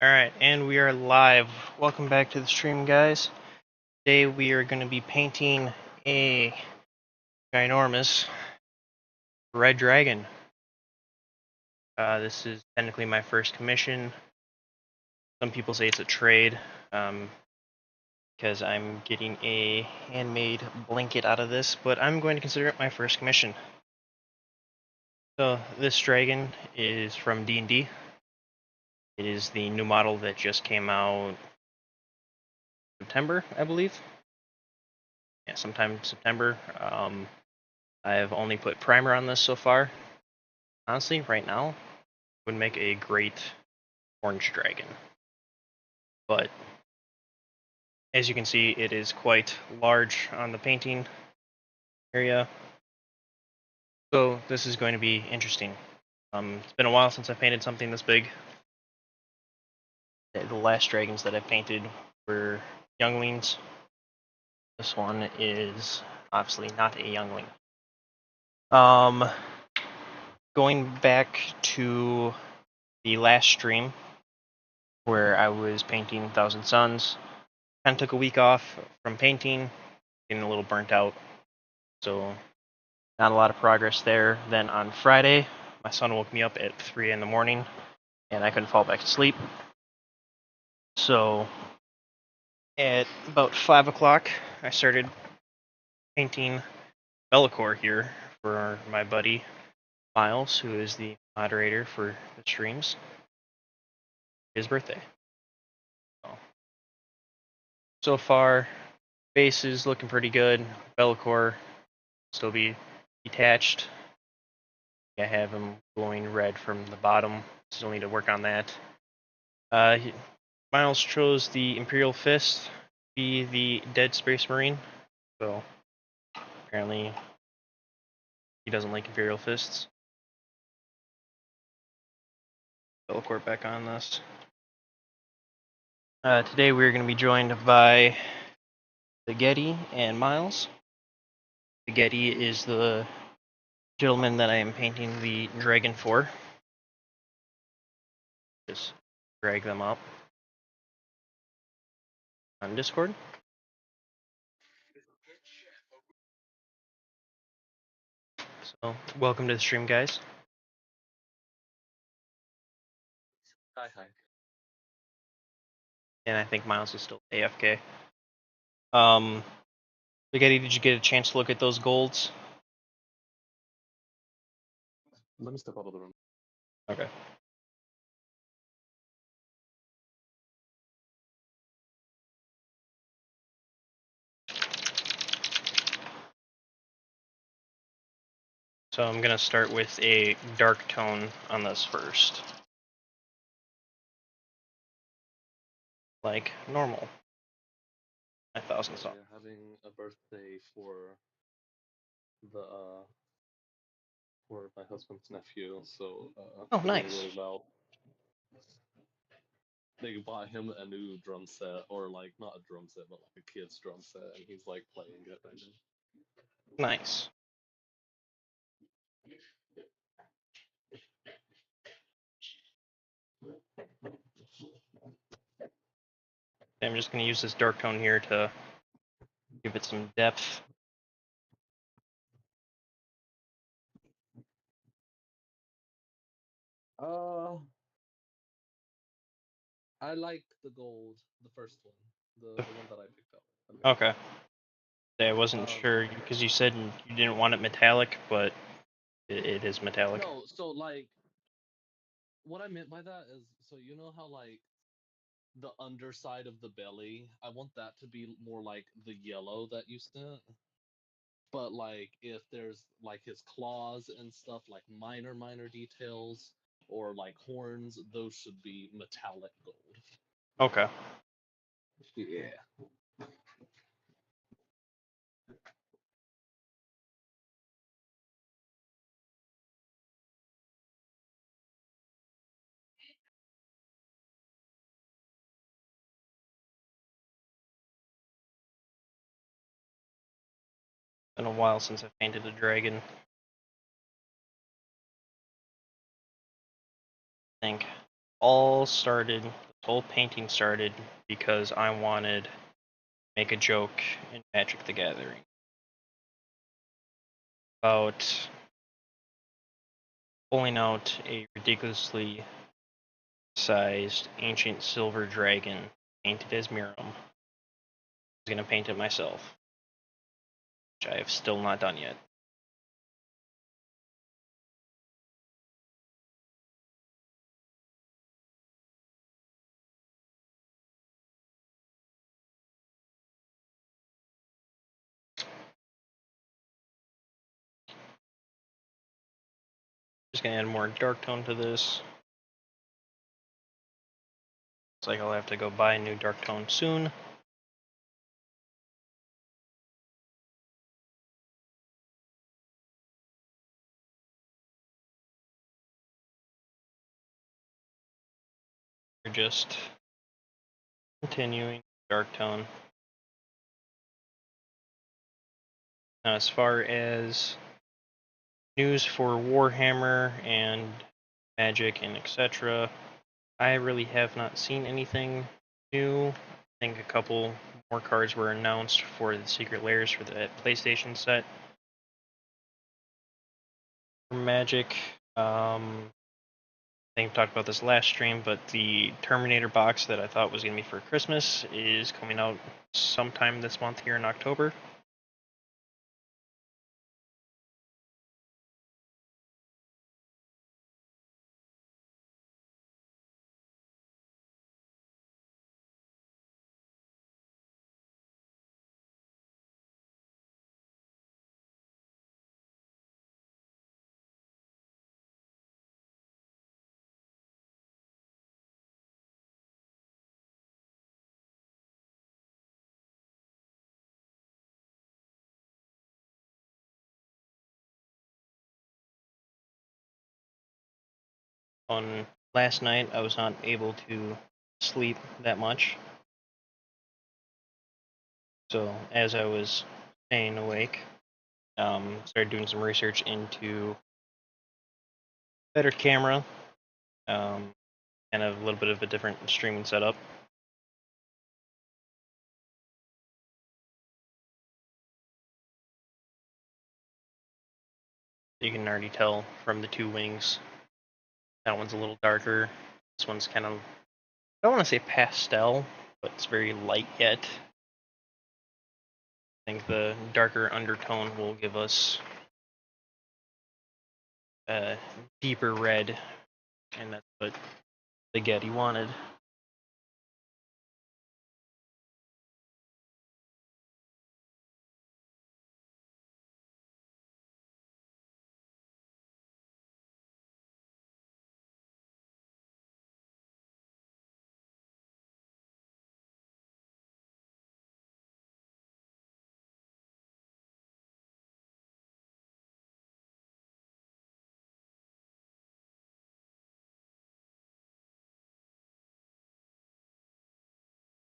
Alright, and we are live. Welcome back to the stream, guys. Today we are going to be painting a ginormous red dragon. This is technically my first commission. Some people say it's a trade, because I'm getting a handmade blanket out of this, but I'm going to consider it my first commission. So, this dragon is from D&D. It is the new model that just came out September, I believe. Yeah, sometime in September. I've only put primer on this so far. Honestly, right now, would make a great orange dragon. But, as you can see, it is quite large on the painting area. So, this is going to be interesting. It's been a while since I painted something this big. The last dragons that I painted were younglings. This one is obviously not a youngling. Going back to the last stream where I was painting Thousand Suns, kind of took a week off from painting, getting a little burnt out, so not a lot of progress there. Then on Friday, my son woke me up at 3 in the morning, and I couldn't fall back to sleep. So at about 5 o'clock, I started painting Bellicor here for my buddy Miles, who is the moderator for the streams. His birthday. So far, base is looking pretty good. Bellicor still be detached. I have him glowing red from the bottom. Still need to work on that. Miles chose the Imperial Fist to be the Dead Space Marine. So apparently he doesn't like Imperial Fists. Bellicor back on this. Today we're going to be joined by the Getty and Miles. The Getty is the gentleman that I am painting the dragon for. Just drag them up on Discord. So, welcome to the stream, guys. Hi. And I think Miles is still AFK. Spaghetti, did you get a chance to look at those golds? Let me step out of the room. Okay. So I'm gonna start with a dark tone on this first. Like normal. 1,000 songs. We're having a birthday for my husband's nephew, so Oh, we're nice. going really loud. They buy him a new drum set, or like not a drum set, but like a kid's drum set, and he's like playing it right now. Nice. I'm just gonna use this dark tone here to give it some depth. I like the gold, the first one, the one that I picked up. Okay. I wasn't sure because you said you didn't want it metallic, but it is metallic. No, so like, what I meant by that is, so you know how like the underside of the belly, I want that to be more like the yellow that you sent. But like if there's like his claws and stuff, like minor details, or like horns, those should be metallic gold. Okay. Yeah. Been a while since I painted a dragon. I think all started, whole painting started because I wanted to make a joke in Magic the Gathering about pulling out a ridiculously sized ancient silver dragon painted as Miram. I was going to paint it myself, which I have still not done yet. Just going to add more dark tone to this. Looks like I'll have to go buy a new dark tone soon. We're just continuing dark tone. Now, as far as news for Warhammer and Magic and etc., I really have not seen anything new. I think a couple more cards were announced for the Secret Lairs for the PlayStation set. For Magic, I think I talked about this last stream, but the Terminator box that I thought was going to be for Christmas is coming out sometime this month here in October. On last night, I was not able to sleep that much. So as I was staying awake, started doing some research into better camera, and a little bit of a different streaming setup. You can already tell from the two wings. That one's a little darker. This one's kind of, I don't want to say pastel, but it's very light yet. I think the darker undertone will give us a deeper red, and that's what the Getty wanted.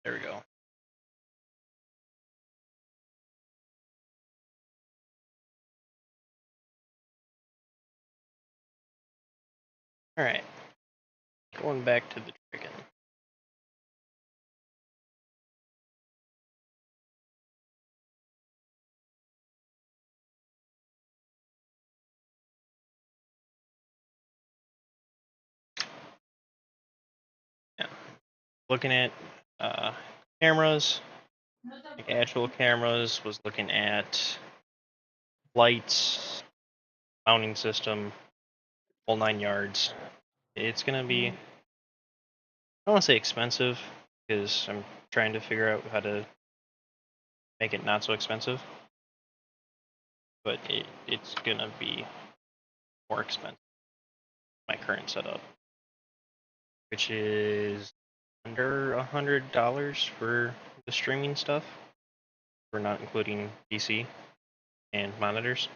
There we go. Alright, going back to the dragon. Yeah. Looking at cameras, like actual cameras, was looking at lights, mounting system, whole 9 yards. It's gonna be, I don't want to say expensive, because I'm trying to figure out how to make it not so expensive, but it's gonna be more expensive than my current setup, which is under $100 for the streaming stuff. We're not including PC and monitors.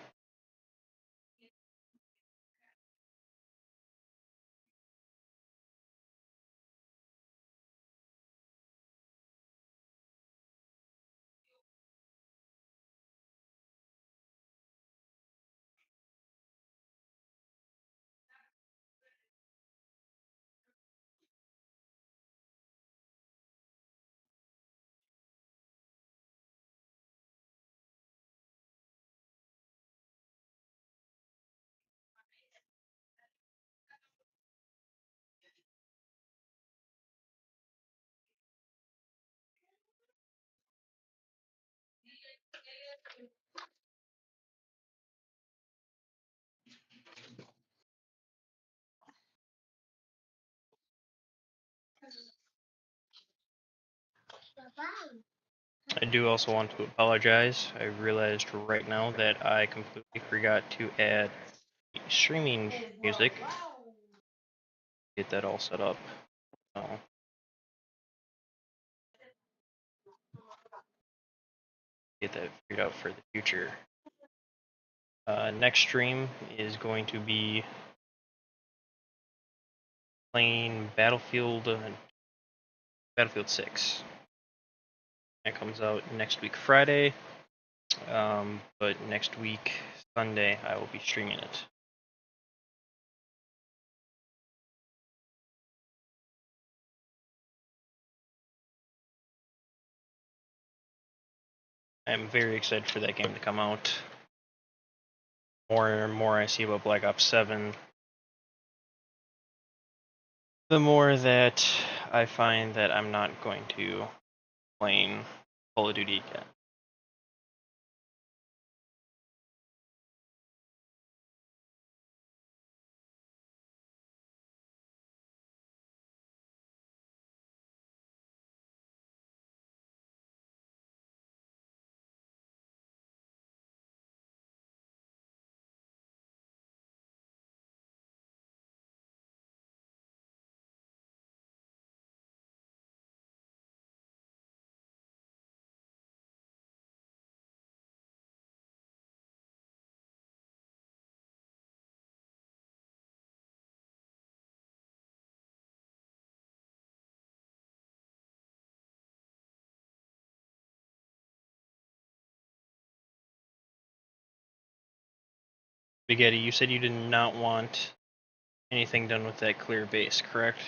I do also want to apologize. I realized right now that I completely forgot to add streaming music. Get that all set up. So, get that figured out for the future. Next stream is going to be playing Battlefield 6. That comes out next week Friday, but next week Sunday I will be streaming it. I'm very excited for that game to come out. More and more I see about Black Ops 7, the more that I find that I'm not going to playing Call of Duty again. Spaghetti, you said you did not want anything done with that clear base, correct?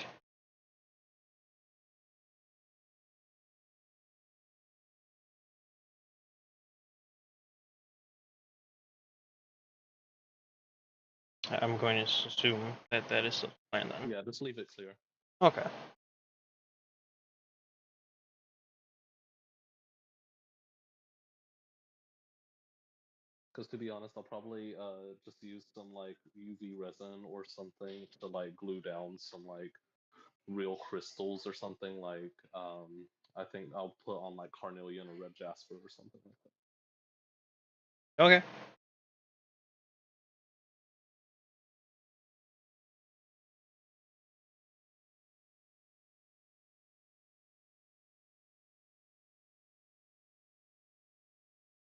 I'm going to assume that that is the plan then. Yeah, just leave it clear. Okay. Because to be honest, I'll probably just use some like UV resin or something to like glue down some like real crystals or something like I think I'll put on like carnelian or red jasper or something like that. Okay.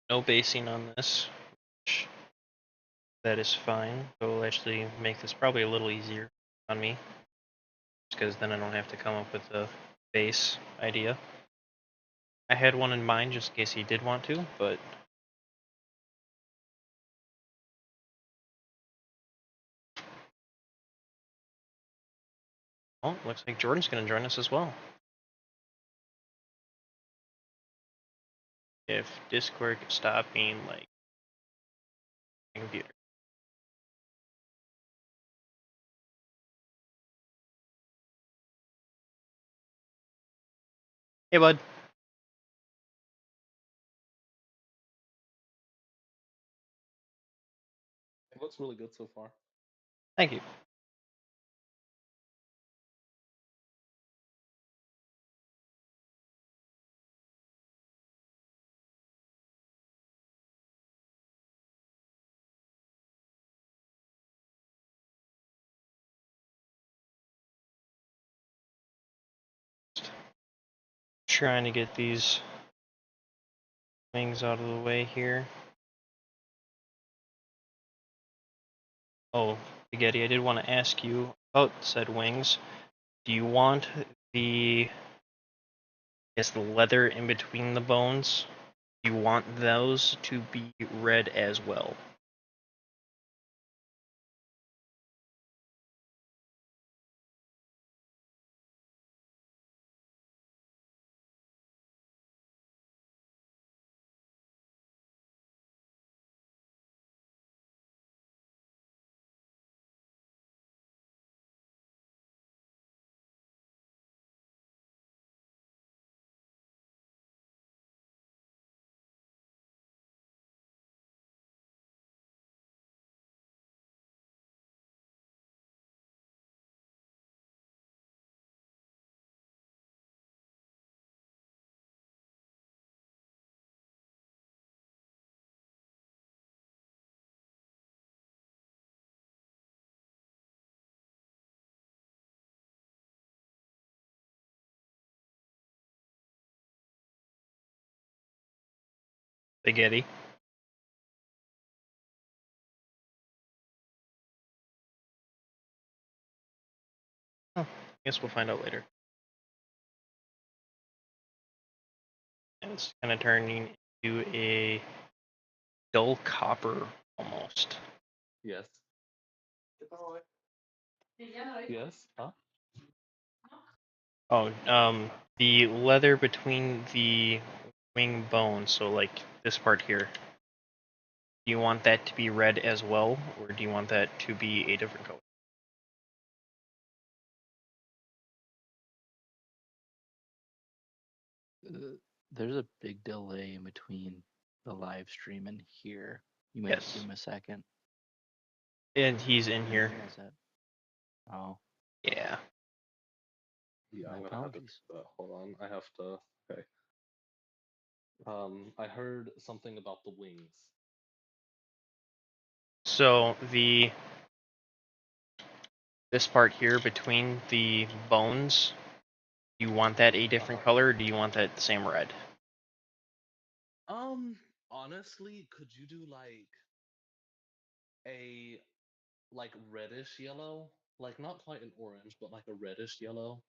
No basing on this. That is fine. It will actually make this probably a little easier on me, because then I don't have to come up with a base idea. I had one in mind just in case he did want to, but oh, looks like Jordan's going to join us as well. If Discord could stop being like a computer. Hey, bud. It looks really good so far. Thank you. Trying to get these wings out of the way here. Oh, Spaghetti, I did want to ask you about said wings. Do you want the, I guess, the leather in between the bones? Do you want those to be red as well? spaghetti. Oh, I guess we'll find out later. And it's kind of turning into a dull copper almost. Yes. Yes. Huh? Oh, the leather between the wing bones, so like this part here. Do you want that to be red as well, or do you want that to be a different color? There's a big delay in between the live stream and here. You might have to give Yes. him a second. And he's in I didn't here. realize that. Oh, Yeah. Yeah, my I'm gonna have to. apologies. Hold on, I have to. Okay. I heard something about the wings. So this part here between the bones, you want that a different color, or do you want that the same red? Honestly, could you do a reddish yellow? Like not quite an orange, but like a reddish yellow.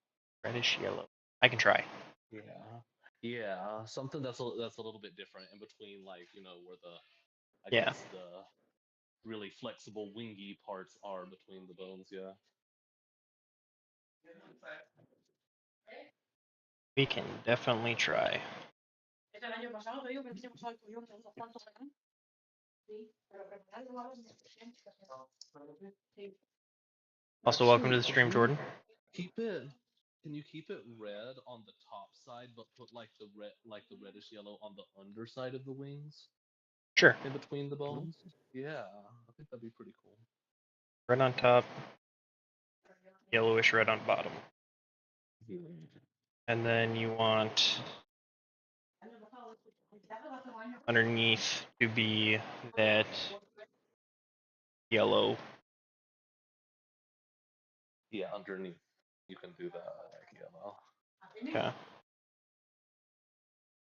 Reddish yellow. I can try. Yeah. Yeah, something that's a little bit different in between, where I Yeah. guess the really flexible wingy parts are between the bones. Yeah. We can definitely try. Also, welcome to the Actually, stream, Jordan. keep it. Can you keep it red on the top side, but put the reddish yellow on the underside of the wings, Sure. in between the bones? Yeah, I think that'd be pretty cool. Red on top, yellowish red on bottom. And then you want underneath to be that yellow. Yeah, underneath you can do that like yellow. Okay.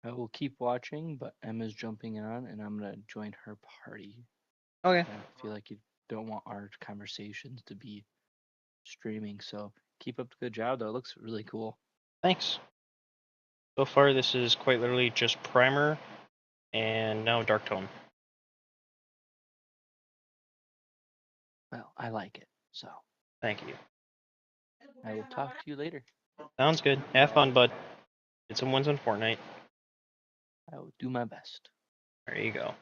I will keep watching, but Emma's jumping on, and I'm gonna join her party. Okay. I feel like you don't want our conversations to be streaming, so keep up the good job. Though it looks really cool. Thanks. So far, this is quite literally just primer and now dark tone. Well, I like it, so Thank you. I will talk to you later. Sounds good. Have fun, bud. Get some wins on Fortnite. I will do my best. There you go.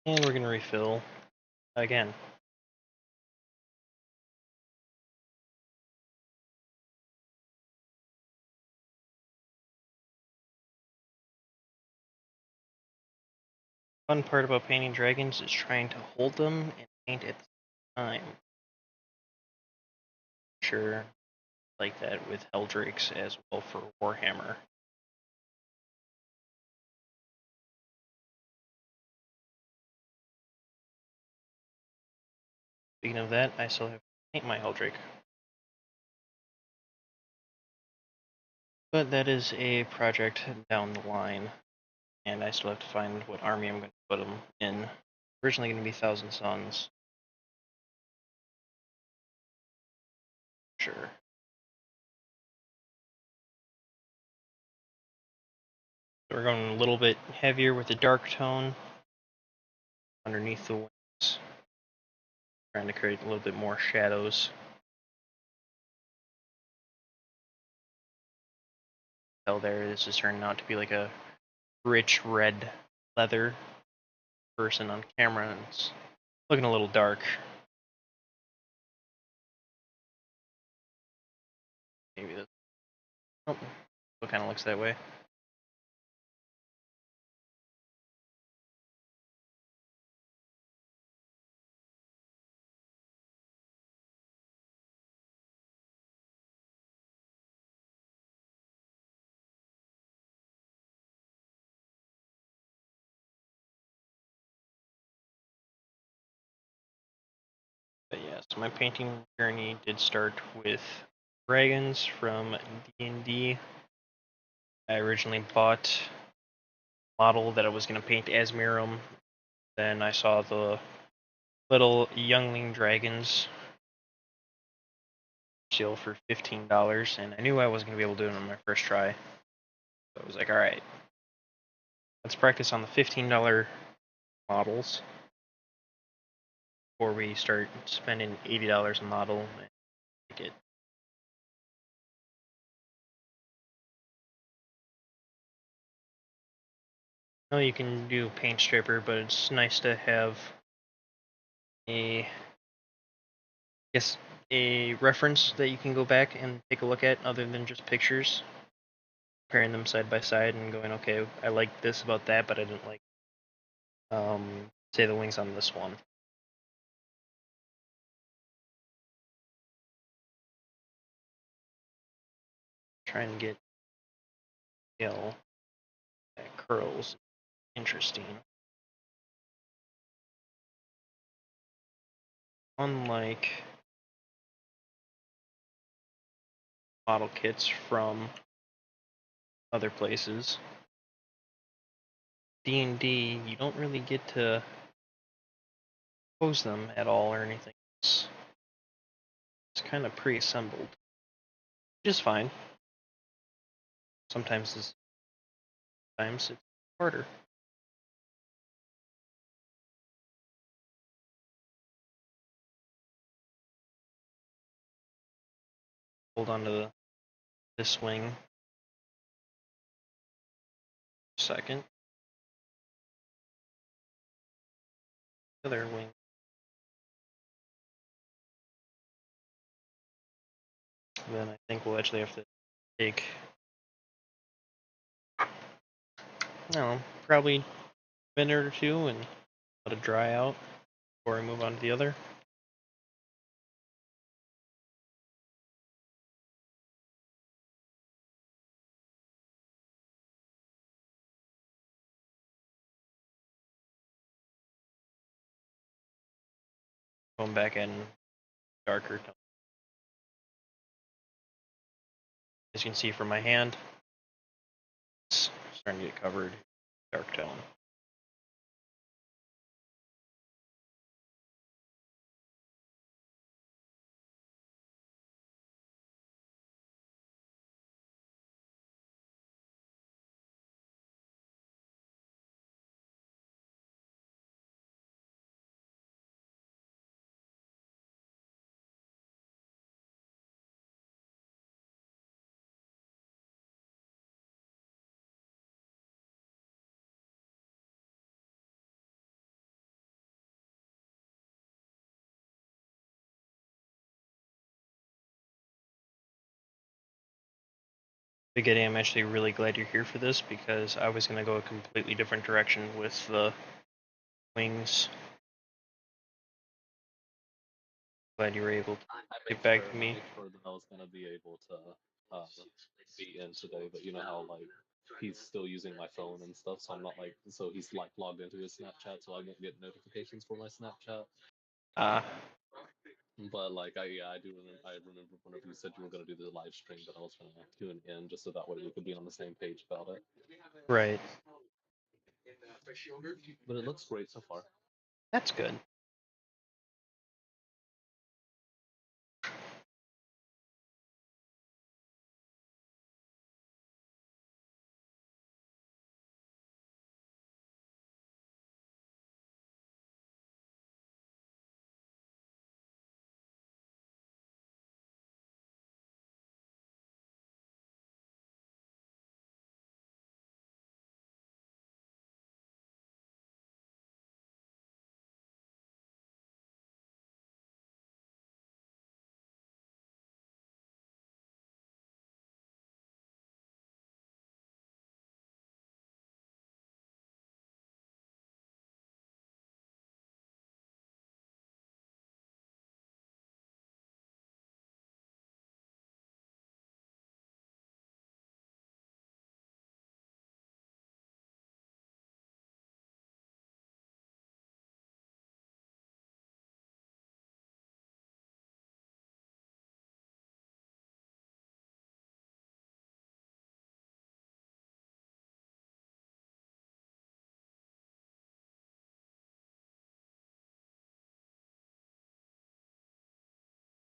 And we're going to refill again. Fun part about painting dragons is trying to hold them and paint at the same time. Sure, like that with Eldrakes as well for Warhammer. Speaking of that, I still have to paint my Eldrake. But that is a project down the line, and I still have to find what army I'm going to put them in. Originally going to be Thousand Suns. Sure. So we're going a little bit heavier with the dark tone. underneath the wings, trying to create a little bit more shadows. There, this is turning out to be like a rich red leather person on camera, and it's looking a little dark. Maybe this. Oh, it kind of looks that way. But yeah, so my painting journey did start with dragons from D&D. I originally bought a model that I was going to paint as Miram. Then I saw the little youngling dragons sale for $15, and I knew I wasn't going to be able to do it on my first try. So I was like, alright, let's practice on the $15 models before we start spending $80 a model and make it. No, you can do paint stripper, but it's nice to have a a reference that you can go back and take a look at other than just pictures, comparing them side by side and going, okay, I like this about that, but I didn't like say the wings on this one. Trying to get tail that curls interesting. Unlike model kits from other places, D&D, you don't really get to pose them at all or anything. It's kind of pre-assembled, which is fine. Sometimes it's harder. Hold on to this wing a second. Other wing. Then I think we'll actually have to take, I don't know, probably a minute or two and let it dry out before I move on to the other. Going back in darker tone. As you can see from my hand, it's starting to get covered dark tone. Spaghetti, I'm actually really glad you're here for this because I was going to go a completely different direction with the wings. Glad you were able to get back to me. I made sure that I was gonna be able to be in today, but you know how like he's still using my phone and stuff, so I'm not like so he's like logged into his Snapchat, so I won't get notifications for my Snapchat. But like I do remember whenever you said you were gonna do the live stream, that I was gonna tune in just so that way we could be on the same page about it. Right. But it looks great so far. That's good.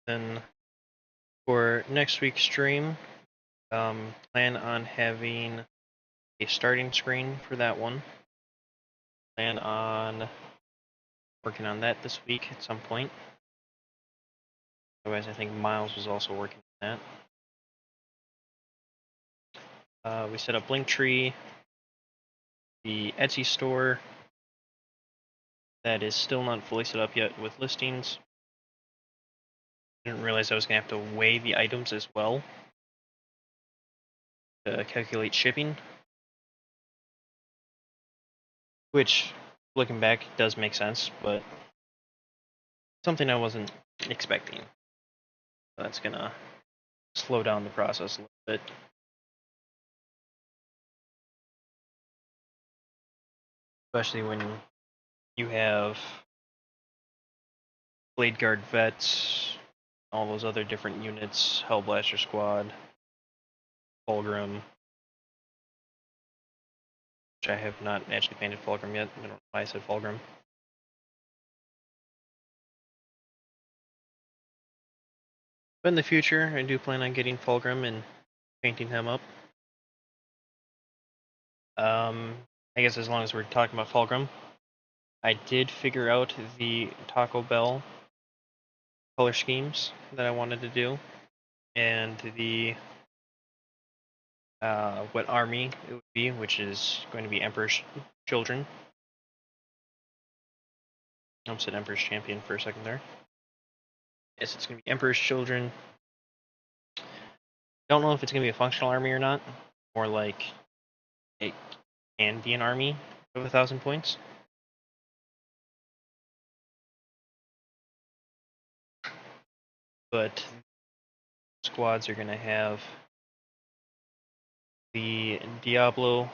Then for next week's stream, plan on having a starting screen for that one. Plan on working on that this week at some point. Otherwise, I think Miles was also working on that. We set up Linktree, the Etsy store that is still not fully set up yet with listings. Didn't realize I was going to have to weigh the items as well to calculate shipping. Which, looking back, does make sense, but something I wasn't expecting. That's going to slow down the process a little bit. Especially when you have Blade Guard Vets, all those other different units, Hellblaster Squad, Fulgrim, which I have not actually painted Fulgrim yet. I don't know why I said Fulgrim. But in the future, I do plan on getting Fulgrim and painting him up. I guess as long as we're talking about Fulgrim, I did figure out the Taco Bell color schemes that I wanted to do, and the what army it would be, which is going to be Emperor's Children. I almost said Emperor's Champion for a second there. Yes, it's going to be Emperor's Children. Don't know if it's going to be a functional army or not, or like it can be an army of 1,000 points. But squads are going to have the Diablo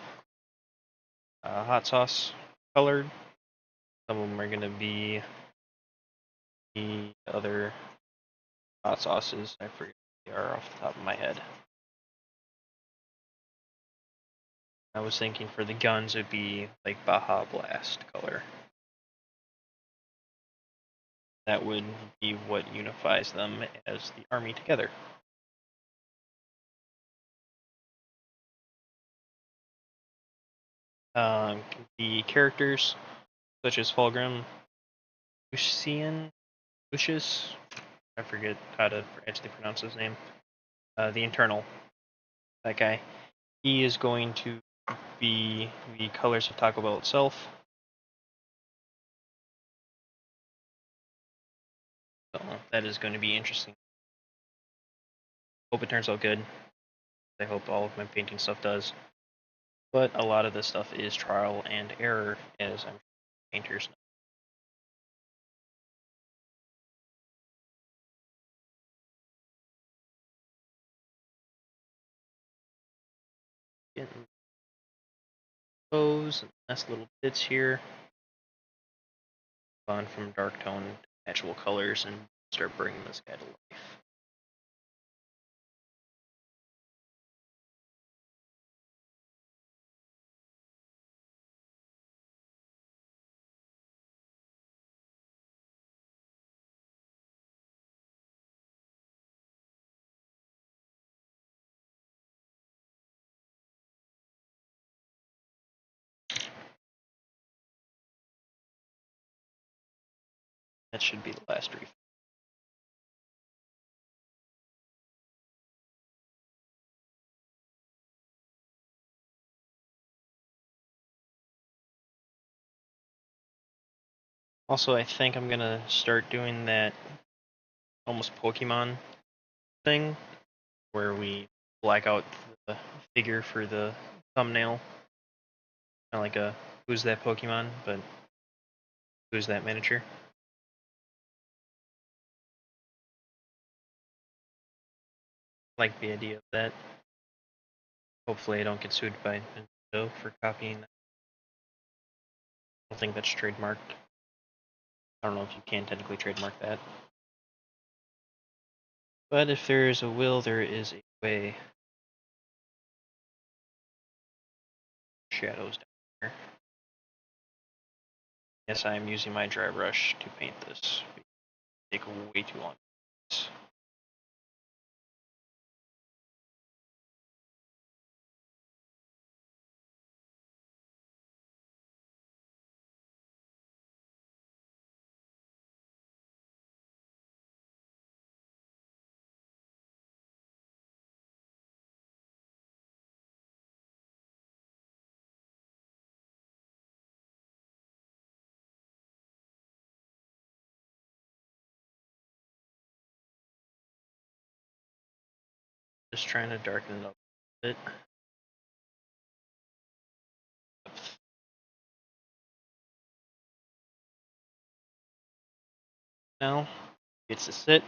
hot sauce colored. Some of them are going to be the other hot sauces. I forget what they are off the top of my head. I was thinking for the guns it'd be like Baja Blast color. That would be what unifies them as the army together. The characters, such as Fulgrim, Lucius, I forget how to actually pronounce his name. The Internal, that guy. He is going to be the colors of Taco Bell itself. So that is going to be interesting. Hope it turns out good. I hope all of my painting stuff does. But a lot of this stuff is trial and error, as I'm sure painters know. Getting those and nice little bits here. On from dark tone to actual colors and start bringing this guy to life. That should be the last refill. Also, I think I'm gonna start doing that almost Pokemon thing where we black out the figure for the thumbnail. Kind of like a who's that Pokemon, but who's that miniature. Like the idea of that. Hopefully I don't get sued by Nintendo for copying that. I don't think that's trademarked. I don't know if you can technically trademark that. But if there is a will, there is a way. Shadows down here. Yes, I am using my dry brush to paint this. It'll take way too long. Just trying to darken it up a bit. Now gets to sit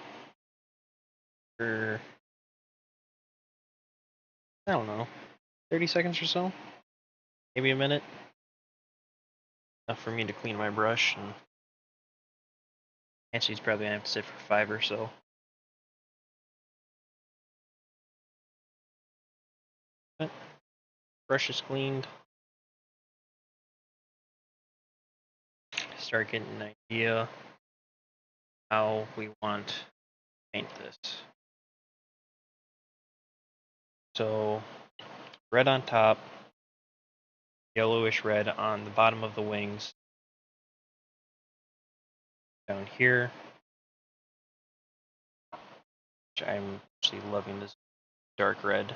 for, I don't know, 30 seconds or so, maybe a minute. Enough for me to clean my brush, and actually, it's probably gonna have to sit for 5 or so. But brush is cleaned. Start getting an idea how we want to paint this. So red on top, yellowish red on the bottom of the wings. Down here, which I'm actually loving this dark red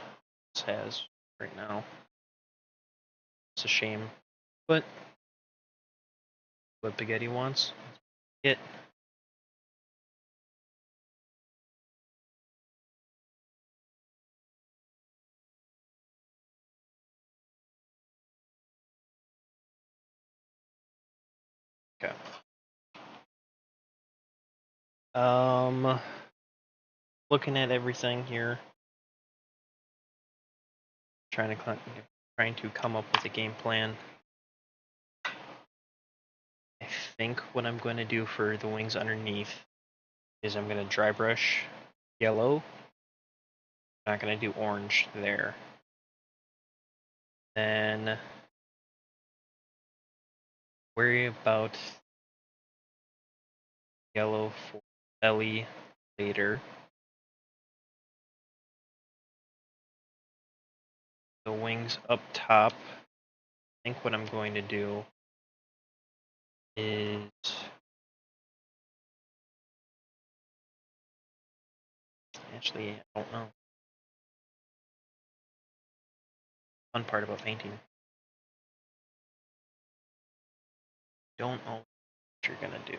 this has right now. It's a shame, but what Spaghetti wants, it. Okay. Looking at everything here, trying to come up with a game plan. I think what I'm going to do for the wings underneath is I'm going to dry brush yellow. I'm not going to do orange there. Then worry about yellow for belly later. The wings up top, I think what I'm going to do is actually, I don't know. Fun part about painting. Don't know what you're gonna do.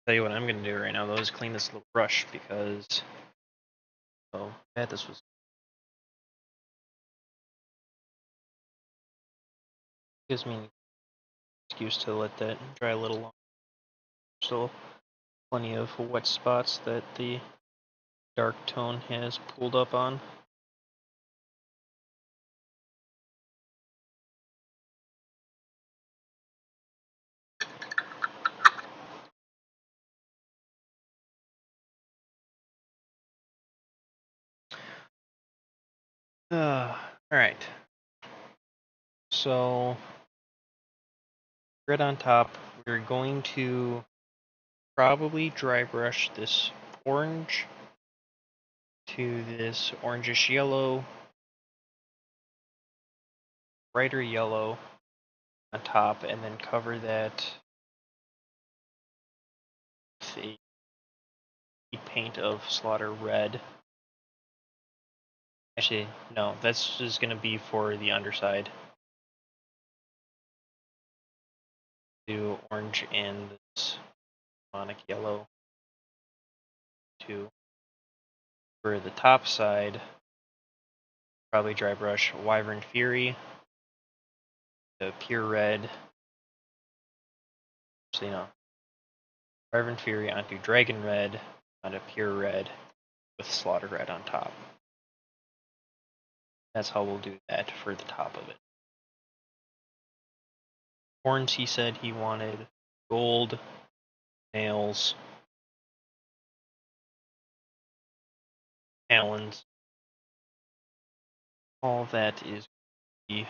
Tell you what I'm gonna do right now though is clean this little brush because this was gives me an excuse to let that dry a little longer. Still plenty of wet spots that the dark tone has pulled up on. Alright. So red on top, we're going to probably dry brush this orange to this orangish yellow, brighter yellow on top, and then cover that with a paint of slaughter red. Actually, no, that's just going to be for the underside. Do orange and this demonic yellow too. For the top side, probably dry brush Wyvern Fury, the pure red. Actually, no. Wyvern Fury onto Dragon Red, onto pure red, with Slaughter Red on top. That's how we'll do that for the top of it. Horns, he said he wanted gold, nails, talons. All that is the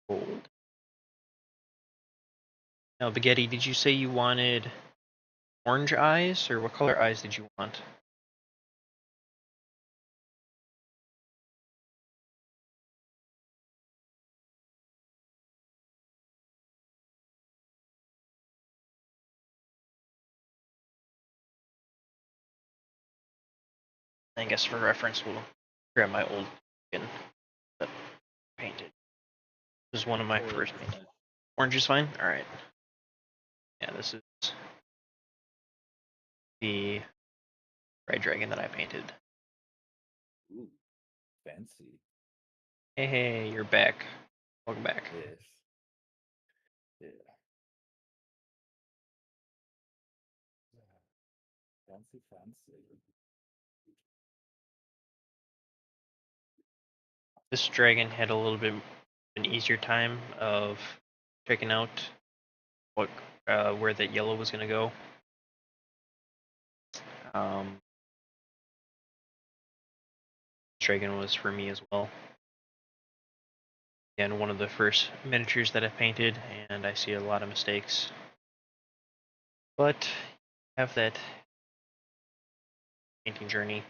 gold. Now, Spaghetti, did you say you wanted orange eyes, or what color eyes did you want? I guess for reference, we'll grab my old skin that painted. This is one of my first paintings. Orange is fine? Alright. Yeah, this is the red dragon that I painted. Ooh, fancy. Hey, you're back. Welcome back. Yes. Yeah. Fancy, fancy. This dragon had a little bit an easier time of checking out what where that yellow was gonna go. Um, dragon was for me as well. And one of the first miniatures that I painted, and I see a lot of mistakes. But have that painting journey.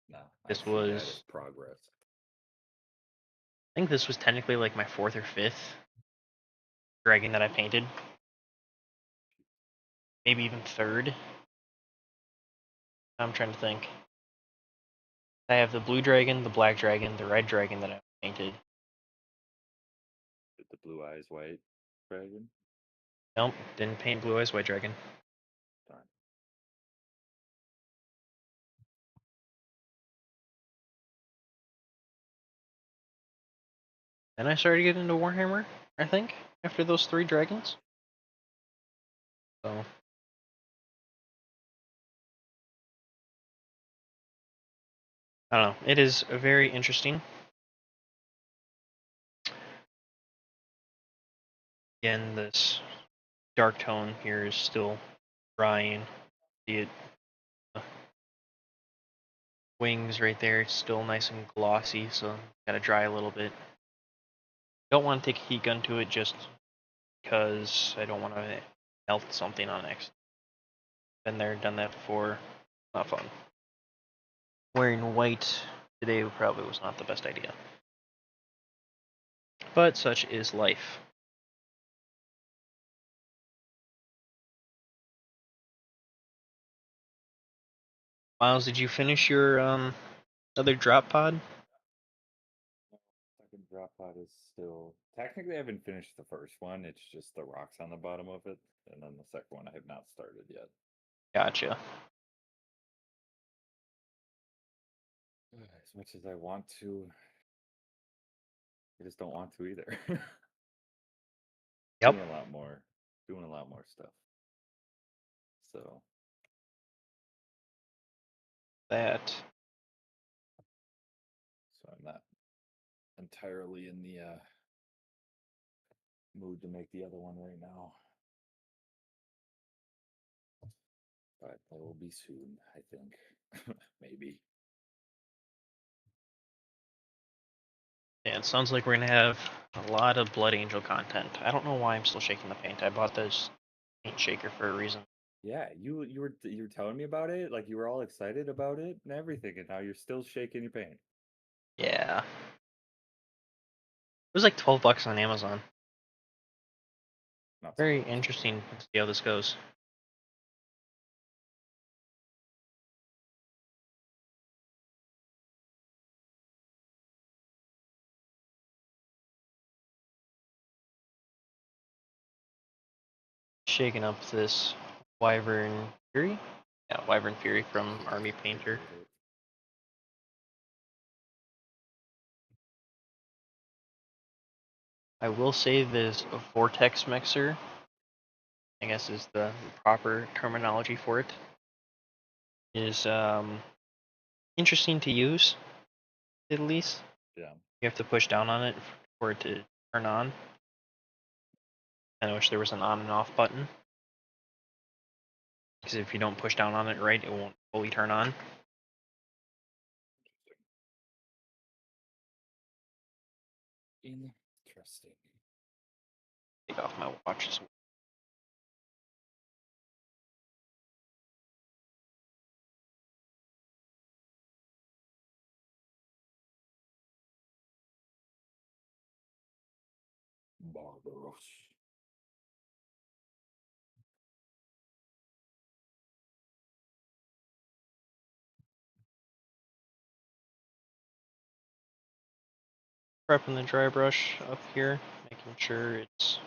No, This I see that was, as progress. I think this was technically like my 4th or 5th dragon that I painted. Maybe even 3rd. I'm trying to think. I have the blue dragon, the black dragon, the red dragon that I painted. The blue eyes white dragon. Nope, didn't paint blue eyes white dragon. Darn. Then I started getting into Warhammer, I think, after those 3 dragons. So I don't know. It is very interesting. Again, this dark tone here is still drying. See it, wings right there, it's still nice and glossy, so gotta dry a little bit. Don't want to take a heat gun to it just because I don't want to melt something on accident. Been there, done that before. Not fun. Wearing white today probably was not the best idea. But such is life. Miles, did you finish your other drop pod? Second drop pod is still technically I haven't finished the first one. It's just the rocks on the bottom of it, and then the second one I have not started yet. Gotcha. As much as I want to, I just don't want to either. Yep. Doing a lot more stuff. So That. so I'm not entirely in the mood to make the other one right now. But that will be soon, I think. Maybe. Yeah, it sounds like we're gonna have a lot of Blood Angel content. I don't know why I'm still shaking the paint. I bought this paint shaker for a reason. Yeah, you were telling me about it, like you were all excited about it and everything, and now you're still shaking your paint. Yeah. It was like $12 on Amazon. Not Very surprised. interesting to see how this goes. Shaking up this Wyvern Fury. Yeah, Wyvern Fury from Army Painter. I will say this vortex mixer, I guess is the proper terminology for it, is interesting to use, at least. Yeah. You have to push down on it for it to turn on. I wish there was an on and off button, because if you don't push down on it right, it won't fully turn on. Interesting. Take off my watch as well. Barbaros. Prepping the dry brush up here, making sure it's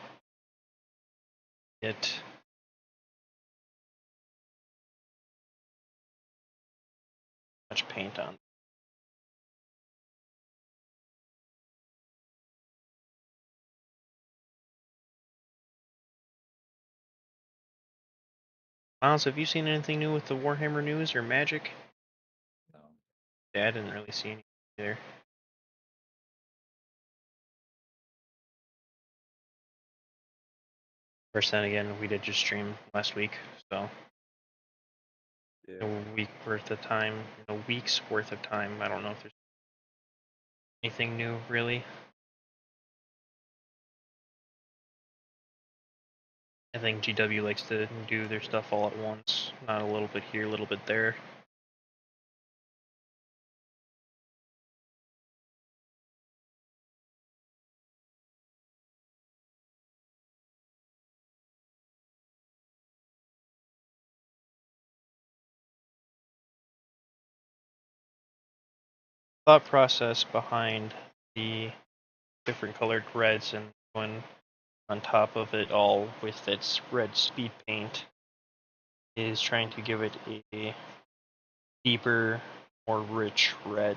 much paint on. Miles, have you seen anything new with the Warhammer news or Magic? No. Yeah, I didn't really see anything either. Of course, then again, we did just stream last week, so Yeah. a week's worth of time. I don't know if there's anything new really. I think GW likes to do their stuff all at once, not a little bit here, a little bit there. Thought process behind the different colored reds and going on top of it all with its red speed paint is trying to give it a deeper, more rich red.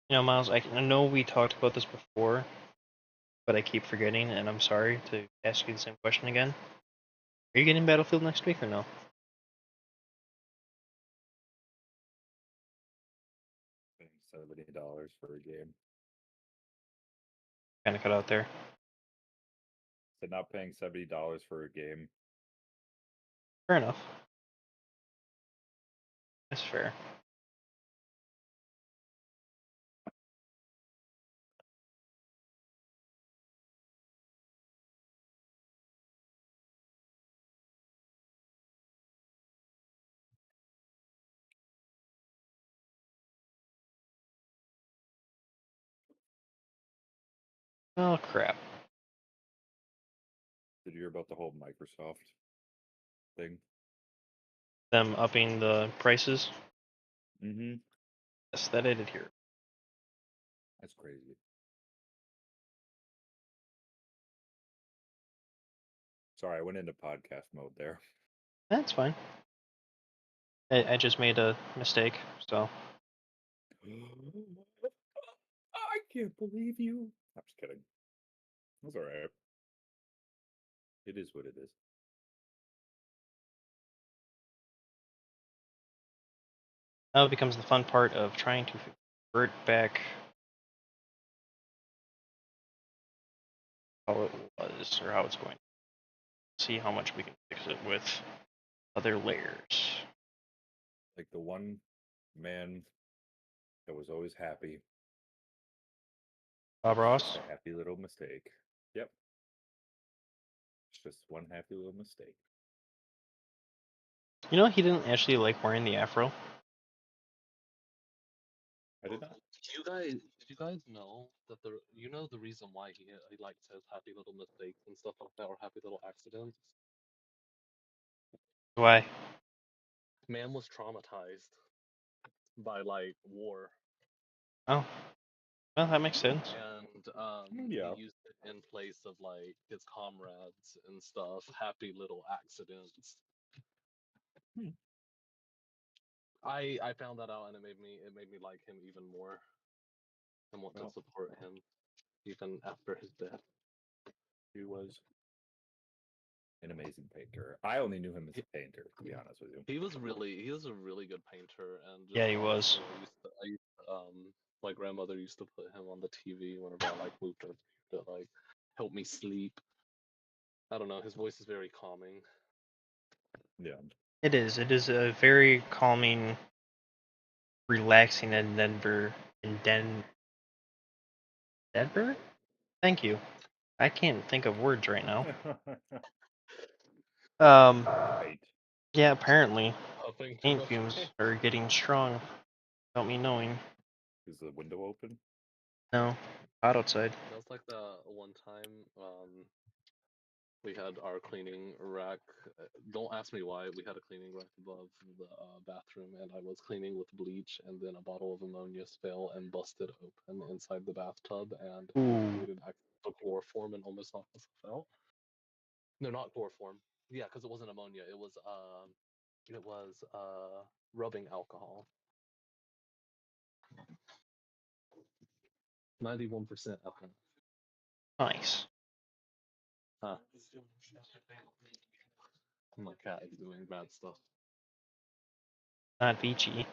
You know, Miles, I know we talked about this before, but I keep forgetting, and I'm sorry to ask you the same question again. Are you getting Battlefield next week or no? Paying $70 for a game. Kind of cut out there. So not paying $70 for a game. Fair enough. That's fair. Oh, crap. Did you hear about the whole Microsoft thing? Them upping the prices? Mm-hmm. Yes, that I did hear. That's crazy. Sorry, I went into podcast mode there. That's fine. I just made a mistake, so. I can't believe you. I'm just kidding. That's alright. It is what it is. Now it becomes the fun part of trying to convert back how it was, or how it's going. See how much we can fix it with other layers. Like the one man that was always happy. Bob It's Ross? just a happy little mistake. Yep. It's just one happy little mistake. You know, he didn't actually like wearing the afro. I did not. Did you guys know that the reason why he like says happy little mistakes and stuff like that, or happy little accidents? Why? Man was traumatized by like war, Oh, well, that makes sense. and Yeah. he used it in place of like his comrades and stuff. Happy little accidents. Hmm. I found that out, and it made me like him even more and want Well, to support him even after his death. he was an amazing painter. I only knew him as He- a painter, to be honest with you. He was a really good painter, and just Yeah, he was. honestly, my grandmother used to put him on the TV whenever I like moved her to like help me sleep. I don't know, his voice is very calming. Yeah. It is. It is a very calming relaxing in Denver? Thank you. I can't think of words right now. Right. Yeah, apparently Huffing too paint much fumes paint. are getting strong without me knowing. Is the window open? No, hot outside. That was like the one time we had our cleaning rack. Don't ask me why. We had a cleaning rack above the bathroom, and I was cleaning with bleach, and then a bottle of ammonia fell and busted open inside the bathtub, and Ooh. created actual chloroform and almost knocked myself out. No, not chloroform. Yeah, because it wasn't ammonia. It was rubbing alcohol. 91% alcohol. Nice. Huh. My cat is doing bad stuff. Not beachy.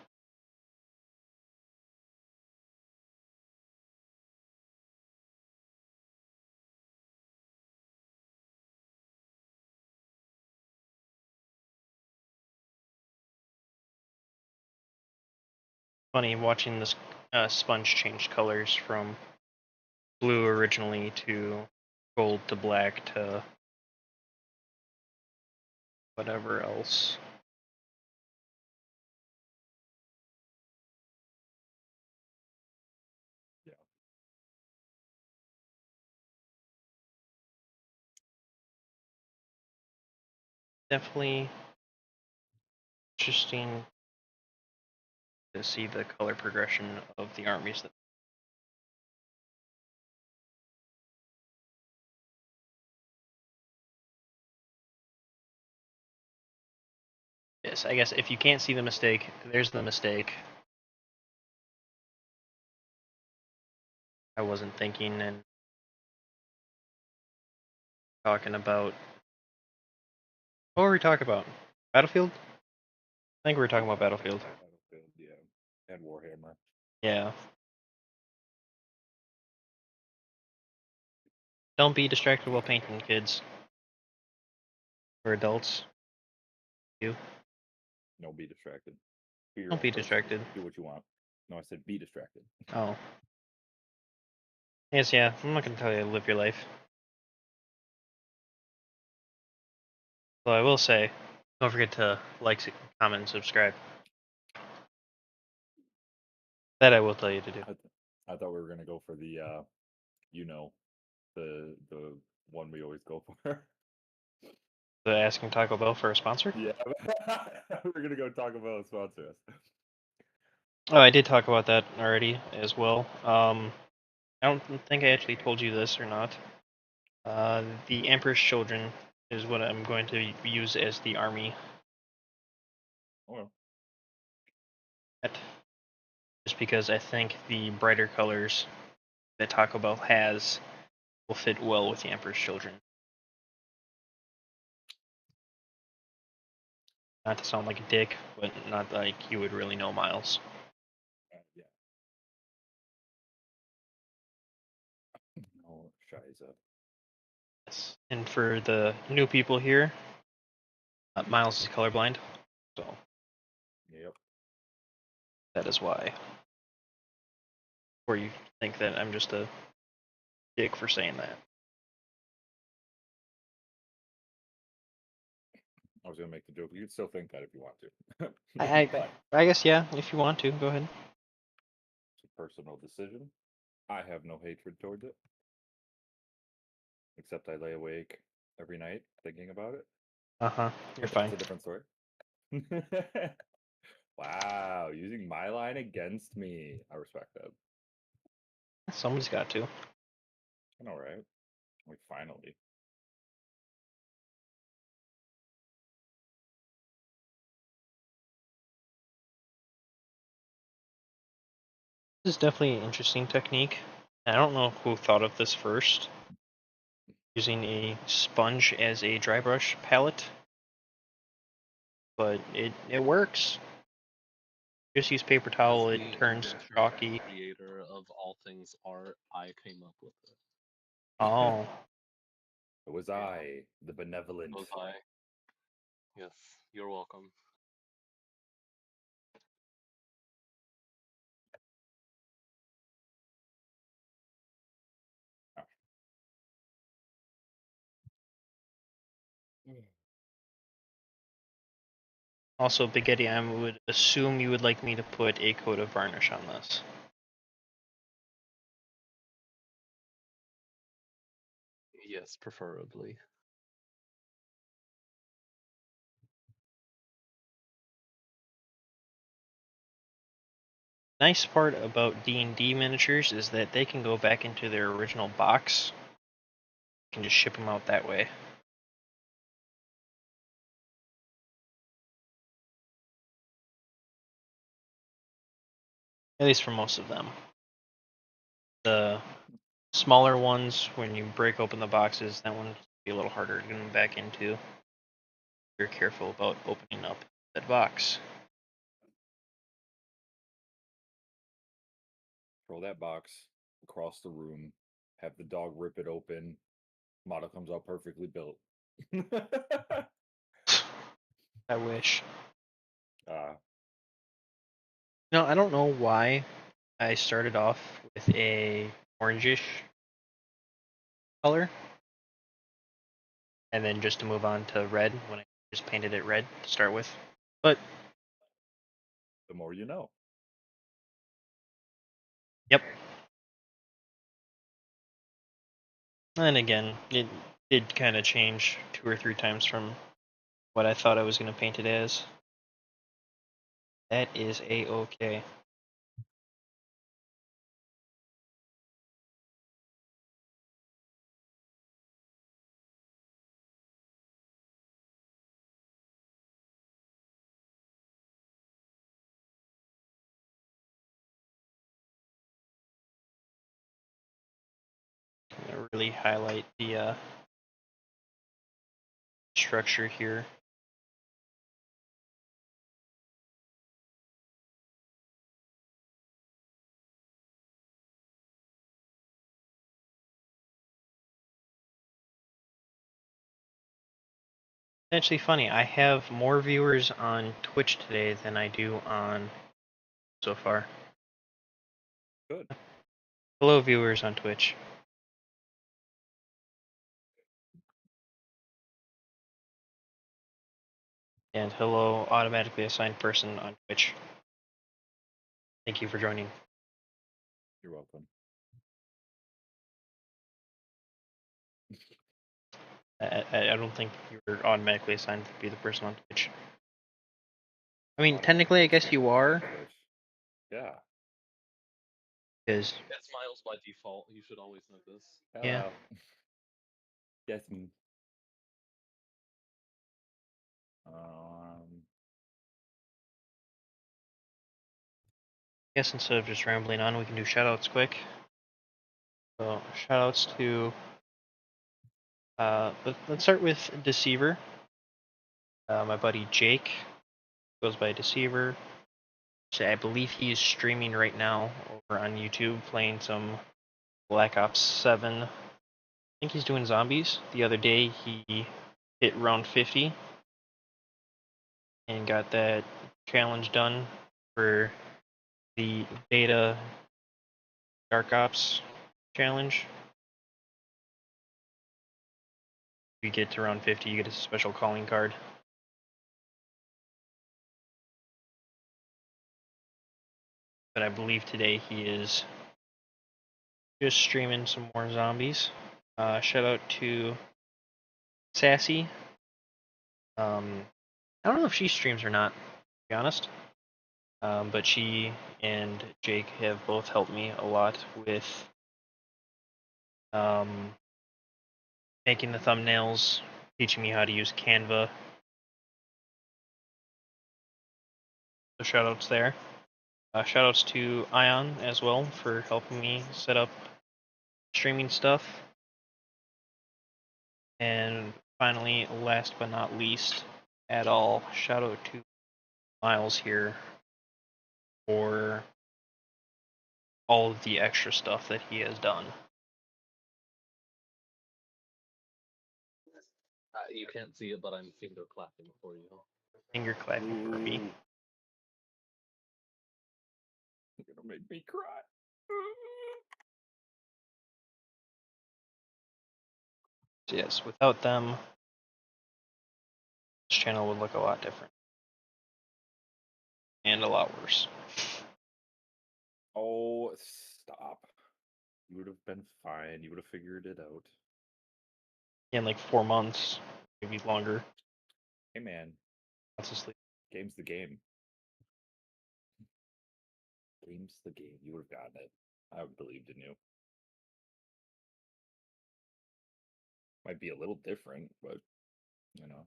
Funny watching this sponge change colors from blue originally to gold to black to whatever else. Yeah. Definitely interesting to see the color progression of the armies. Yes, I guess if you can't see the mistake, there's the mistake. I wasn't thinking and talking about. What were we talking about? Battlefield? I think we were talking about Battlefield. Battlefield, yeah. And Warhammer. Yeah. Don't be distracted while painting, kids. We're adults. You. No, be distracted. Be your Don't own be person. distracted. Do what you want. No, I said be distracted. Oh. Yes, yeah. I'm not gonna tell you to live your life. Well, I will say, don't forget to like, comment, and subscribe. That I will tell you to do. I thought we were gonna go for the the one we always go for. The asking Taco Bell for a sponsor? Yeah. We're gonna go talk about sponsor us. Oh, I did talk about that already as well. I don't think I actually told you this or not. The Emperor's Children is what I'm going to use as the army. Oh, Just because I think the brighter colors that Taco Bell has will fit well with the Emperor's Children. Not to sound like a dick, but not like you would really know Miles. yeah. Oh, Shiza. Yes. And for the new people here, Miles is colorblind, so Yep. that is why. Or you think that I'm just a dick for saying that. I was gonna make the joke. You can still think that if you want to. I, But I guess, yeah, if you want to, go ahead. it's a personal decision. I have no hatred towards it. Except I lay awake every night thinking about it. Uh-huh, you're But fine. that's a different story. Wow, using my line against me. I respect that. Somebody's got to. I know, right? Like, finally. This is definitely an interesting technique. I don't know who thought of this first. Using a sponge as a dry brush palette. But it works. Just use paper towel, As it the turns inventor chalky. and creator of all things art, I came up with it. Oh. It was Yeah. I, the benevolent. Was I? Yes, you're welcome. Also, Spaghetti, I would assume you would like me to put a coat of varnish on this. Yes, preferably. Nice part about D&D miniatures is that they can go back into their original box. You can just ship them out that way. At least for most of them. The smaller ones, when you break open the boxes, that one's be a little harder to get them back into. You're careful about opening up that box. Throw that box across the room. Have the dog rip it open. Model comes out perfectly built. I wish. uh, No, I don't know why I started off with a orangish color, and then just to move on to red when I just painted it red to start with. But the more you know. yep. And again, it did kind of change 2 or 3 times from what I thought I was going to paint it as. That is a-okay. I'm going to really highlight the structure here. Actually funny, I have more viewers on Twitch today than I do on so far. Good. Hello viewers on Twitch. And hello automatically assigned person on Twitch. Thank you for joining. You're welcome. I don't think you're automatically assigned to be the person on Twitch. I mean, Automatically technically, I guess assigned you on are, Twitch. Yeah. because That's Miles by default. You should always know this. yeah. Hello. Yes. Um. I guess instead of just rambling on, we can do shoutouts quick. So shoutouts to let's start with Deceiver. My buddy Jake goes by Deceiver. So I believe he's streaming right now over on YouTube playing some Black Ops 7. I think he's doing zombies. The other day he hit round 50 and got that challenge done for the beta Dark Ops challenge. If you get to round 50, you get a special calling card. But I believe today he is just streaming some more zombies. Shout out to Sassy. I don't know if she streams or not, to be honest. But she and Jake have both helped me a lot with making the thumbnails, teaching me how to use Canva. So shoutouts there. Shoutouts to Ion as well for helping me set up streaming stuff. And finally, last but not least at all, shout out to Miles here for all of the extra stuff that he has done. You can't see it, but I'm finger clapping for you. Finger clapping for me. Ooh. You're gonna make me cry. So yes, without them, this channel would look a lot different. And a lot worse. Oh, stop. You would have been fine. You would have figured it out. In like 4 months, maybe longer. Hey, man. Lots of sleep. Game's the game. Game's the game. You would have gotten it. I believed in you. Might be a little different, but, you know.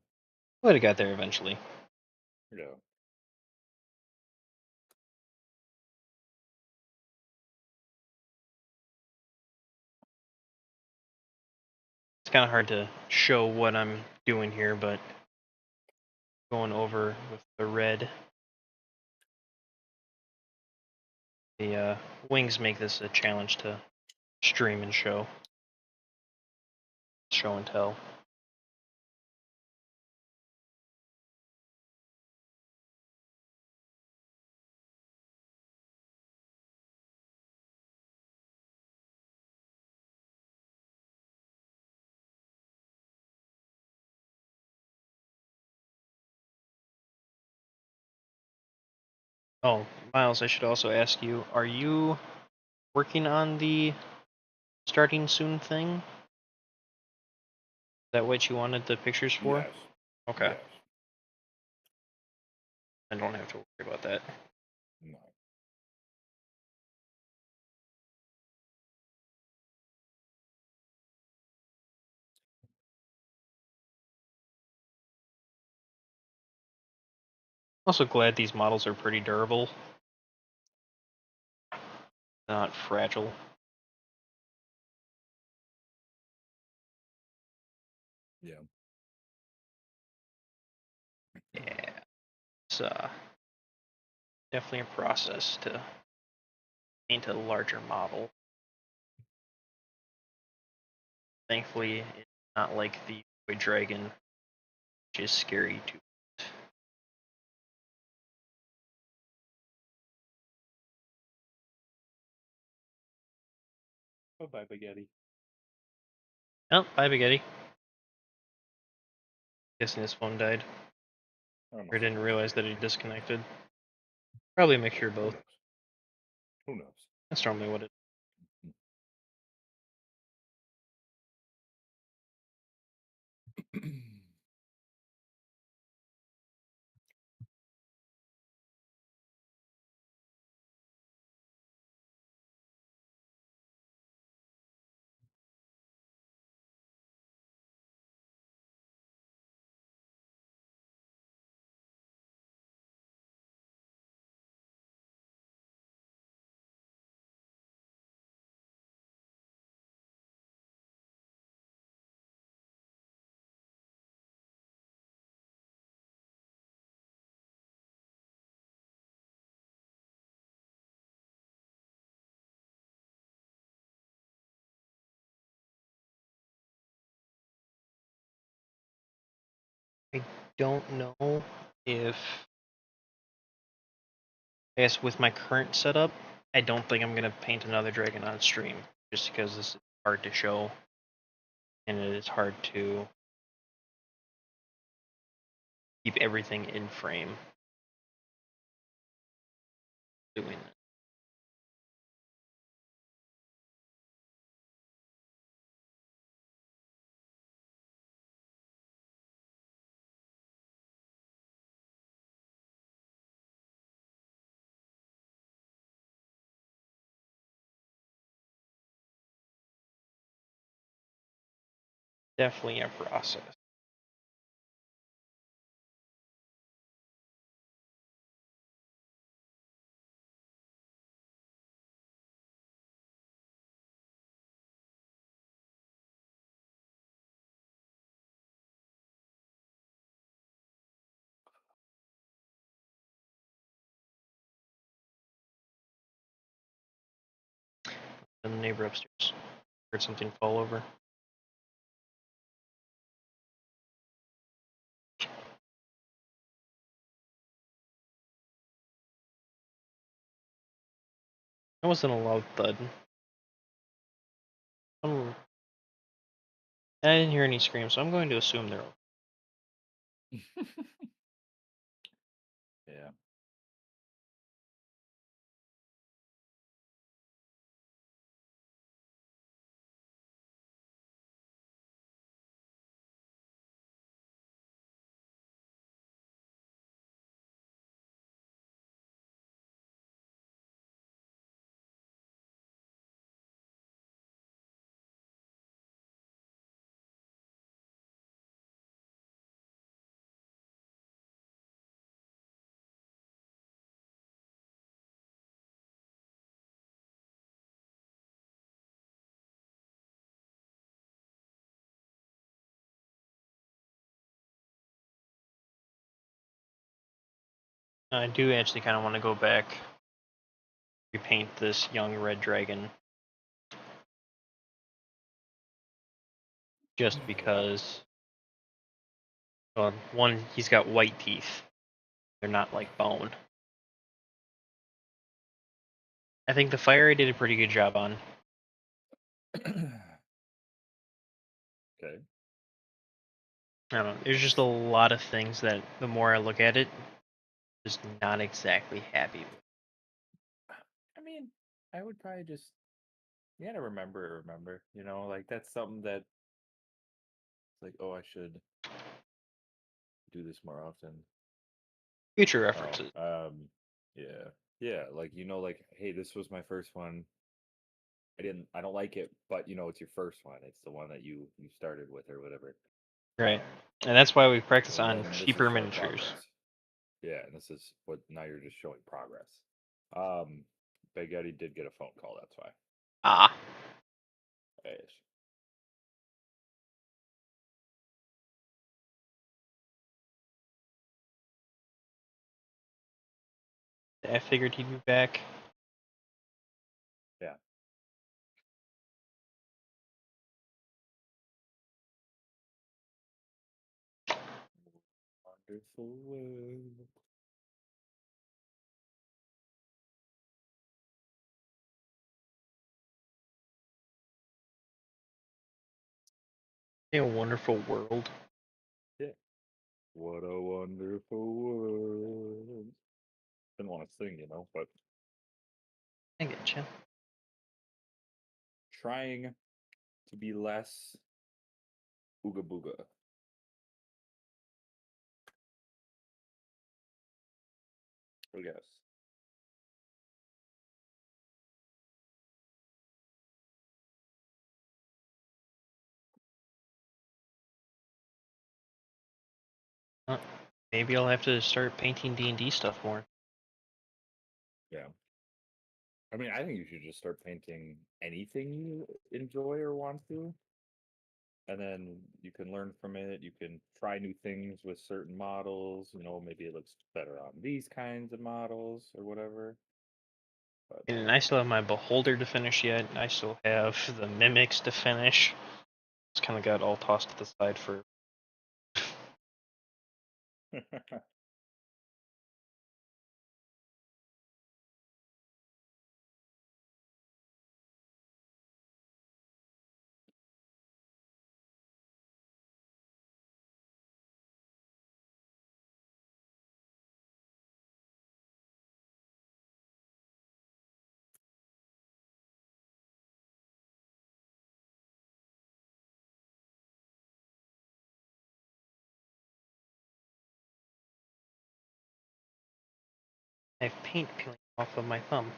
Would have got there eventually. Yeah. It's kind of hard to show what I'm doing here, but going over with the red. The wings make this a challenge to stream and show and tell. Oh, Miles, I should also ask you, are you working on the starting soon thing? Is that what you wanted the pictures for? Yes. Okay. Yes. I don't have to worry about that. No. Also glad these models are pretty durable. Not fragile. Yeah. Yeah. It's definitely a process to paint a larger model. Thankfully, it's not like the Toy Dragon, which is scary to. Oh, bye, Spaghetti. Oh, bye, Spaghetti. Guessing his phone died. Or didn't realize that he disconnected. Probably a mixture of both. Who knows? That's normally what it. I don't know if. I guess with my current setup, I don't think I'm gonna paint another dragon on stream, just because this is hard to show, and it is hard to keep everything in frame. Doing it. Definitely a process. The neighbor upstairs heard something fall over. That wasn't a loud thud. I didn't hear any screams, so I'm going to assume they're. Yeah. I do actually kind of want to go back, repaint this young red dragon, just because. Well, one, he's got white teeth. They're not like bone. I think the fire I did a pretty good job on. Okay. I don't know. There's just a lot of things that the more I look at it, just not exactly happy with. I mean, I would probably just you gotta remember. You know, like that's something that it's like, oh, I should do this more often. Future references. Yeah, yeah. Like like, hey, this was my first one. I don't like it, but it's your first one. It's the one that you started with or whatever. Right. And that's why we practice And on then this is cheaper showing miniatures. progress. Yeah, and this is what now you're just showing progress. Big Eddie did get a phone call. That's why. Ah. Yes. I figured he'd be back. Yeah. Wonderful world. A wonderful world. Yeah. What a wonderful world. Didn't want to sing, but I get you. trying to be less ooga booga. I guess. Maybe I'll have to start painting D&D stuff more. Yeah. I mean, I think you should just start painting anything you enjoy or want to. And then you can learn from it. You can try new things with certain models. Maybe it looks better on these kinds of models or whatever. But And I still have my Beholder to finish yet. I still have the Mimics to finish. It's kind of got all tossed to the side for. I have paint peeling off of my thumb.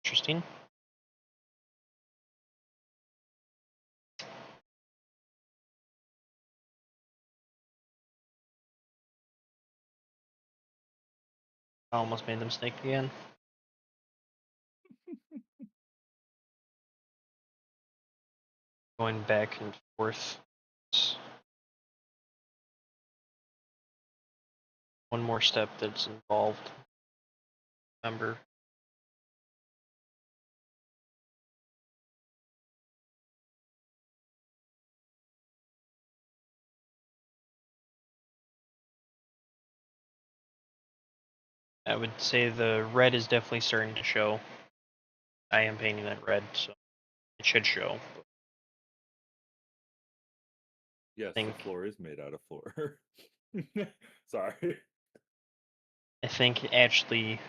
Interesting. I almost made the mistake again. Going back and forth. One more step that's involved. Remember. I would say the red is definitely starting to show. I am painting that red, so it should show. Yes, think the floor is made out of floor. Sorry. I think actually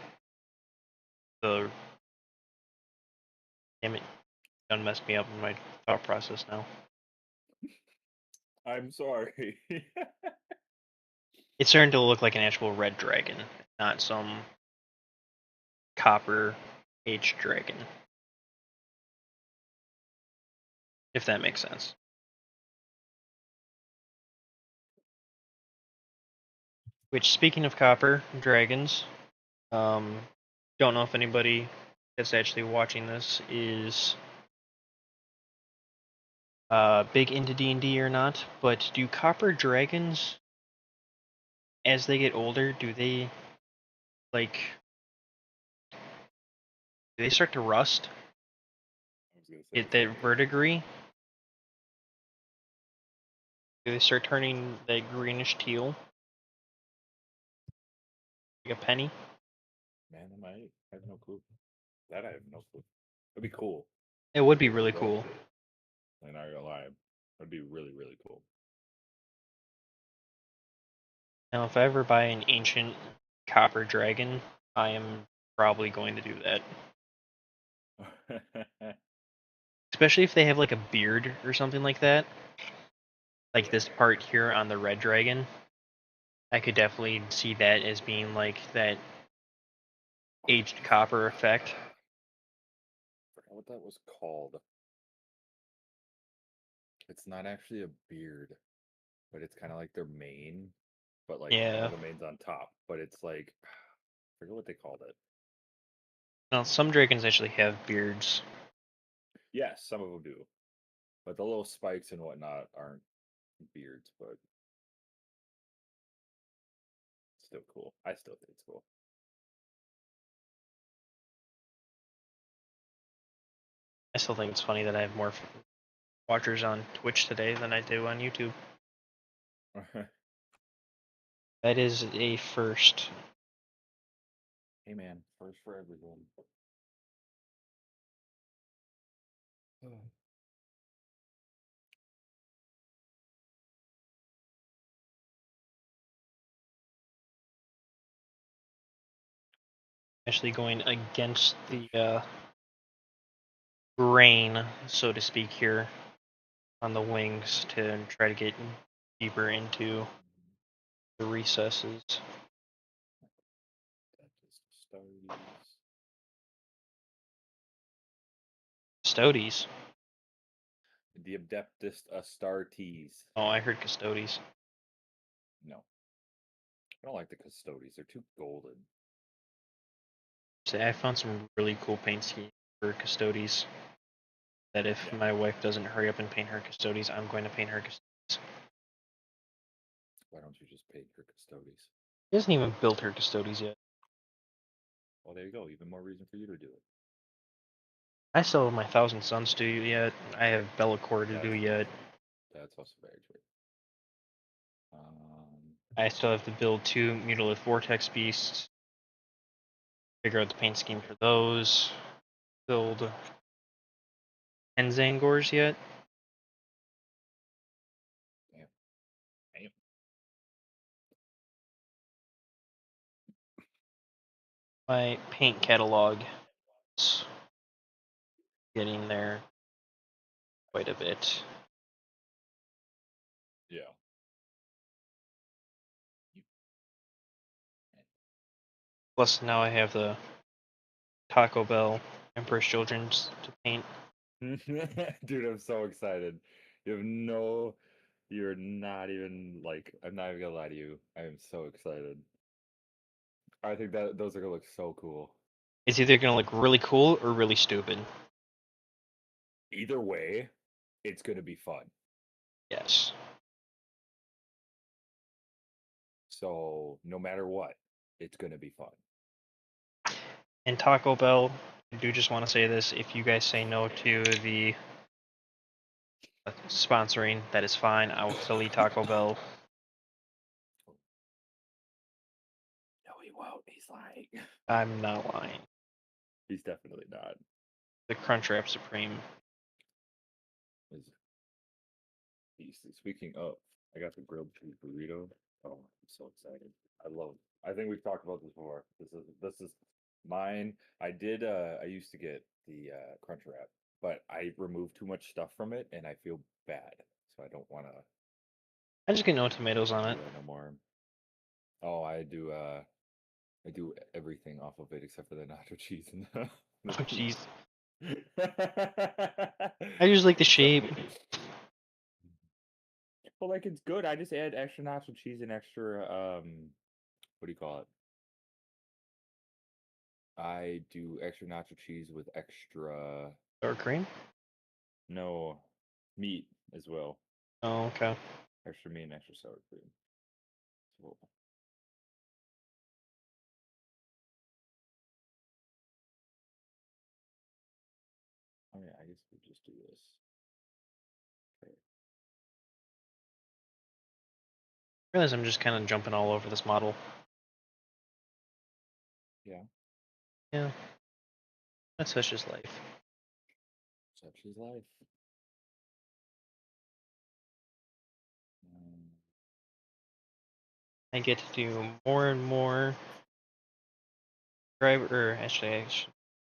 the damn it done messed me up in my thought process now. I'm sorry. It's starting to look like an actual red dragon, not some copper aged dragon. If that makes sense. Which, speaking of copper dragons, don't know if anybody that's actually watching this is big into D&D or not, but do copper dragons, as they get older, do they start to rust? I was gonna say Get the same that thing. verdigris? Do they start turning that greenish teal? Like a penny? Man, I have no clue. That I have no clue. That'd be cool. It would be If it really was cool. up. And not gonna lie, that'd be really, really cool. Now, if I ever buy an ancient copper dragon, I am probably going to do that. Especially if they have like a beard or something like that. Like this part here on the red dragon. I could definitely see that as being like that aged copper effect. Forgot what that was called. It's not actually a beard, but it's kind of like their mane, but like one Yeah. of the manes on top. But it's like, I forget what they called it. Now, some dragons actually have beards. Yes, some of them do, but the little spikes and whatnot aren't beards, but still cool. I still think it's cool. I still think it's funny that I have more watchers on Twitch today than I do on YouTube. That is a first. Hey man, first for everyone. Actually going against the grain, so to speak, here on the wings to try to get deeper into the recesses. That is Stardies. Custodes. The Adeptus Astartes. Oh, I heard Custodes. No, I don't like the Custodes. They're too golden. Say, I found some really cool paint schemes for Custodes. That if Yeah. my wife doesn't hurry up and paint her Custodes, I'm going to paint her Custodes. Why don't you just paint her Custodes? She hasn't even built her Custodes yet. Well, there you go. Even more reason for you to do it. I still have my Thousand Suns to do yet. I have Bellacore to do yet. That's also very true. I still have to build 2 Mutilith Vortex Beasts. Figure out the paint scheme for those. Build 10 Zangors yet. Damn. Damn. My paint catalog is getting there quite a bit. Yeah. Plus now I have the Taco Bell Emperor's Children's to paint. Dude, I'm so excited. You have no, you're not even like, I'm not even gonna lie to you. I am so excited. I think that those are gonna look so cool. It's either gonna look really cool or really stupid. Either way, it's gonna be fun. Yes. So no matter what, it's gonna be fun. And Taco Bell, I do just want to say this: if you guys say no to the sponsoring, that is fine. I will still eat Taco Bell. No, he won't. He's lying. I'm not lying. He's definitely not. The Crunchwrap Supreme. Is Speaking of, I got the grilled cheese burrito. Oh, I'm so excited. I think we've talked about this before. This is mine. I used to get the crunch wrap, but I removed too much stuff from it and I feel bad. So I don't want to I just get no tomatoes do on it. that no more. Oh, I do everything off of it except for the nacho cheese and the Oh jeez. cheese. I just like the So, shape. well, like it's good. I just add extra nacho cheese and extra what do you call it? I do extra nacho cheese with extra Sour cream? no meat as well. Oh, okay. Extra meat and extra sour cream. So, oh yeah, I guess we just do this. Okay. I realize I'm just kind of jumping all over this model. Yeah, Yeah, that's such is life. such is life. Mm, I get to do more and more dry, or actually,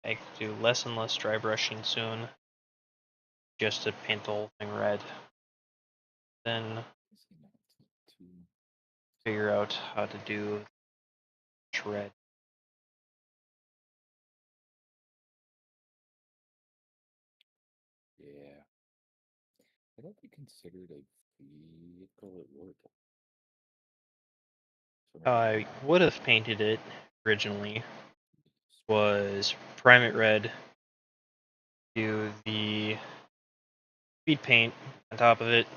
I get to do less and less dry brushing soon, just to paint the whole thing red. Then it's not too. figure out how to do red. Yeah, I don't be considered a vehicle at work. So How maybe I not. would have painted it originally was prime it red, do the speed paint on top of it,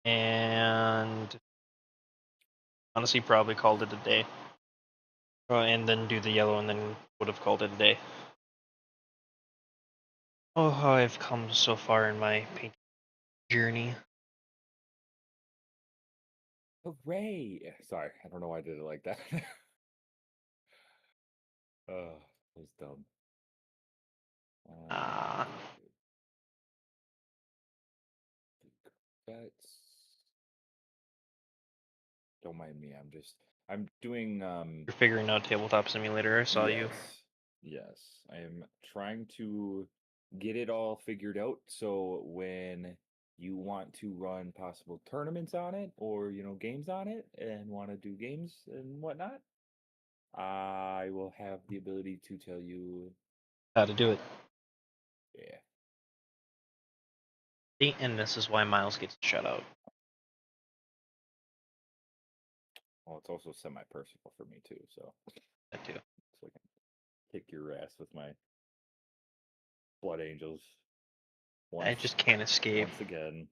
and honestly probably called it a day. And then do the yellow, and then would have called it a day. Oh, how I've come so far in my painting journey. Hooray! Sorry, I don't know why I did it like that. Oh, that was dumb. Ah, That's don't mind me. I'm doing you're figuring out Tabletop Simulator. I saw you. yes. Yes. I am trying to get it all figured out so when you want to run possible tournaments on it or games on it and want to do games and whatnot, I will have the ability to tell you How to do it. yeah. See, and this is why Miles gets shut out. Well, it's also semi-personal for me too, so That too. I can kick your ass with my blood angels I once just can't escape. once again.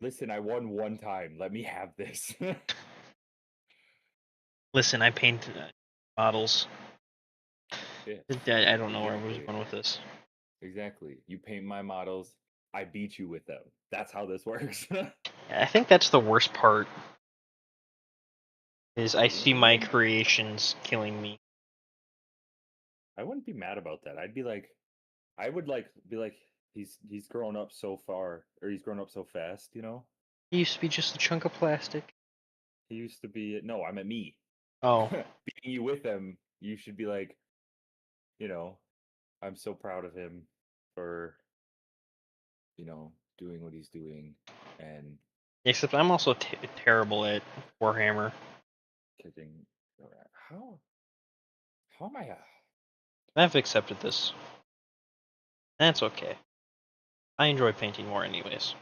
Listen, I won one time. Let me have this. Listen, I paint models. Yeah, I don't know where I was exactly. going with this. Exactly. You paint my models, I beat you with them. That's how this works. I think that's the worst part. Is I see my Well, creations killing me. I wouldn't be mad about that. I would be like he's grown up so far or he's grown up so fast. It used to be just a chunk of plastic. He used to be no, I'm at me. Oh, Beating you with him, you should be like, you know, I'm so proud of him for, doing what he's doing and except I'm also terrible at Warhammer. kicking. How how am I? I've accepted this. That's okay. I enjoy painting more, anyways.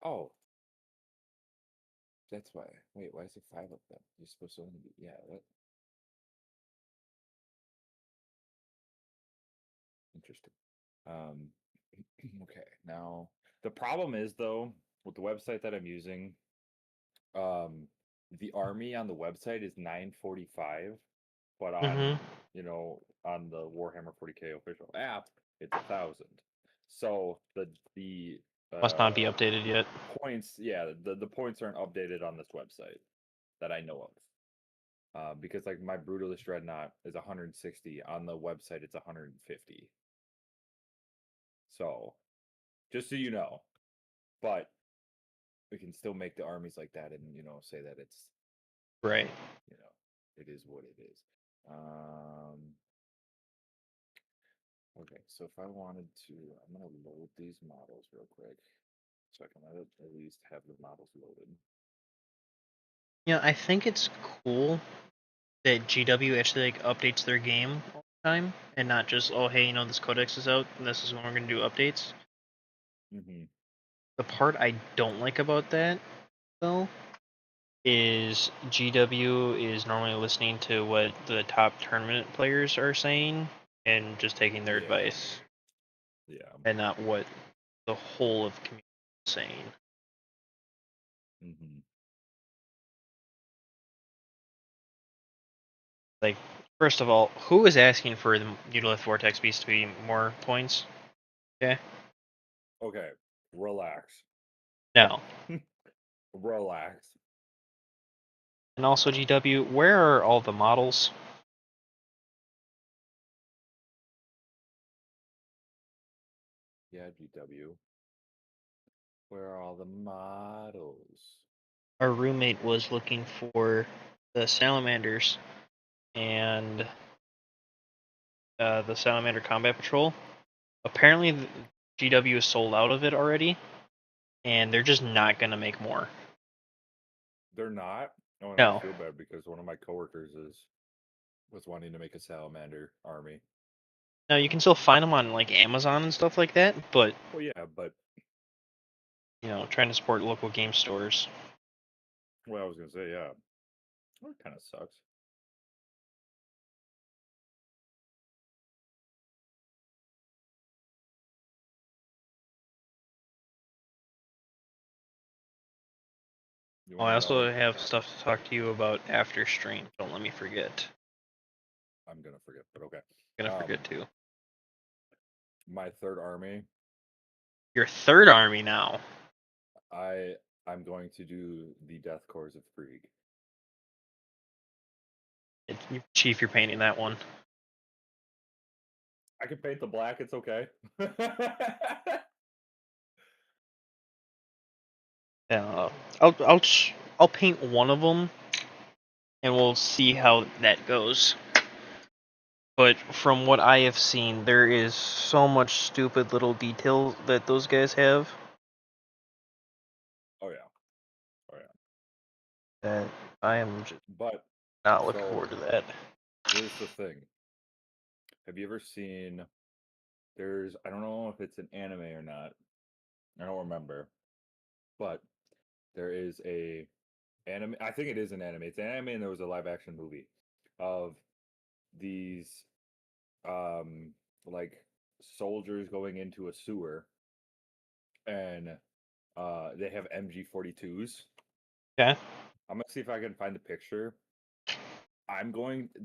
Oh, that's why. Wait, why is it five of them? You're supposed to only be yeah. What? Interesting. Um, okay. Now the problem is though with the website that I'm using, um, the army on the website is 945, but Mm-hmm. on the Warhammer 40K official app, it's 1,000. So the Must not be uh updated yet. points, yeah, the points aren't updated on this website that I know of. Because like my Brutalist Dreadnought is 160 on the website, it's 150. So, just so you know, but we can still make the armies like that, and say that it's Right. it is what it is. Okay, so if I wanted to, I'm gonna load these models real quick, so I can at least have the models loaded. Yeah, I think it's cool that GW actually like updates their game all the time, and not just, oh hey, this codex is out, and this is when we're gonna do updates. Mm-hmm. The part I don't like about that, though, is GW is normally listening to what the top tournament players are saying and just taking their advice, Yeah. and not what the whole of the community is saying. Mm-hmm. Like, first of all, who is asking for the Mutilith Vortex Beast to be more points? Okay. Okay. Relax. No. Relax. And also, GW, where are all the models? Yeah, GW. Where are all the models? Our roommate was looking for the Salamanders and the Salamander Combat Patrol. Apparently, the GW is sold out of it already, and they're just not going to make more. They're not? Oh, and No. I feel bad because one of my coworkers was wanting to make a salamander army. No, you can still find them on like Amazon and stuff like that, but Well, yeah, but trying to support local game stores. well, I was gonna say, yeah, well, it kind of sucks. You Oh, want I to also know? have stuff to talk to you about after stream. Don't let me forget. I'm gonna forget, but okay. I'm gonna forget too. My third army, Your third army now. I'm going to do the Death Corps of Krieg. Chief, you're painting that one. I can paint the black. It's okay. Yeah, I'll paint one of them, and we'll see how that goes. But from what I have seen, there is so much stupid little detail that those guys have. Oh yeah, oh yeah. That I am just But not looking so forward to that. here's the thing. Have you ever seen? I don't know if it's an anime or not. I don't remember, but there is a anime. I think it is an anime. It's an anime, and there was a live action movie of these like soldiers going into a sewer, and they have MG42s. Okay. I'm gonna see if I can find the picture.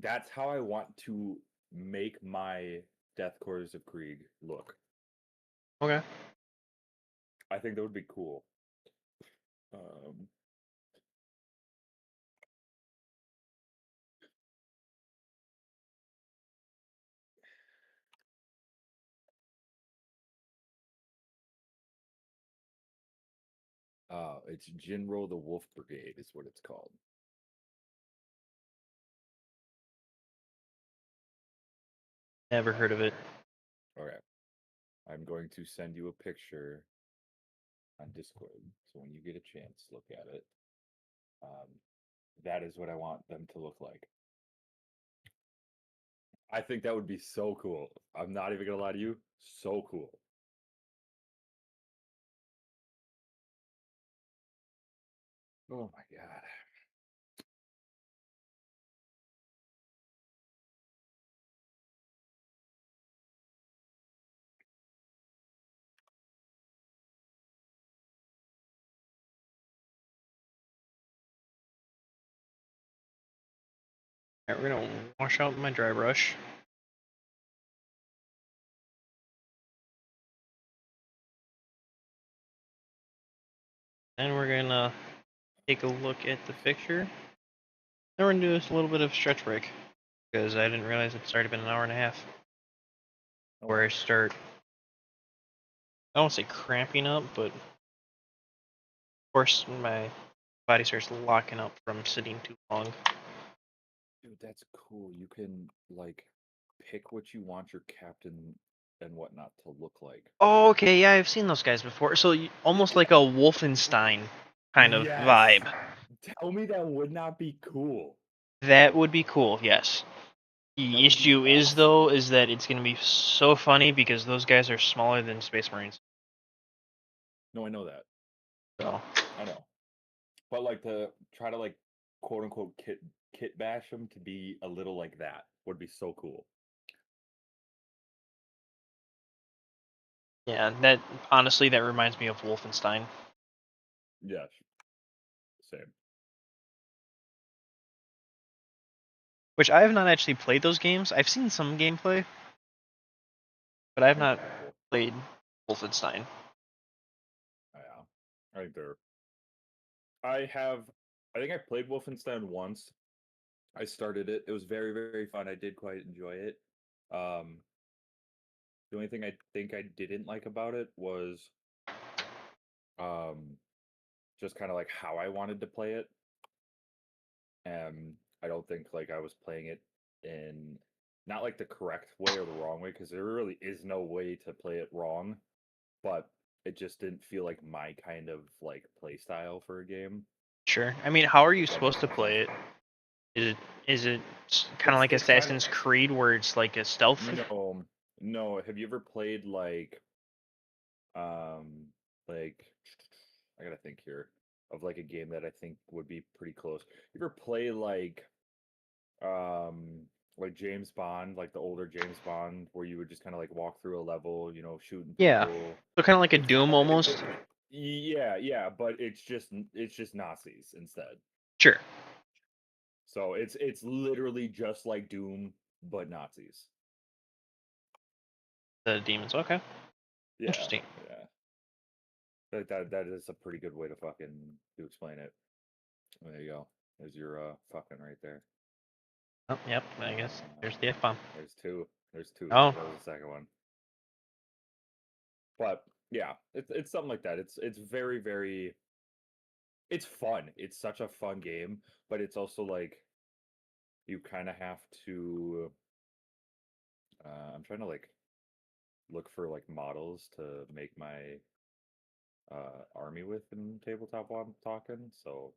That's how I want to make my Death Corps of Krieg look. Okay. I think that would be cool. Um, it's Jinro the Wolf Brigade is what it's called. Never heard of it. Okay. I'm going to send you a picture on Discord. So when you get a chance, look at it. That is what I want them to look like. I think that would be so cool. I'm not even gonna lie to you. So cool. Oh my god. Alright, we're gonna wash out my dry brush. Then we're gonna take a look at the picture. Then we're gonna do a little bit of stretch break because I didn't realize it's already been an hour and a half. Oh, Where wow. I start, I won't say cramping up, but of course my body starts locking up from sitting too long. Dude, that's cool. You can like pick what you want your captain and whatnot to look like. Oh, okay, yeah, I've seen those guys before. So almost like a Wolfenstein kind of Yes. vibe. Tell me that would not be cool. That would be cool, yes. That The would be issue is, awesome. though, is that it's going to be so funny because those guys are smaller than Space Marines. No, I know that. So, I know. But like to try to like quote unquote kit bash them to be a little like that would be so cool. yeah, that honestly, that reminds me of Wolfenstein. Yes. Same. Which I have not actually played those games. I've seen some gameplay, but I have I think not they're cool. played Wolfenstein. Yeah. I think they're I think I played Wolfenstein once. I started it. It was very, very fun. I did quite enjoy it. Um, the only thing I think I didn't like about it was um, just kind of like how I wanted to play it. I don't think like I was playing it in not like the correct way or the wrong way because there really is no way to play it wrong, but it just didn't feel like my kind of like play style for a game. Sure. I mean, how are you If that supposed makes to any sense. play it? Is it kind of like It's kind Assassin's Creed where it's like a stealth? of no. Have you ever played um like I gotta think here of like a game that I think would be pretty close. You ever play um like James Bond, like the older James Bond, where you would just kind of like walk through a level, shooting Yeah. people. So kind of like a It's kind Doom of like almost. yeah, but it's just Nazis instead. Sure. So it's literally just like Doom, but Nazis. The demons. Okay. Yeah, Interesting. yeah. That is a pretty good way to explain it. There you go. There's your fucking right there. Oh, yep. I guess there's the Uh, F bomb. there's two. There's two. Oh, That was the second one. But yeah, it's something like that. It's very, very it's fun. It's such a fun game, but it's also like you kind of have to I'm trying to like look for like models to make my army with in tabletop while I'm talking. So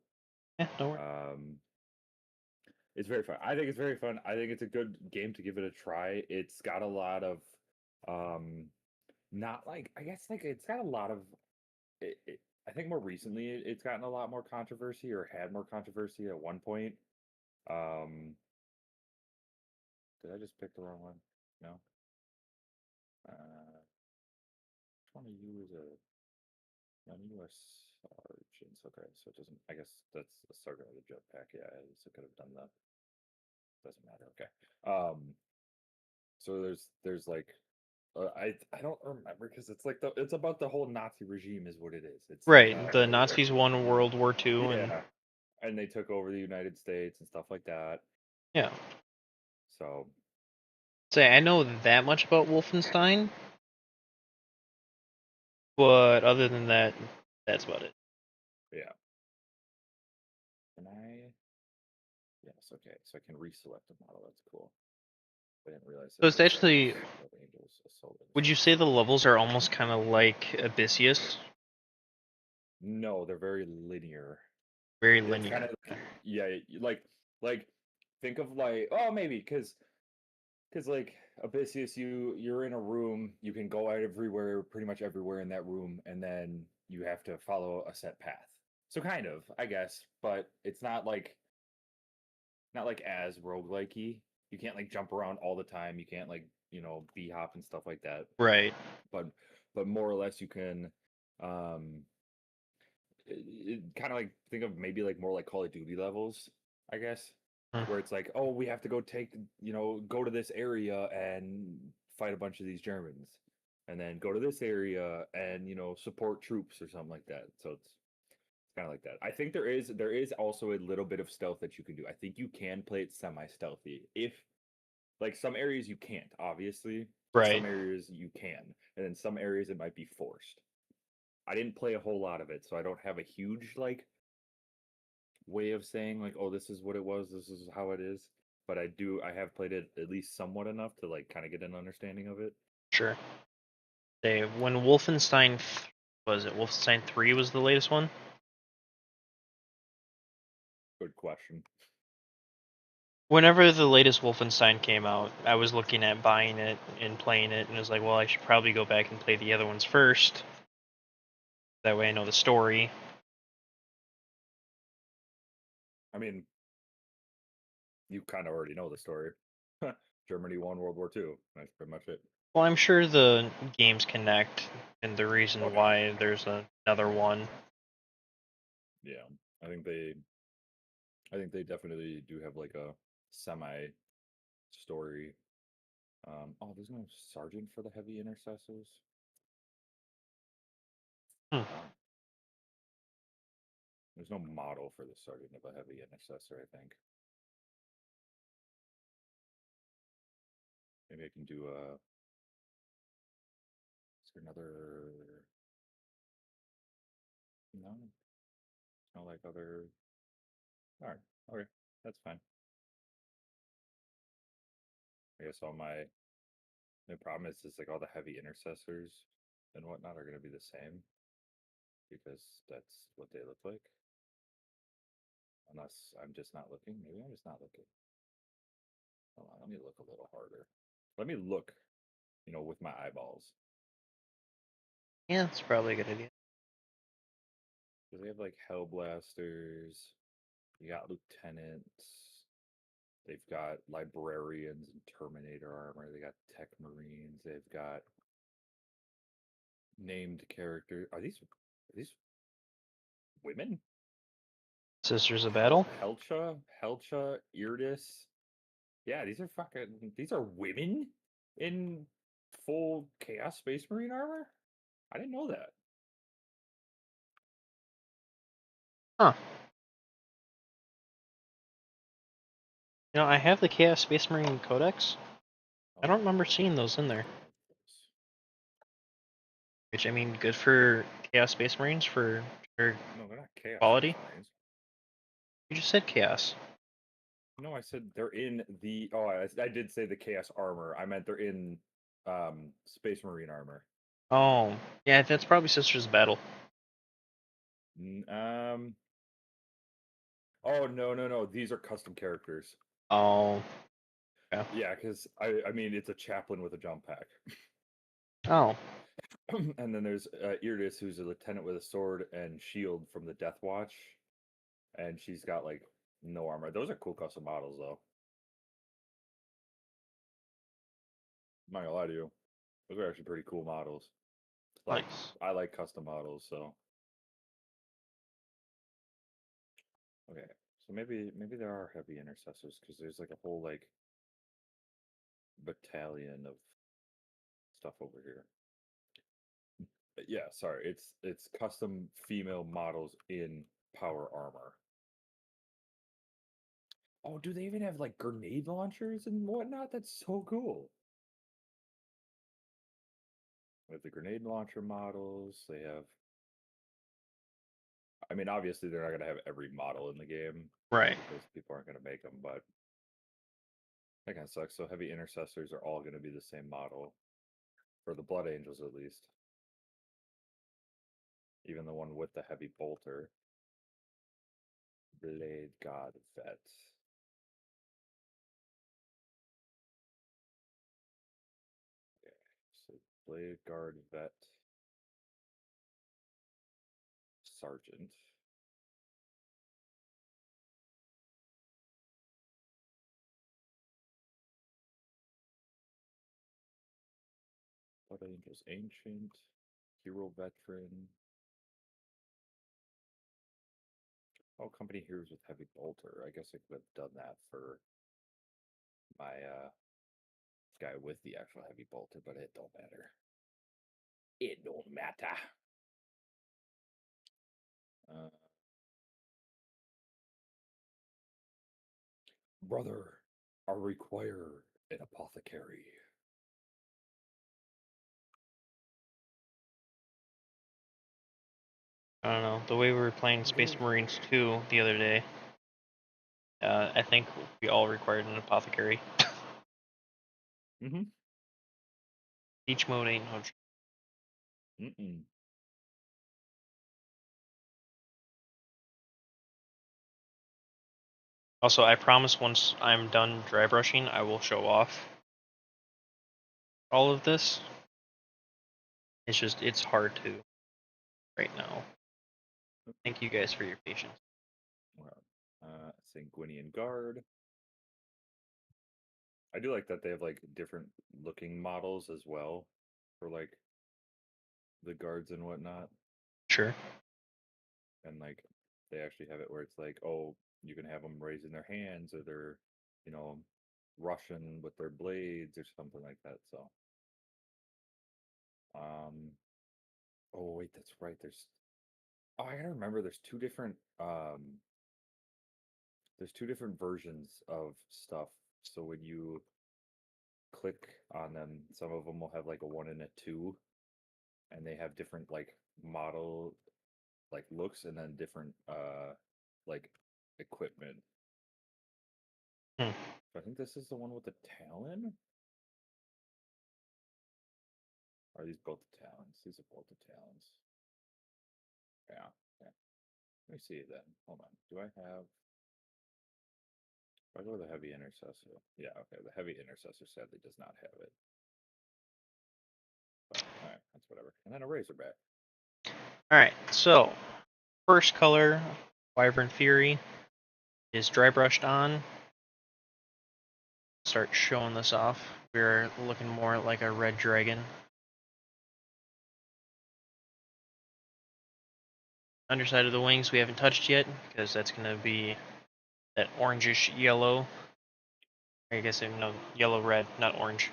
yeah. Don't worry. um it's very fun. I think it's very fun. I think it's a good game to give it a try. It's got a lot of um not like I guess like it's got a lot of I think more recently it's gotten a lot more controversy or had more controversy at one point. Um did I just pick the wrong one? No. Which one of you is a none of you are sergeants. Okay, so it doesn't I guess that's a sergeant with a jetpack. Yeah, I also could have done that. Doesn't matter. Okay. So there's like I don't remember because it's like it's about the whole Nazi regime is what it is. It's like Right. The Nazis won World War II, and yeah, and they took over the United States and stuff like that. yeah. So Say I know that much about Wolfenstein, but other than that, that's about it. yeah, can I? Yes, okay. So I can reselect a model. That's cool. I didn't realize So it it's was actually. of angels assaulted. Would you say the levels are almost kind of like Abyssius? No, they're very linear. Very It's kind linear. of yeah, like think of like oh maybe because like Abyssius, you're in a room, you can go everywhere, pretty much everywhere in that room, and then you have to follow a set path. So kind of, I guess, but it's not like as roguelike-y. You can't like jump around all the time. You can't like, bee hop and stuff like that. Right. But more or less you can kind of like think of maybe like more like Call of Duty levels, I guess, Hmm. where it's like, oh, we have to go go to this area and fight a bunch of these Germans, and then go to this area and support troops or something like that. So it's kind of like that. I think there is also a little bit of stealth that you can do. I think you can play it semi-stealthy. If like some areas you can't, obviously. Right. Some areas you can. And then some areas it might be forced. I didn't play a whole lot of it, so I don't have a huge like way of saying like, oh, this is what it was, this is how it is. But I have played it at least somewhat enough to like kind of get an understanding of it. Sure. When Wolfenstein was it Wolfenstein 3 was the latest one? Good question. Whenever the latest Wolfenstein came out, I was looking at buying it and playing it, and it was like, well, I should probably go back and play the other ones first. That way I know the story. I mean, you kind of already know the story. Germany won World War II. That's pretty much it. Well, I'm sure the games connect, and the reason Oh, yeah. why there's another one. Yeah, I think they definitely do have like a semi story. Oh, there's no sergeant for the heavy intercessors. Hmm. Wow. There's no model for the sergeant of a heavy intercessor, I think. Maybe I can do a. Is there another? No, not like other. All right, okay, that's fine. I guess all my problem is like all the heavy intercessors and whatnot are going to be the same because that's what they look like. Unless I'm just not looking. Maybe I'm just not looking. Hold on, let me look a little harder. Let me look, with my eyeballs. Yeah, that's probably a good idea. Because they have like Hellblasters, you got Lieutenants, they've got Librarians and Terminator armor, they got Tech Marines, they've got named characters. Are these women? Sisters of Battle? Helcha, Irdis. Yeah, these are women in full Chaos Space Marine armor? I didn't know that. Huh. I have the Chaos Space Marine Codex. I don't remember seeing those in there. Which, I mean, good for Chaos Space Marines for No, they're not Chaos quality. Space Marines. You just said Chaos. No, I said they're in the. Oh, I did say the Chaos armor. I meant they're in Space Marine armor. Oh, yeah, that's probably Sisters of Battle. Um. Oh no! These are custom characters. Oh, yeah. Yeah, because I mean it's a chaplain with a jump pack. Oh, And then there's Irdis, who's a lieutenant with a sword and shield from the Death Watch, and she's got like no armor. Those are cool custom models, though. I'm not gonna lie to you, those are actually pretty cool models. Like nice. I like custom models, so okay. So maybe there are heavy intercessors because there's like a whole like battalion of stuff over here. But yeah, sorry, it's custom female models in power armor. Oh, do they even have like grenade launchers and whatnot? That's so cool. With the grenade launcher models, they have. I mean, obviously, they're not going to have every model in the game, Right. because people aren't going to make them, but that kind of sucks. So, heavy intercessors are all going to be the same model, for the Blood Angels at least. Even the one with the heavy bolter. Blade God Vet. Okay, so Blade Guard Vet Sergeant. Blood Angels Ancient. Hero Veteran. Oh, Company Heroes with Heavy Bolter. I guess I could have done that for my guy with the actual heavy bolter, but it don't matter. It don't matter. Brother, I require an apothecary. I don't know. The way we were playing Space Marines 2 the other day, I think we all required an apothecary. Mm-hmm. Each mode ain't no. Mm-mm. Also, I promise once I'm done dry brushing, I will show off all of this. It's just, it's hard to right now. Thank you guys for your patience. Well, Sanguinian Guard. I do like that they have like different looking models as well for like the guards and whatnot. Sure. And like they actually have it where it's like, oh, you can have them raising their hands or they're, you know, Russian with their blades or something like that. So, oh wait, that's right. I gotta remember. There's two different versions of stuff. So when you click on them, some of them will have like a 1 and a 2, and they have different like model like looks and then different like equipment. Hmm. So I think this is the one with the Talon. Are these both the Talons? These are both the Talons. Yeah, yeah. Let me see it then. Hold on. Do I have? If I go to the Heavy Intercessor. Yeah, okay. The Heavy Intercessor sadly does not have it. But alright, that's whatever. And then a Razorback. Alright, so first color, Wyvern Fury, is dry brushed on. Start showing this off. We're looking more like a red dragon. Underside of the wings we haven't touched yet, because that's going to be that orangish yellow. I guess no, yellow red, not orange.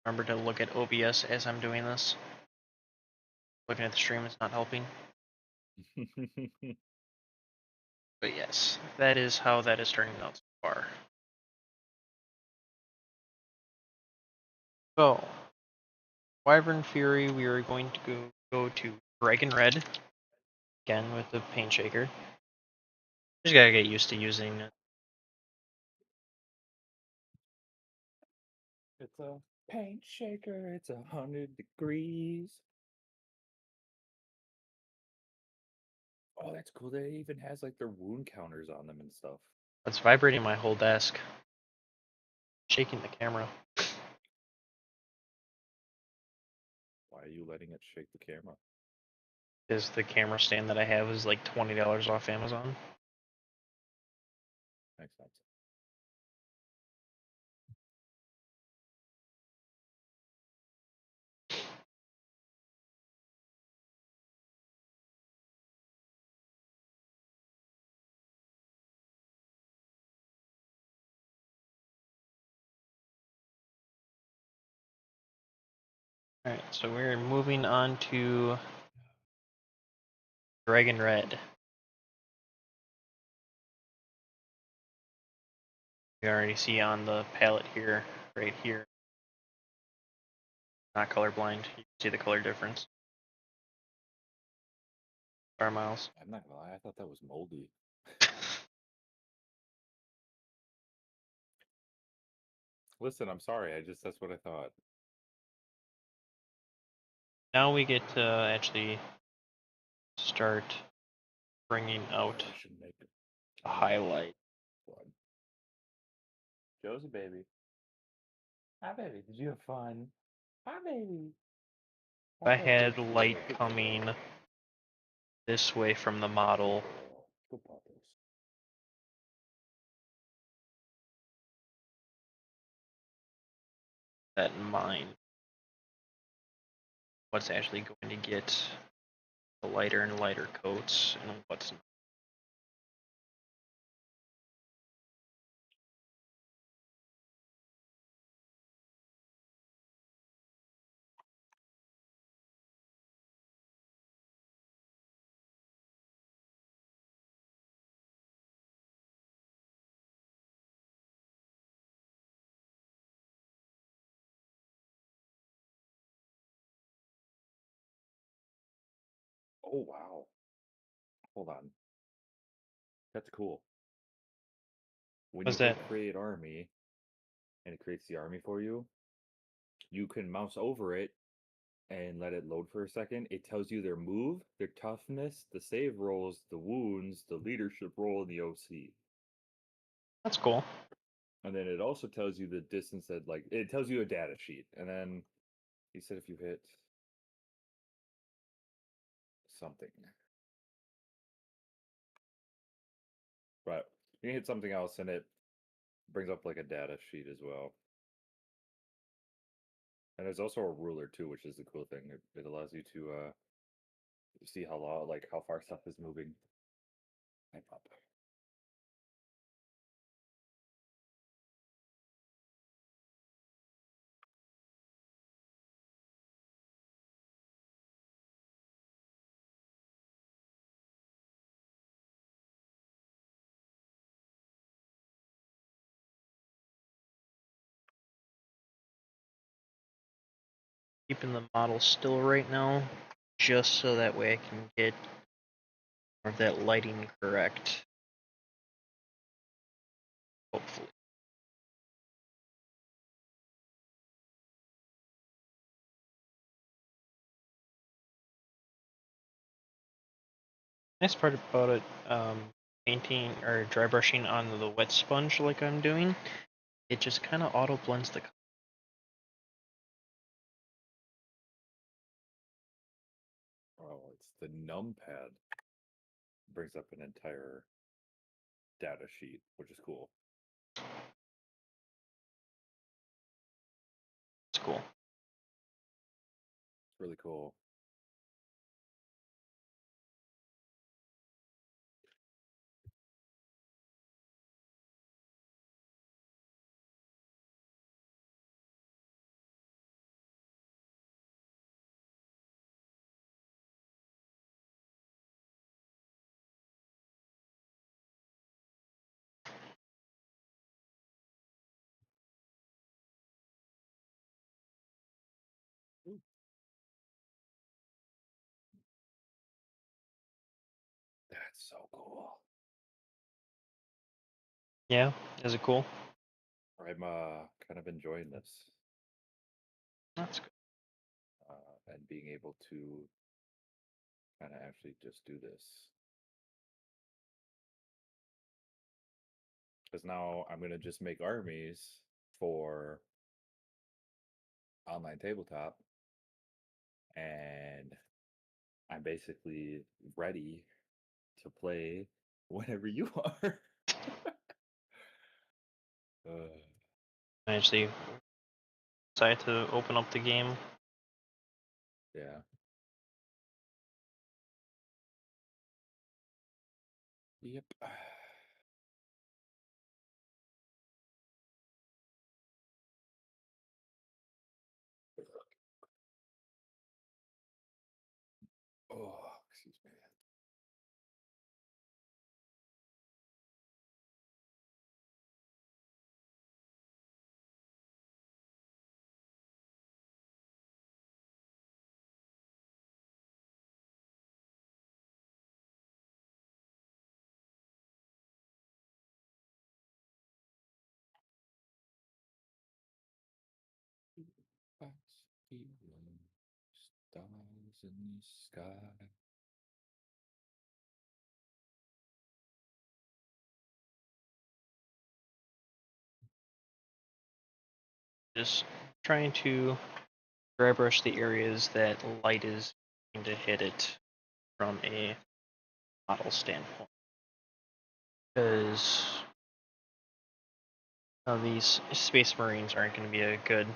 Remember to look at OBS as I'm doing this. Looking at the stream is not helping. But yes, that is how that is turning out so far. So, Wyvern Fury, we are going to go to Dragon Red, again with the paint shaker. Just gotta get used to using it. It's a paint shaker. It's 100 degrees. Oh, that's cool. That it even has like their wound counters on them and stuff. It's vibrating my whole desk. Shaking the camera. Why are you letting it shake the camera? Because the camera stand that I have is like $20 off Amazon. Makes sense. Alright, so we're moving on to Dragon Red. You already see on the palette here, right here. Not colorblind. You can see the color difference. Star Miles. I'm not gonna lie. I thought that was moldy. Listen, I'm sorry. That's what I thought. Now we get to actually start bringing out I should make it. a highlight. Blood. Joe's a baby. Hi, baby. Did you have fun? Hi, baby. If I had light coming this way from the model, Good puppies. that in mind, what's actually going to get the lighter and lighter coats and what's not. Oh wow. Hold on. That's cool. When you Was hit that? create army and it creates the army for you, you can mouse over it and let it load for a second. It tells you their move, their toughness, the save rolls, the wounds, the leadership roll, and the OC. That's cool. And then it also tells you the distance that, like, it tells you a data sheet. And then he said if you hit something, but you can hit something else and it brings up like a data sheet as well. And there's also a ruler too, which is the cool thing. It allows you to see how long, like how far stuff is moving. Type up. Keeping the model still right now, just so that way I can get more of that lighting correct. Hopefully. Nice part about it, painting or dry brushing on the wet sponge like I'm doing, it just kind of auto blends the. Oh, it's the numpad. Brings up an entire data sheet, which is cool. It's cool. It's really cool. Ooh. That's so cool. Yeah, is it cool? I'm kind of enjoying this That's good. and being able to kind of actually just do this. Because now I'm gonna just make armies for online tabletop, and I'm basically ready to play whenever you are. I actually decided to open up the game. Yeah. Yep. Oh, excuse me. Stars in the sky. Just trying to dry brush the areas that light is going to hit it from a model standpoint. Because these Space Marines aren't going to be a good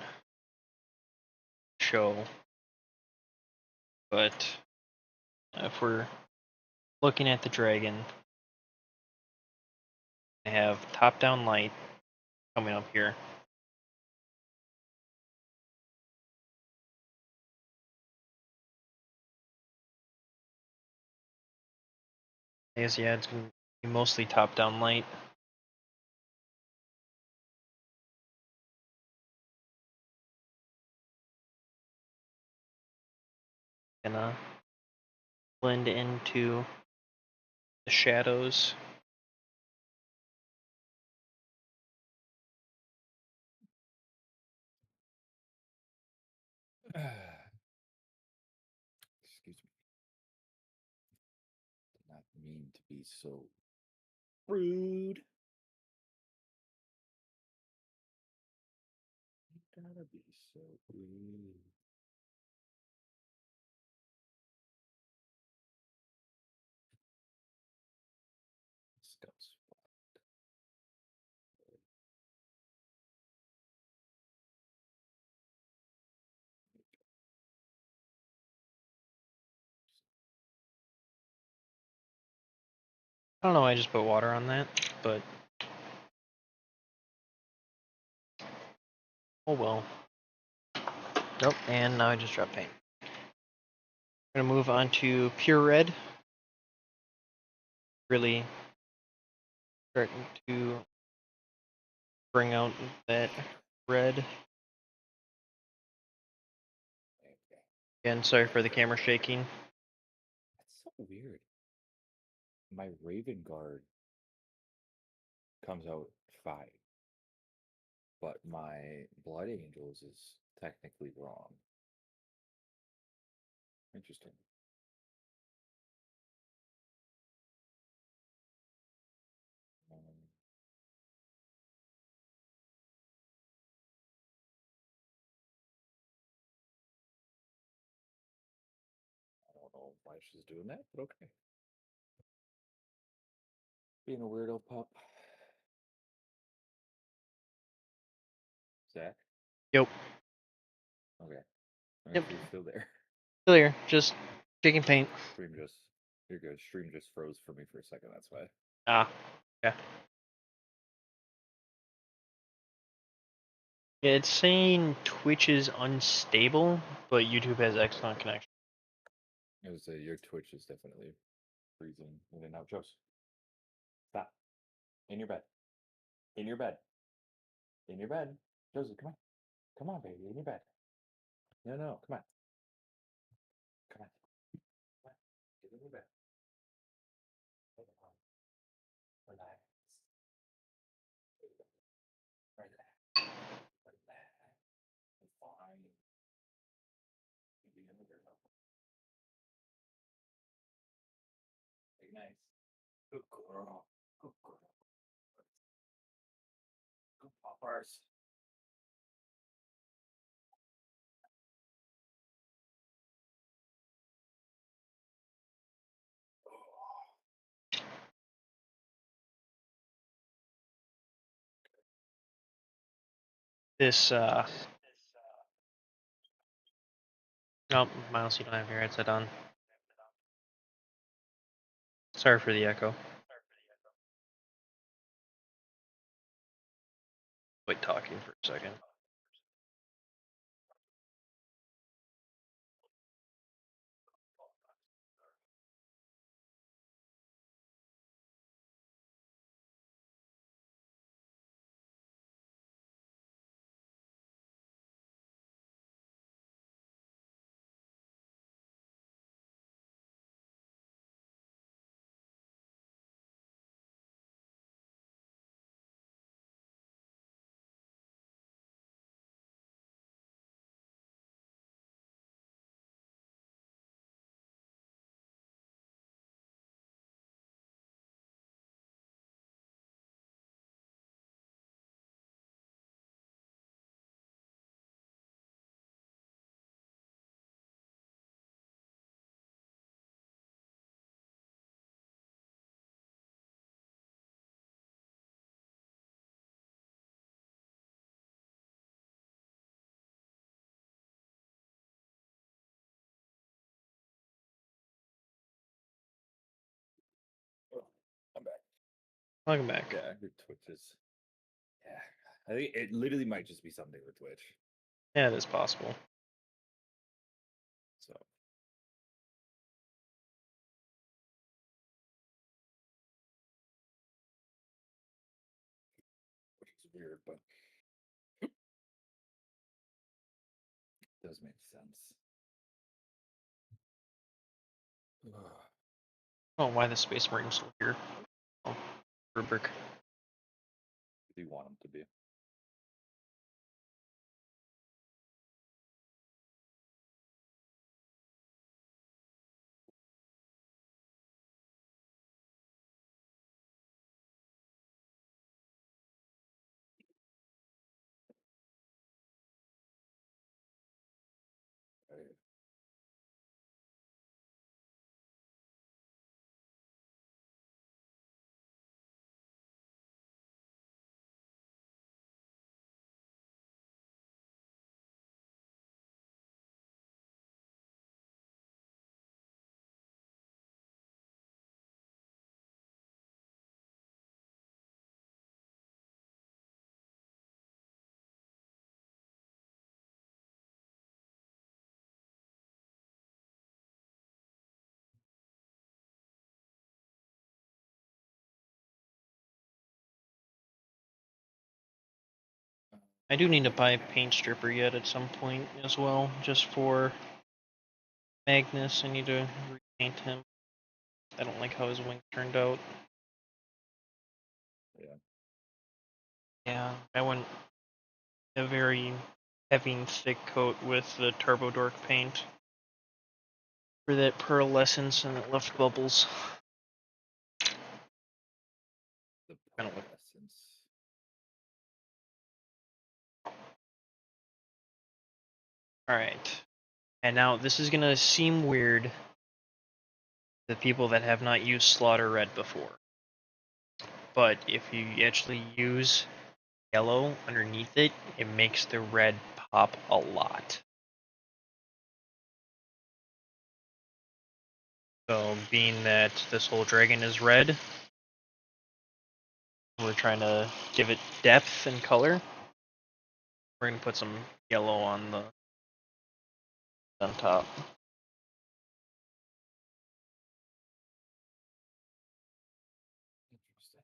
show. But if we're looking at the dragon, I have top-down light coming up here. I guess, yeah, it's going to be mostly top-down light. And blend into the shadows. Excuse me. Did not mean to be so rude. You gotta be so rude. Scott's I don't know why I just put water on that, but oh well. Nope, and now I just dropped paint. I'm gonna move on to pure red. Really starting to bring out that red. Again, sorry for the camera shaking. That's so weird. My Raven Guard comes out 5, but my Blood Angels is technically wrong. Interesting. I don't know why she's doing that, but okay. Being a weirdo pup. Zach? Yep, Okay. I'm Yep. You're still there. still here, just shaking paint. Stream just you're good. Stream just froze for me for a second, that's why. Ah, yeah. Yeah, it's saying Twitch is unstable, but YouTube has excellent connection. I would say your Twitch is definitely freezing in and out. Joes. Stop. In your bed. In your bed. In your bed. Josie, come on. Come on, baby. In your bed. No, no, come on. Come on. Come on. Get in your bed. Relax. Relax. Relax. I'm fine. You'll be in the bed. Very nice. Good girl. Good girl. Good poppers. This, oh, Miles, you don't have your headset on. Sorry for the echo. Quit talking for a second. I'm back. Welcome back. Yeah, your Twitch is. Yeah. I think it literally might just be something with Twitch. Yeah, it is possible. So. Which is weird, but does make sense. Oh, why the Space Marine's still here? Oh, rubric. Do you want them to be? Right. I do need to buy a paint stripper yet at some point as well, just for Magnus. I need to repaint him. I don't like how his wings turned out. Yeah. Yeah, I went a very heavy and thick coat with the Turbo Dork paint for that pearlescence, and it left bubbles. The Kinda pearl like- essence. Alright. And now this is gonna seem weird to the people that have not used Slaughter Red before. But if you actually use yellow underneath it, it makes the red pop a lot. So being that this whole dragon is red, we're trying to give it depth and color. We're gonna put some yellow on top. Interesting.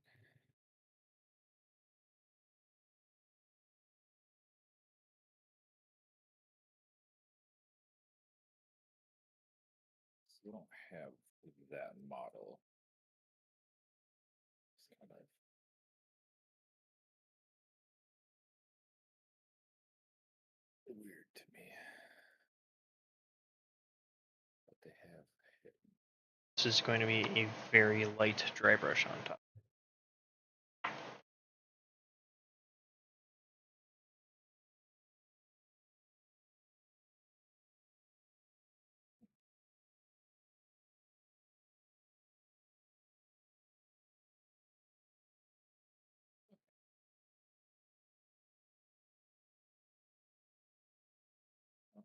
So we don't have that model. It's kind of weird to me. But they have hidden. This is going to be a very light dry brush on top.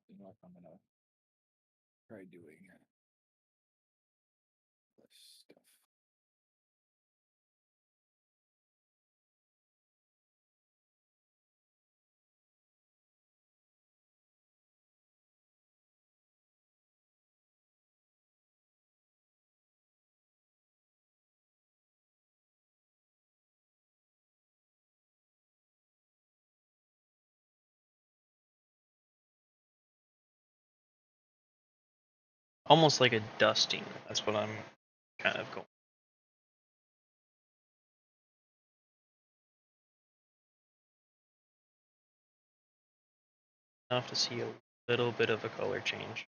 You know, if I'm gonna try doing this stuff. Almost like a dusting. That's what I'm kind of going. Enough to see a little bit of a color change.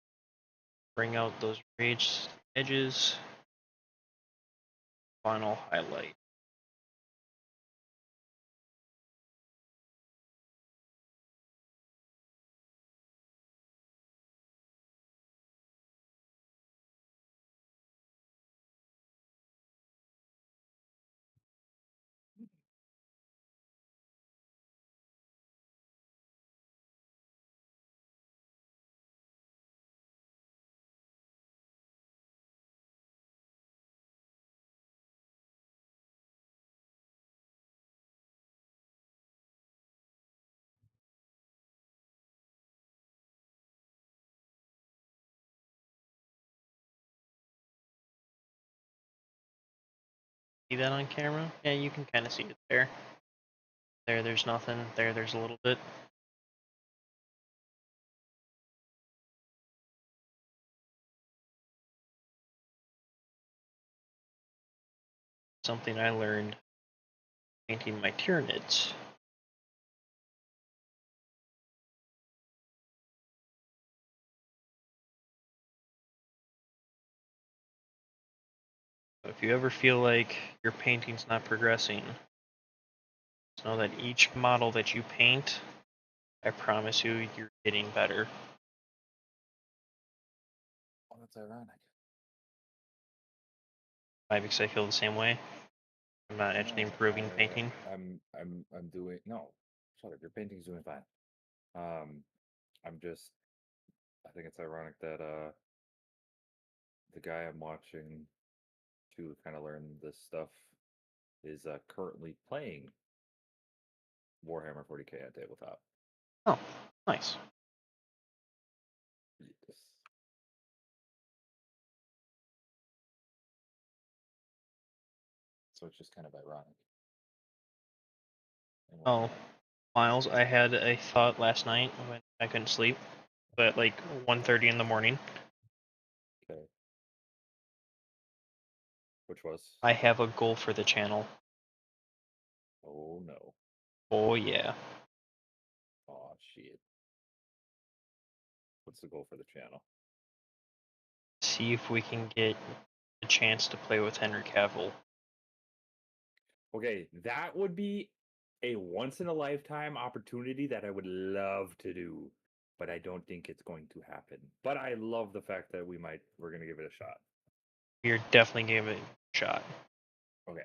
Bring out those raised edges. Final highlight. See that on camera? Yeah, you can kind of see it there. There's nothing. There's a little bit. something I learned painting my Tyranids. If you ever feel like your painting's not progressing, just know that each model that you paint, I promise you, you're getting better. Oh, that's ironic. Why? Because I feel the same way. I'm not actually improving painting. I'm doing no. Shut up. Your painting's doing fine. I'm just. I think it's ironic that the guy I'm watching to kind of learn this stuff is currently playing Warhammer 40K on tabletop. Oh, nice. Yes. So it's just kind of ironic. Oh, Miles, I had a thought last night when I couldn't sleep, but at like 1:30 in the morning. Okay. Which was? I have a goal for the channel. Oh no. Oh yeah. Oh shit. What's the goal for the channel? See if we can get a chance to play with Henry Cavill. Okay, that would be a once in a lifetime opportunity that I would love to do, but I don't think it's going to happen. But I love the fact that we're going to give it a shot. You're definitely giving it a shot. Okay.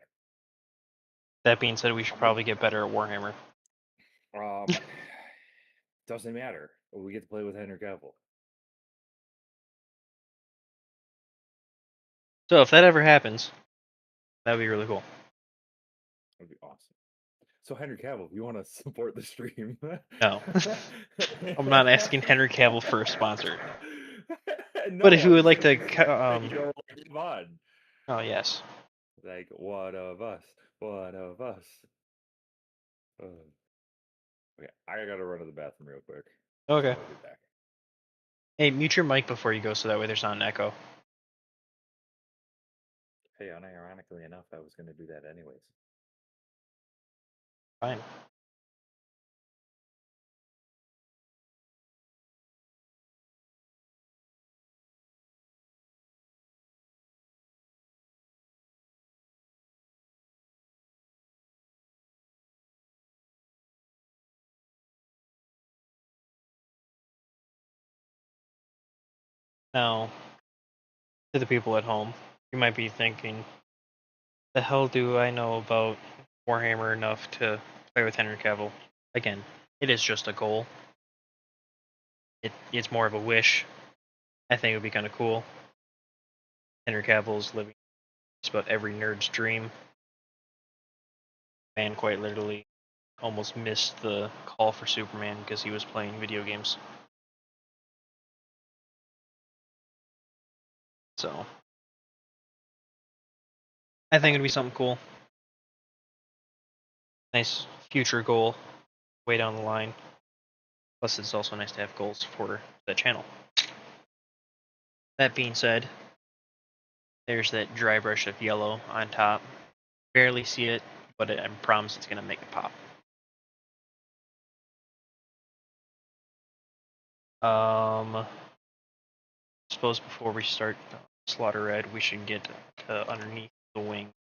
That being said, we should probably get better at Warhammer. Doesn't matter. We get to play with Henry Cavill. So if that ever happens, that'd be really cool. That'd be awesome. So Henry Cavill, if you want to support the stream, No. I'm not asking Henry Cavill for a sponsor. No, But if you I'm would like saying, to, come on. oh yes. Like, one of us. One of us. Okay, I gotta run to the bathroom real quick. Okay. I'll be back. Hey, mute your mic before you go, so that way there's not an echo. Hey, unironically enough, I was gonna do that anyways. Fine. Now, to the people at home, you might be thinking, the hell do I know about Warhammer enough to play with Henry Cavill? Again, it is just a goal. It's more of a wish. I think it would be kind of cool. Henry Cavill's living just about every nerd's dream. Man quite literally almost missed the call for Superman because he was playing video games. So, I think it'd be something cool. Nice future goal way down the line. Plus, it's also nice to have goals for the channel. That being said, there's that dry brush of yellow on top. Barely see it, but I promise it's going to make it pop. Suppose before we start Slaughter Red, we should get underneath the wings.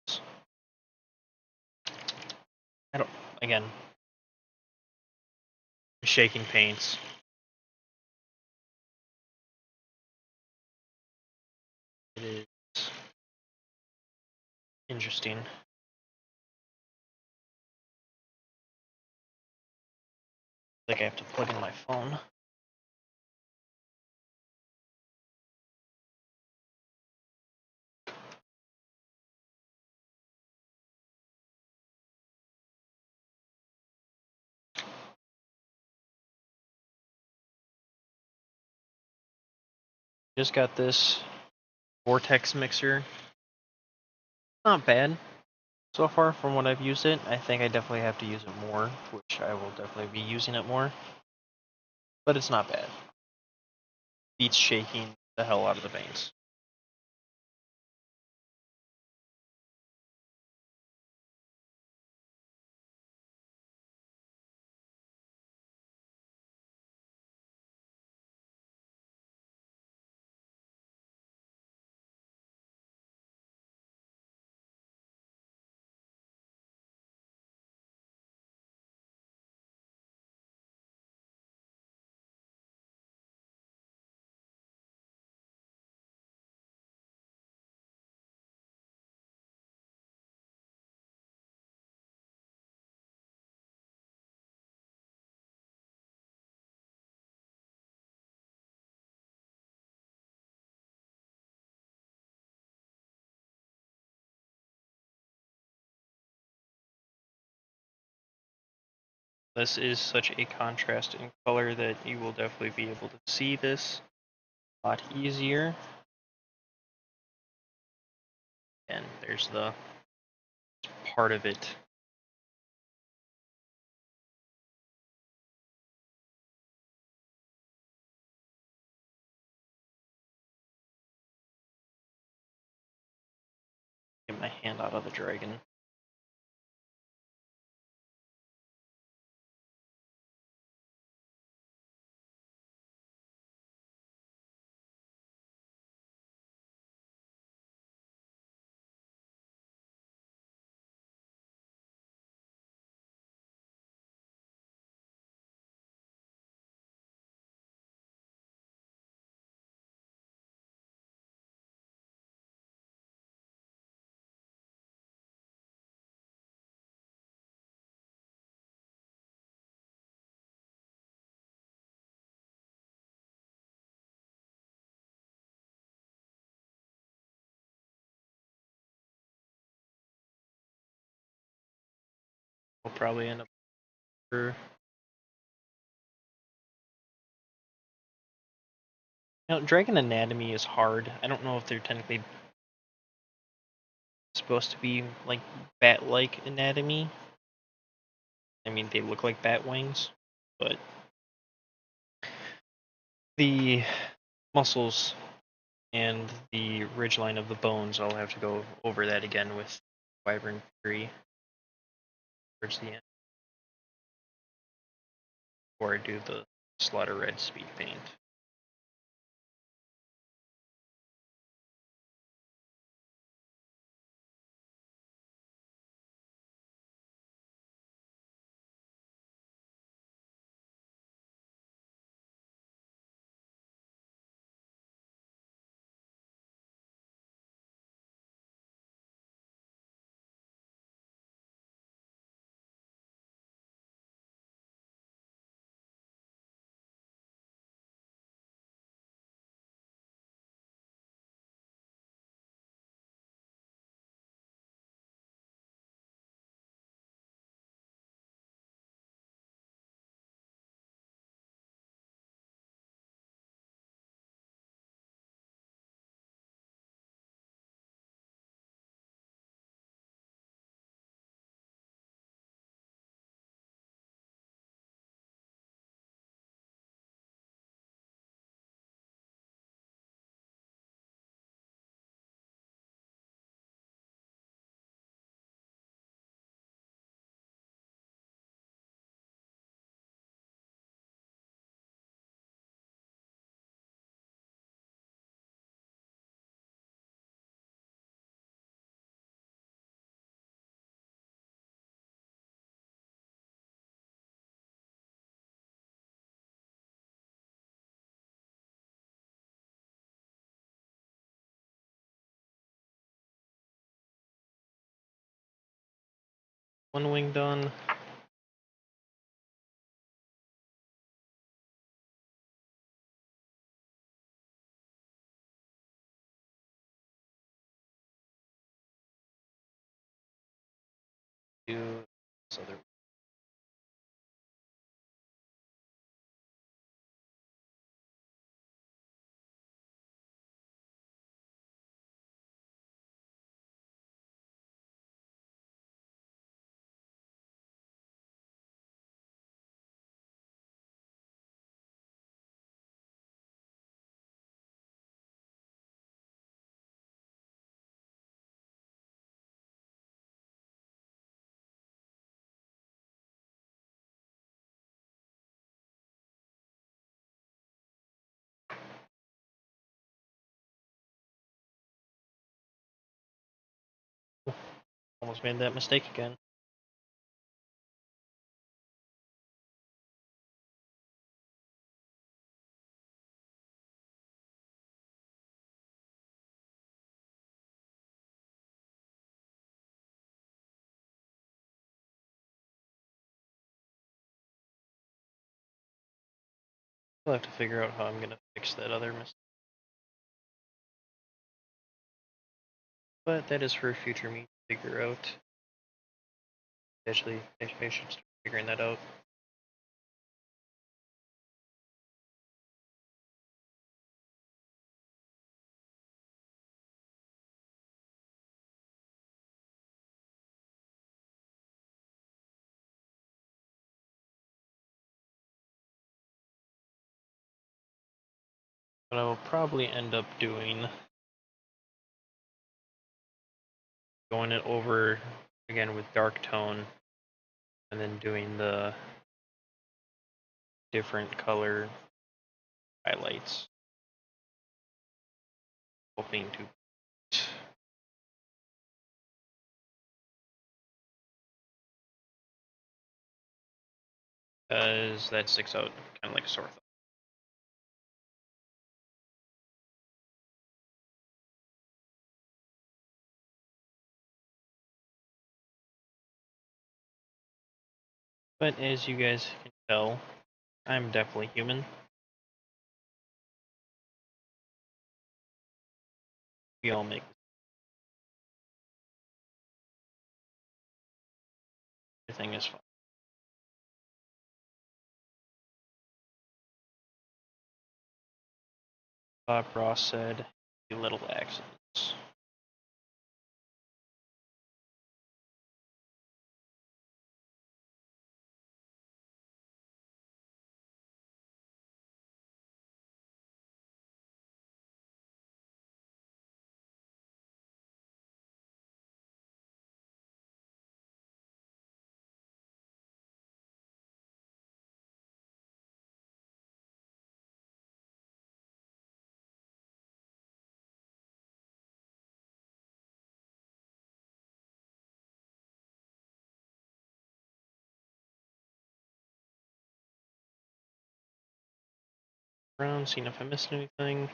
Again, shaking paints. It is interesting. I think I have to plug in my phone. Just got this vortex mixer. Not bad so far from what I've used it. I think I definitely have to use it more, which I will definitely be using it more. But it's not bad. Beats shaking the hell out of the paints. This is such a contrast in color that you will definitely be able to see this a lot easier. And there's the part of it. Get my hand out of the dragon. We'll probably end up for dragon anatomy is hard. I don't know if they're technically supposed to be like bat-like anatomy. I mean, they look like bat wings, but the muscles and the ridgeline of the bones, I'll have to go over that again with Wyvern Fury towards the end before I do the Slaughter Red speed paint. One wing done. Do this other. Almost made that mistake again. I'll have to figure out how I'm gonna fix that other mistake. But that is for future me to figure out. Actually, I should start figuring that out. What I will probably end up doing, going it over again with dark tone, and then doing the different color highlights, hoping to because that sticks out kind of like a sore thumb. But as you guys can tell, I'm definitely human. We all make everything is fun. Bob Ross said, little accidents. Around, seeing if I missed anything.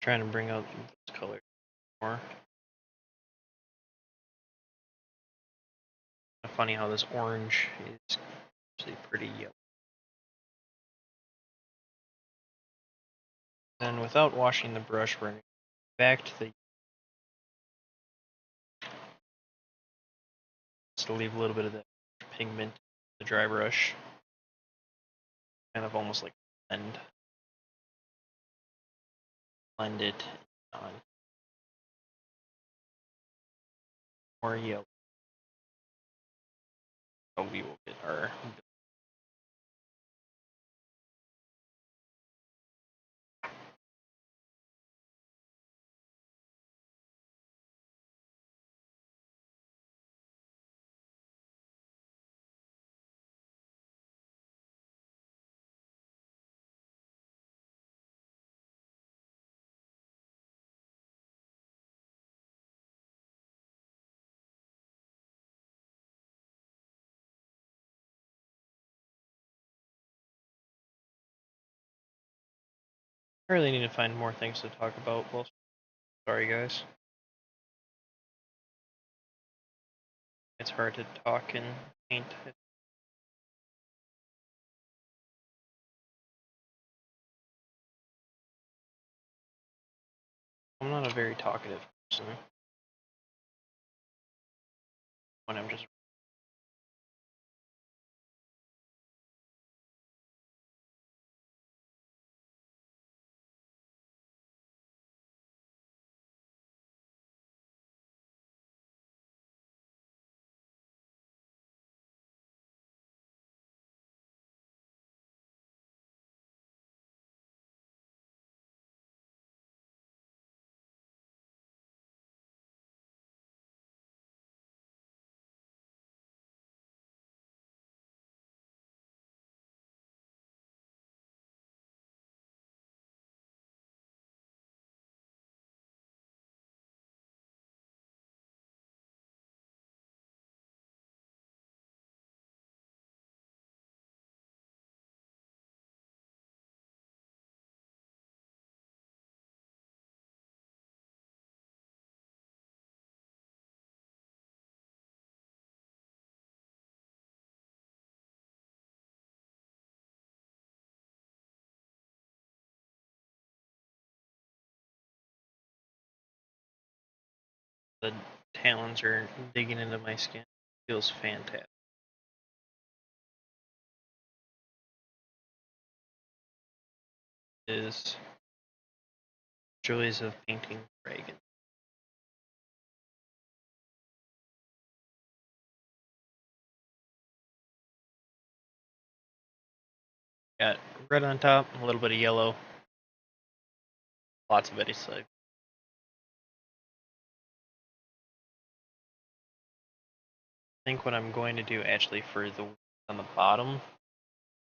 Trying to bring out this color more. Funny how this orange is actually pretty yellow. Then without washing the brush, we're going back to the to leave a little bit of the pigment in the dry brush. Kind of almost like blend it on more yellow. So we will get our I really need to find more things to talk about. Well, sorry guys. It's hard to talk and paint. I'm not a very talkative person when I'm just The talons are digging into my skin. Feels fantastic. Is joys of painting dragon. Got red on top, a little bit of yellow. Lots of it is like. I think what I'm going to do actually for the on the bottom,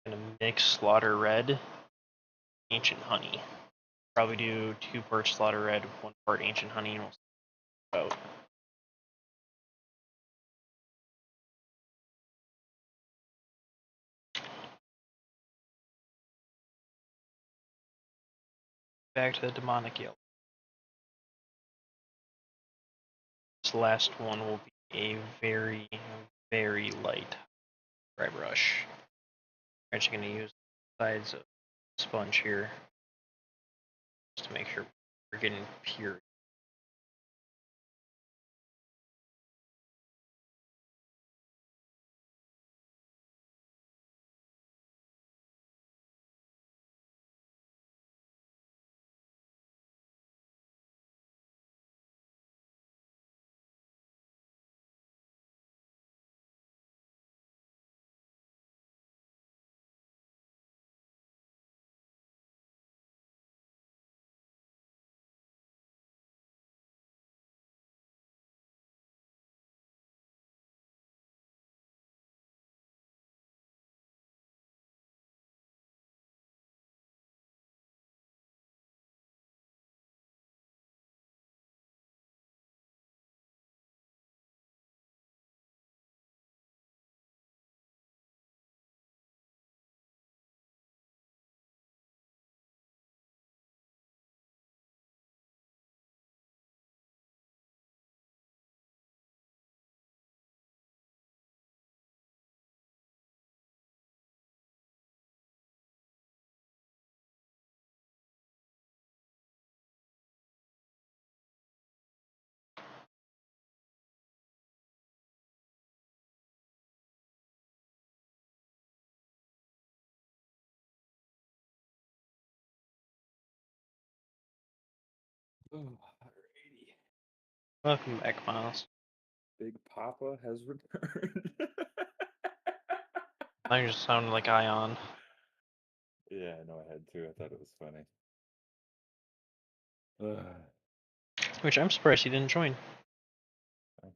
I'm gonna mix slaughter red, ancient honey. Probably do 2 parts slaughter red, 1 part ancient honey, and we'll see out. Back to the demonic yellow. This last one will be a very, very light dry brush. I'm actually going to use the sides of the sponge here just to make sure we're getting pure. Alrighty. Welcome back, Miles. Big Papa has returned. I just sounded like Ion. Yeah, I know I had to. I thought it was funny. Which I'm surprised he didn't join. I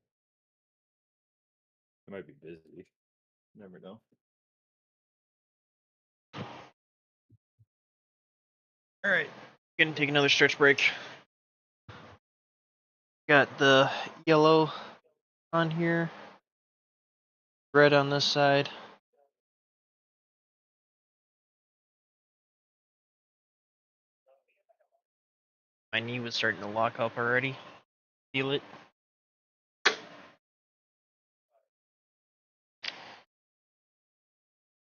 might be busy. Never know. Alright, gonna take another stretch break. Got the yellow on here, red on this side. My knee was starting to lock up already. Feel it.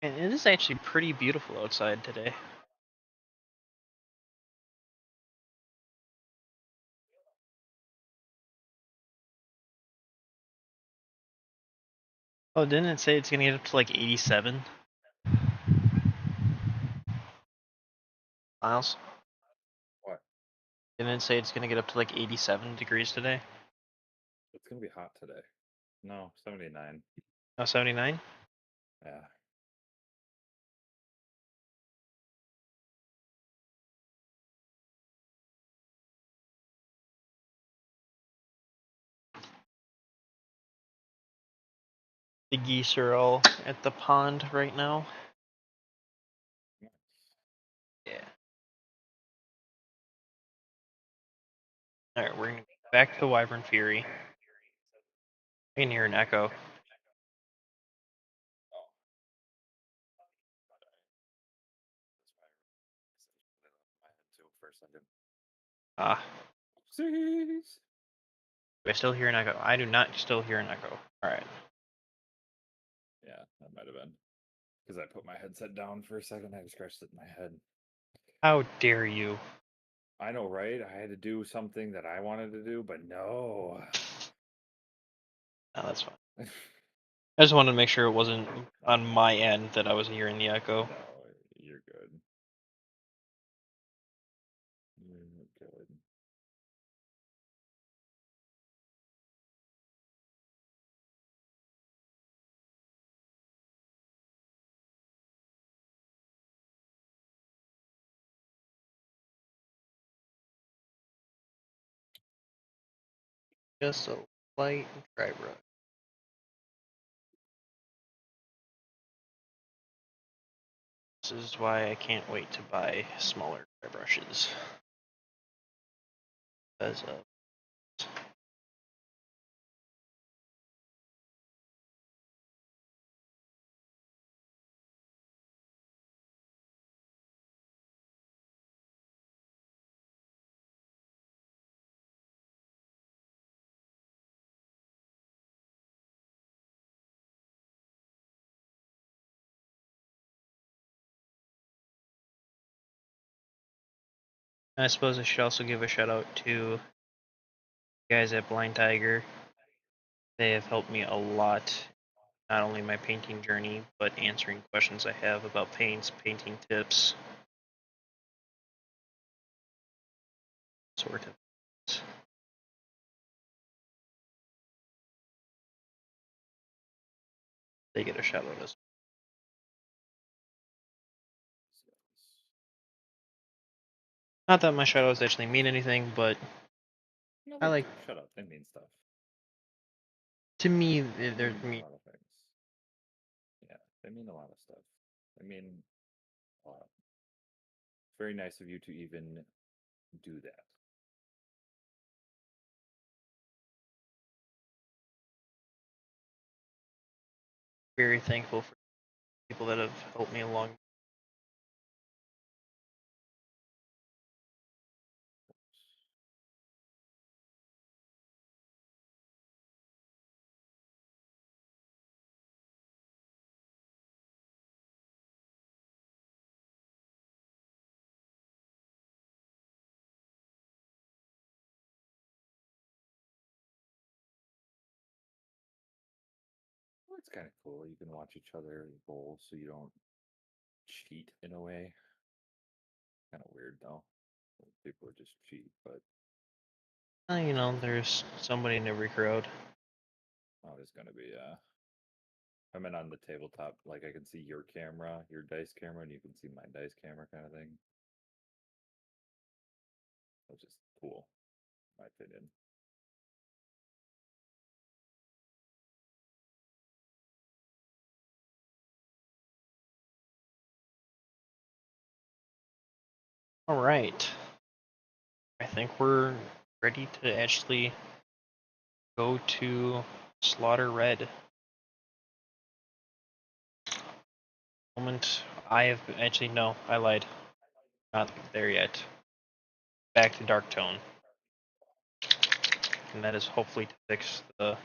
And it is actually pretty beautiful outside today. Oh, didn't it say it's gonna get up to like 87? Miles? What? Didn't it say it's gonna get up to like 87 degrees today? It's gonna be hot today. No, 79. Oh, 79? Yeah. The geese are all at the pond right now. Yeah. Alright, we're gonna go back to Wyvern Fury. I can hear an echo. For a second. Ah. Oopsies. Do I still hear an echo? I do not still hear an echo. Alright. Yeah, that might have been. Because I put my headset down for a second, I scratched it in my head. How dare you? I know, right? I had to do something that I wanted to do, but no. No, that's fine. I just wanted to make sure it wasn't on my end that I was hearing the echo. No, you're good. You're good. Just a light dry brush. This is why I can't wait to buy smaller dry brushes. Because I suppose I should also give a shout out to the guys at Blind Tiger. They have helped me a lot, not only my painting journey, but answering questions I have about paints, painting tips, sort of. They get a shout out as not that my shout outs actually mean anything, but No, I they like do. Shut up. They mean stuff. to me They they're mean a lot of things. Yeah, they mean a lot of stuff. I mean, a lot. Very nice of you to even do that. very thankful for people that have helped me along. Well, it's kind of cool. You can watch each other roll so you don't cheat in a way. Kind of weird though. People would just cheat, but You know, there's somebody in every crowd. oh, there's gonna be I mean on the tabletop, like I can see your camera, your dice camera, and you can see my dice camera kind of thing. Which is cool, in my opinion. All right. I think we're ready to actually go to Slaughter Red. Moment I have actually no, I lied. Not there yet. Back to Dark Tone. And that is hopefully to fix the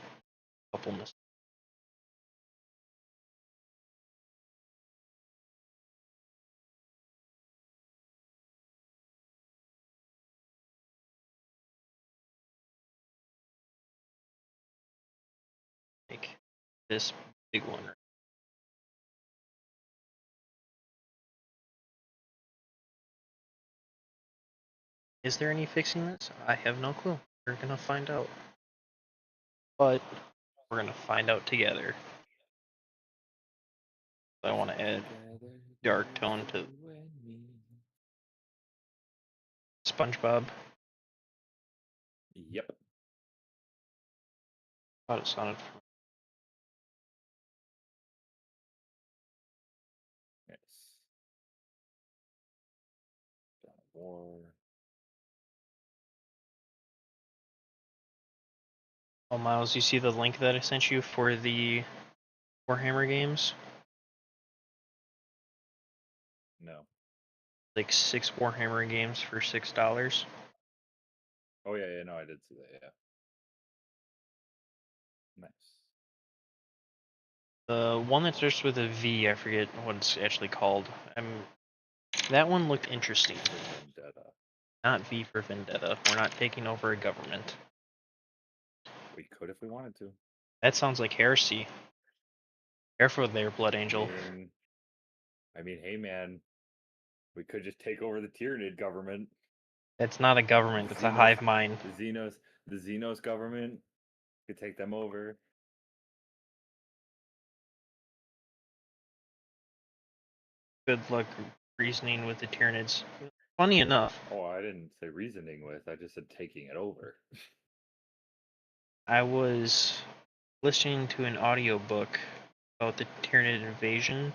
couple mistakes. Like this big one. Is there any fixing this? I have no clue. We're gonna find out. But we're gonna find out together. I want to add dark tone to SpongeBob. Yep. Thought it sounded. Yes. Dawn of War. Oh, Miles, you see the link that I sent you for the Warhammer games? No. Like 6 Warhammer games for $6. Oh yeah, no, I did see that. Yeah. Nice. The one that starts with a V, I forget what it's actually called. That one looked interesting. Vendetta. Not V for Vendetta. We're not taking over a government. We could if we wanted to. That sounds like heresy. Careful there, Blood Angel. I mean, hey man, we could just take over the Tyranid government. That's not a government, it's a hive mind. The Xenos government could take them over. Good luck reasoning with the Tyranids. Funny enough, Oh, I didn't say reasoning with, I just said taking it over. I was listening to an audiobook about the Tyranid invasion.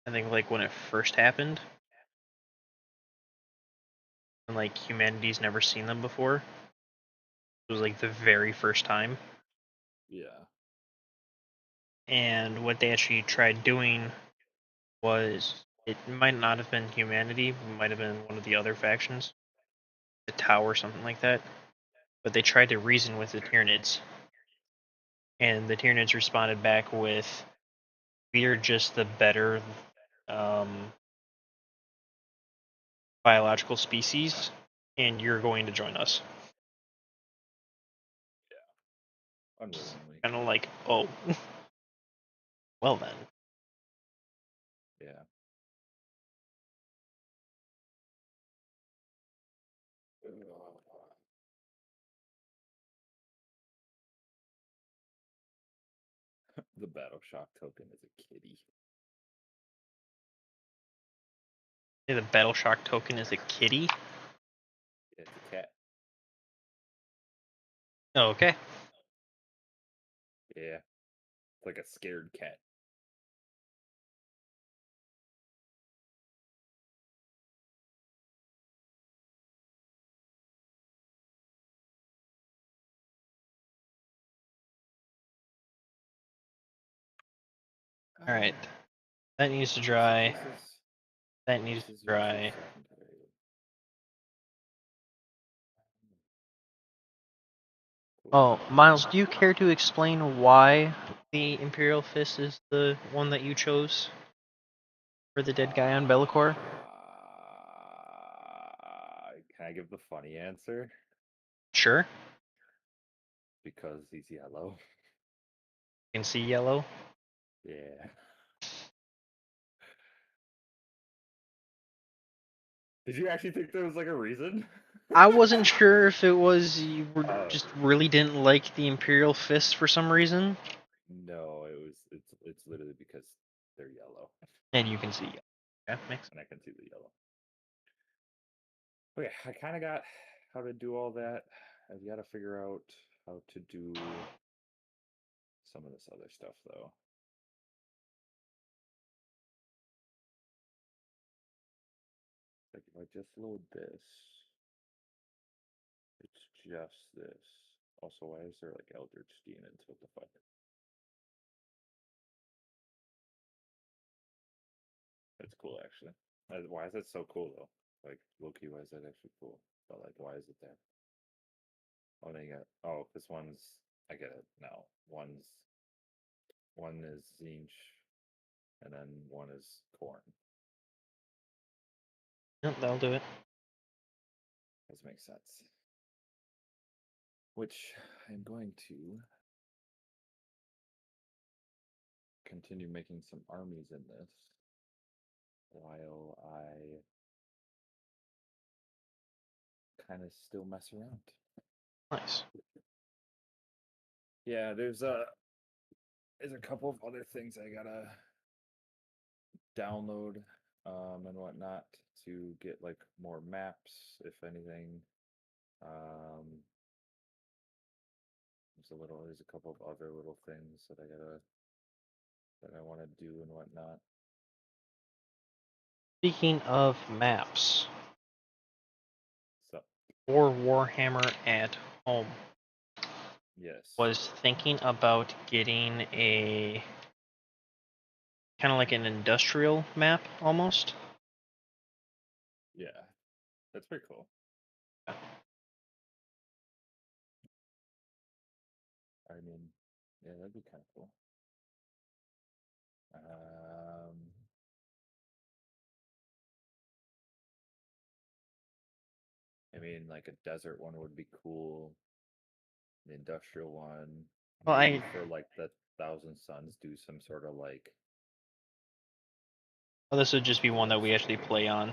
I think like when it first happened. And like humanity's never seen them before. It was like the very first time. Yeah. And what they actually tried doing was, it might not have been humanity, it might have been one of the other factions, the Tau or something like that. But they tried to reason with the Tyranids. And the Tyranids responded back with, "We are just the better biological species, and you're going to join us." Unwillingly. Kind of like, oh, well then. Yeah. The battle shock token is a kitty. Yeah, the battle shock token is a kitty. It's a cat. Oh, okay. Yeah. It's like a scared cat. All right. That needs to dry. That needs to This is your dry. secondary. Oh, Miles, do you care to explain why the Imperial Fist is the one that you chose for the dead guy on Bellicor? Can I give the funny answer? Sure. Because he's yellow. You can see yellow. Yeah. Did you actually think there was like a reason? I wasn't sure if it was you were Oh. just really didn't like the Imperial Fist for some reason. No, it's literally because they're yellow. And you can see yellow. Yeah, makes sense. And I can see the yellow. Okay, I kind of got how to do all that. I've got to figure out how to do some of this other stuff though. Like if I just load this, it's just this. Also, why is there like Eldritch Demons? What the fuck? That's cool actually. Why is that so cool though? Like low-key, why is that actually cool? But like, why is it there? Oh, then you got, oh, this one's, I get it now. One is Zinch, and then one is corn. Yep, that'll do it. Does make sense. Which I'm going to continue making some armies in this while I kind of still mess around. Nice. Yeah, there's a couple of other things I gotta download and whatnot to get like more maps, if anything. There's a couple of other little things that I want to do and whatnot. Speaking of maps, So for Warhammer at Home, yes, was thinking about getting a kind of like an industrial map almost. yeah, that's pretty cool. I mean, yeah, that'd be kind of cool. I mean, like a desert one would be cool. The industrial one. Well, maybe for like the Thousand Suns, do some sort of like. well, this would just be one that we actually play on.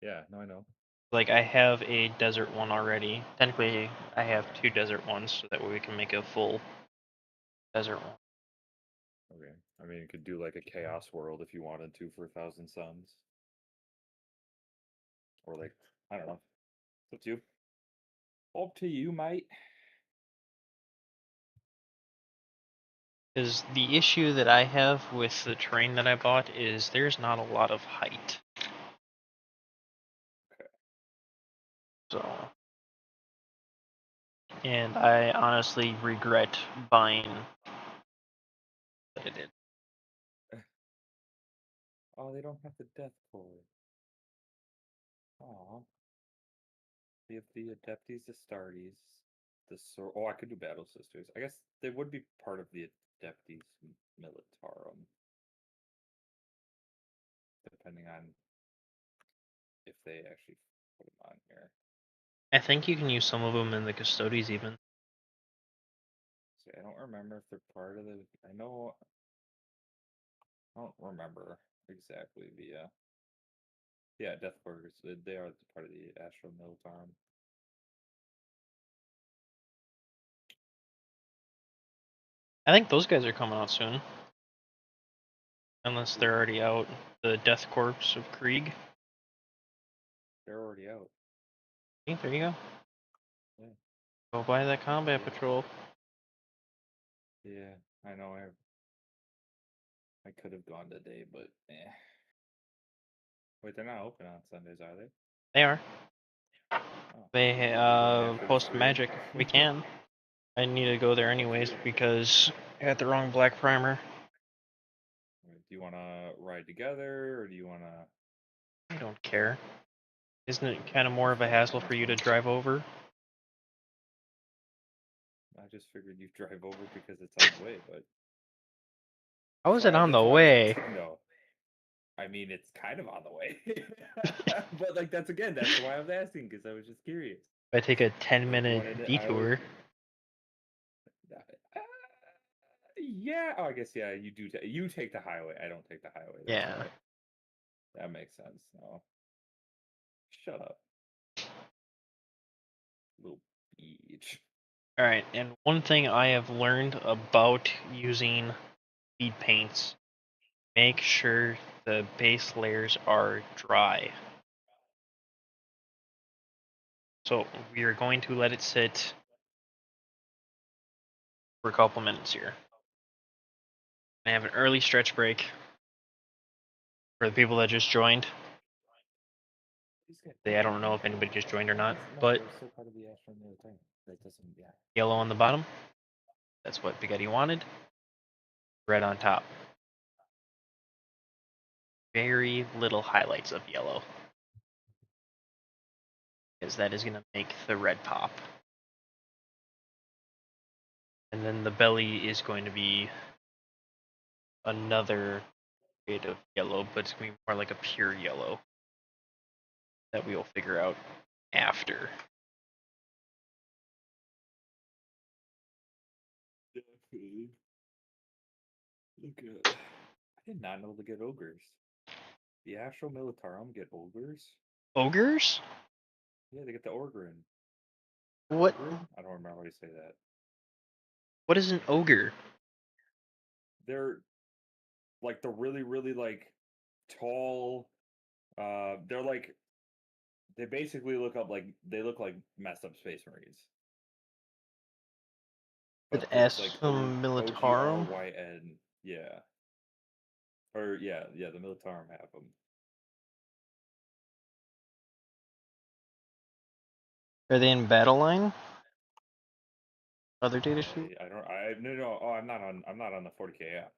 Yeah, no, I know. Like, I have a desert one already. Technically, I have 2 desert ones, so that way we can make a full desert one. Okay, I mean, you could do like a Chaos World if you wanted to for Thousand Suns, or like I don't know. It's up to you. Up to you, mate. Because the issue that I have with the terrain that I bought is there's not a lot of height. Okay. So, and I honestly regret buying that I did. Oh, they don't have the death core. Aw. They have the Adepties Astartes. The sword. Oh, I could do Battle Sisters. I guess they would be part of the Adepties Militarum, depending on if they actually put them on here. I think you can use some of them in the Custodes even. See, I don't remember if they're part of the. I know. I don't remember exactly the. Yeah, Death Quarters. They are part of the Astral Militarum. I think those guys are coming out soon. Unless they're already out. The Death Corpse of Krieg. They're already out. Okay, there you go. Yeah. Go buy that Combat Yeah. Patrol. Yeah, I know. I could have gone today, but eh. Wait, they're not open on Sundays, are they? They are. Oh. They After the post stream? magic. We can. I need to go there anyways because I got the wrong black primer. Do you want to ride together, or do you want to? I don't care. Isn't it kind of more of a hassle for you to drive over? I just figured you'd drive over because it's on the way, but How is it on that's the why I was way? asking, though. I mean, it's kind of on the way, but like that's why I was asking because I was just curious. If I take a I 10-minute wanted to, I was, detour. yeah. Oh, I guess yeah. You do. You take the highway. I don't take the highway. That's Yeah. right. That makes sense. No. Shut up, little beach. Alright, and one thing I have learned about using speed paints, make sure the base layers are dry. So we are going to let it sit for a couple minutes here. I have an early stretch break for the people that just joined. I don't know if anybody just joined or not, but they're still part of the Astro Military. That doesn't. Yeah. yellow on the bottom. That's what Spaghetti wanted. Red on top. Very little highlights of yellow, because that is going to make the red pop. And then the belly is going to be another shade of yellow, but it's going to be more like a pure yellow that we will figure out after. Definitely. Look at. I did not know to get ogres. The Astro Militarum get ogres. Ogres? Yeah, they get the Orgrin. What? Orgrin? I don't remember how you say that. What is an ogre? They're like the really, really like tall. They're like they basically they look like messed up Space Marines. With But it's like Asum Militarum? OGRYN. Yeah. Or yeah, the Militarum have them. Are they in battle line? Other data sheet? I don't. I no. Oh, I'm not on. I'm not on the 40K app.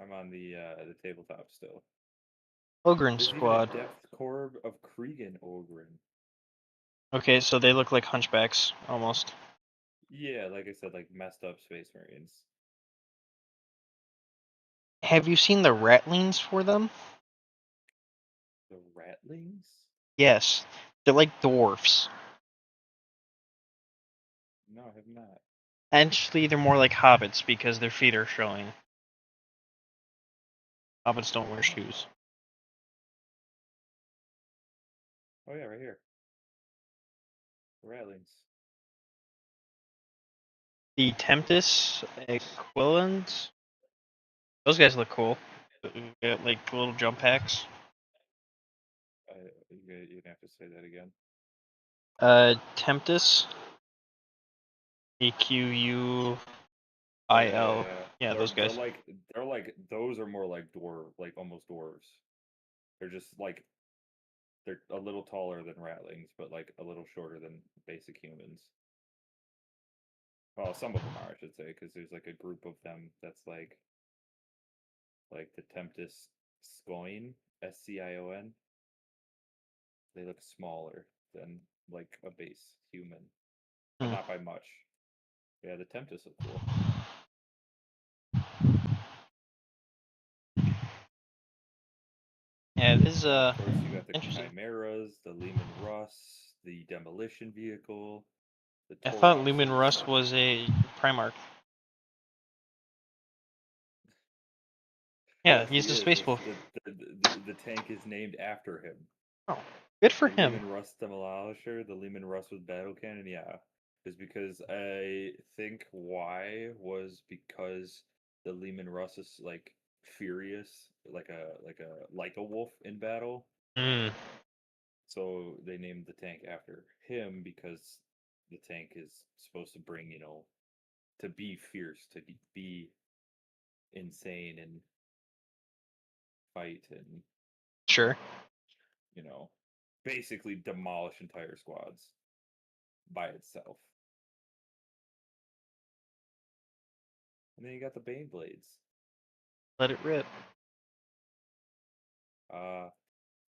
I'm on the tabletop still. Ogren There's even a squad. depth core of Kriegan Ogren. Okay, so they look like hunchbacks, almost. Yeah, like I said, like messed up Space Marines. Have you seen the ratlings for them? The Ratlings? Yes. They're like dwarfs. No, I have not. Actually, they're more like hobbits because their feet are showing. Hobbits don't wear shoes. Oh yeah, right here. Ratlings. The Tempest Equilins. Those guys look cool. Got, like little jump packs. You'd have to say that again. Tempest. EQUIL. Yeah, those guys. They're like those are more like like almost dwarves. They're just like they're a little taller than ratlings, but like a little shorter than basic humans. Well, some of them are, I should say, because there's like a group of them that's like the Tempest Scoin, SCION. They look smaller than like a base human, but not by much. Yeah, the Tempest look cool. Yeah, this is Of course, you got the interesting. Chimeras, the Lehman Russ, the demolition vehicle, the I thought Toroxes. Lumen Rust was a Primarch. Yeah, Yes, he's he a is. space wolf. The tank is named after him. Oh, good for The him. Lehman Russ Demolisher, the Lehman Russ with battle cannon, yeah. Is because I think why was because the Lehman Russ is like furious, like a wolf in battle. Mm, So they named the tank after him because the tank is supposed to bring, to be fierce, to be insane and fight and, sure. you know, basically demolish entire squads by itself. And then you got the Bane Blades. Let it rip.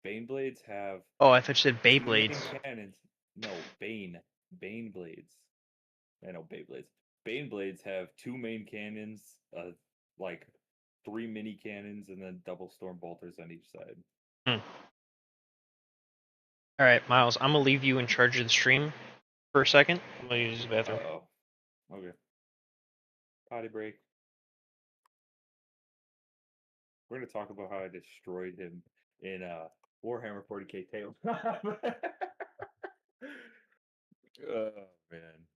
Bane Blades have Oh, I thought you said two main Beyblades. cannons. No, Bane Blades. I know Beyblades. Bane Blades have two main cannons, like three mini cannons, and then double storm bolters on each side. All right, Miles, I'm gonna leave you in charge of the stream for a second. I'm gonna use the bathroom. Oh, okay. Potty break. We're gonna talk about how I destroyed him in Warhammer 40k tabletop. Oh man.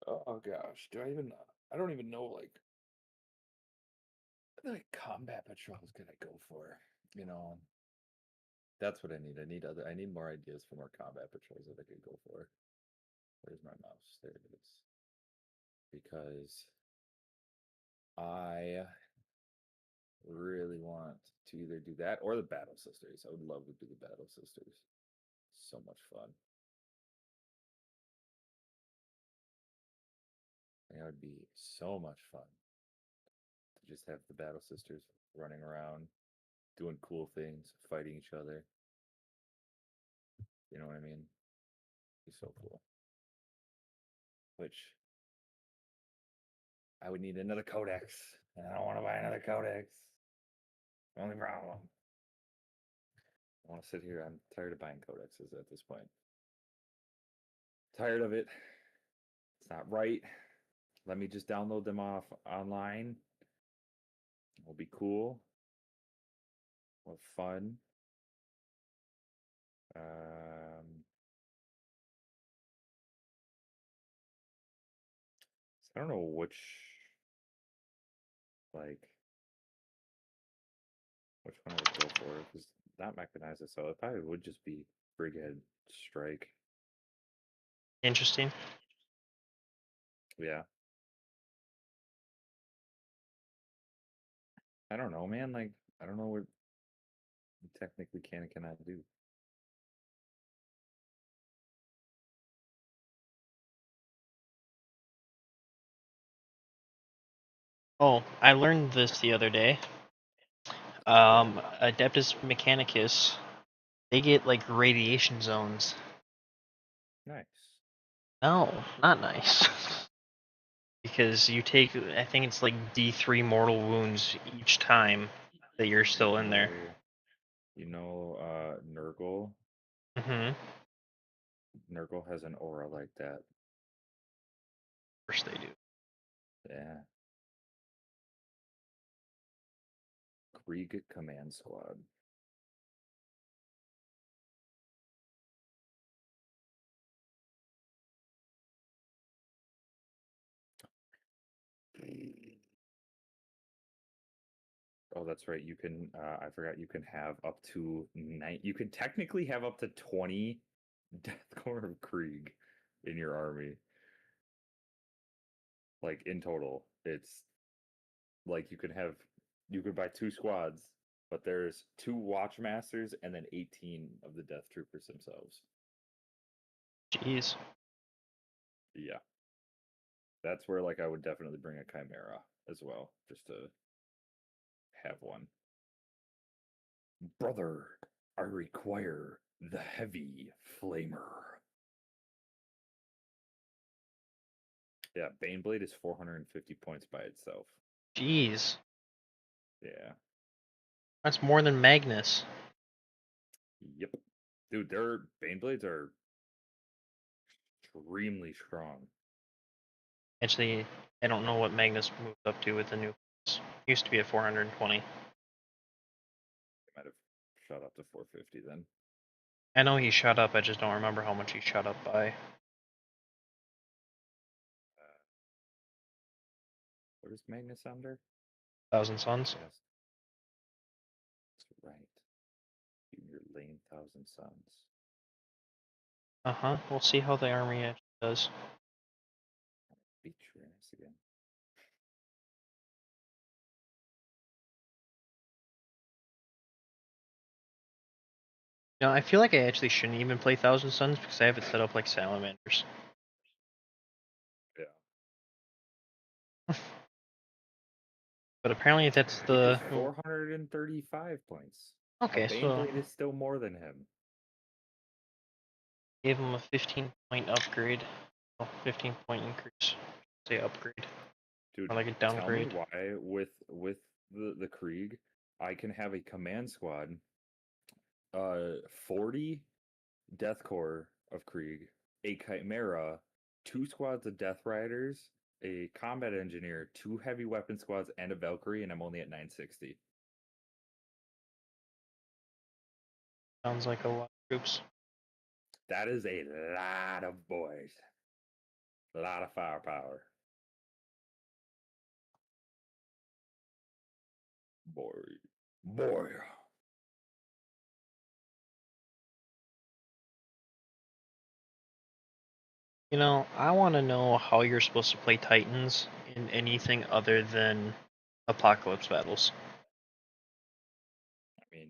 Oh gosh. I don't even know like combat patrols could I go for? That's what I need. I need more ideas for more combat patrols that I could go for. Where's my mouse? There it is. Because I really want to either do that or the Battle Sisters. I would love to do the Battle Sisters. So much fun. That would be so much fun to just have the Battle Sisters running around, doing cool things, fighting each other. You know what I mean? It'd be so cool. Which I would need another codex, and I don't want to buy another codex. Only problem. I want to sit here. I'm tired of buying codexes at this point. Tired of it. It's not right. Let me just download them off online. It'll be cool. We'll have fun. I don't know like which one I would go for because not mechanized, so it probably would just be Brigade Strike. Interesting. Yeah. I don't know, man. Like, I don't know what you technically can and cannot do. Oh, I learned this the other day. Adeptus Mechanicus, they get like radiation zones. Nice. No, not nice. Because you take, I think it's like D3 mortal wounds each time that you're still in there. Nurgle. Mm-hmm. Nurgle has an aura like that. course they do. Yeah. Krieg Command Squad. Oh, that's right. You can. I forgot. You can have up to 9. You can technically have up to 20 Deathcore of Krieg in your army. Like in total, it's like you could buy 2 squads, but there's 2 Watchmasters and then 18 of the Death Troopers themselves. Jeez. Yeah, that's where like I would definitely bring a Chimera as well, just to have one. Brother, I require the heavy flamer. Yeah, Baneblade is 450 points by itself. Jeez. Yeah. That's more than Magnus. Yep. Dude, their Baneblades are extremely strong. Actually, I don't know what Magnus moved up to with the new. Used to be at 420. They might have shot up to 450 then. I know he shot up. I just don't remember how much he shot up by. What is Magnus under? Thousand Suns. Yes. That's right. Your lane Thousand Suns. We'll see how the army actually does. Beat your ass again. No, I feel like I actually shouldn't even play Thousand Suns because I have it set up like Salamanders. Yeah. But apparently that's He the. is 435 points. Okay, A so Baneblade is still more than him. gave him a 15-point upgrade. Well, 15-point increase. Say upgrade. Dude, Or like a tell me downgrade. why with the Krieg, I can have a command squad, 40 Death Corps of Krieg, a Chimera, 2 squads of Death Riders, a combat engineer, 2 heavy weapon squads, and a Valkyrie, and I'm only at 960. Sounds like a lot of troops. That is a lot of boys. A lot of firepower. Boy. You know, I want to know how you're supposed to play Titans in anything other than Apocalypse battles. I mean,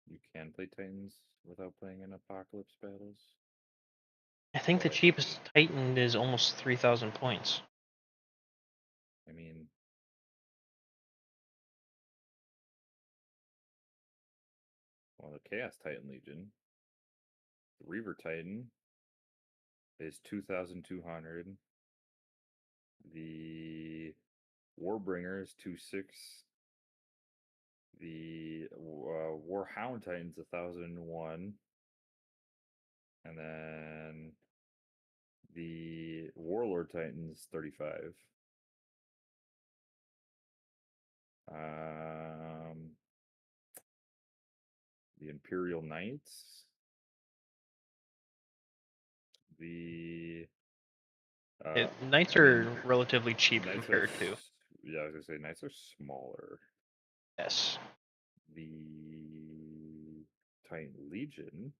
you can play Titans without playing in Apocalypse battles. I think the But, cheapest Titan is almost 3,000 points. I mean, well, the Chaos Titan Legion, the Reaver Titan is 2,200. The Warbringer is 2,600. The Warhound Titan's 1,001. And then the Warlord Titan's 35. The Imperial Knights. The Knights I are mean, relatively cheap Knights are, compared to. yeah, I was gonna say Knights are smaller. Yes. The Titan Legion.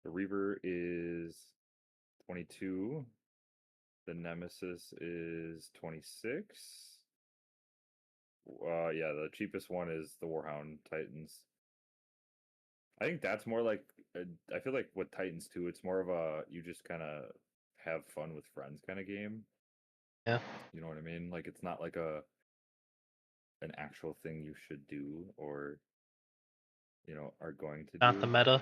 The Reaver is 22. The Nemesis is 26. Yeah, the cheapest one is the Warhound Titans. I think that's more like I feel like with Titans too, it's more of a you just kind of have fun with friends kind of game. Yeah. You know what I mean? Like it's not like an actual thing you should do or are going to Not the do. meta.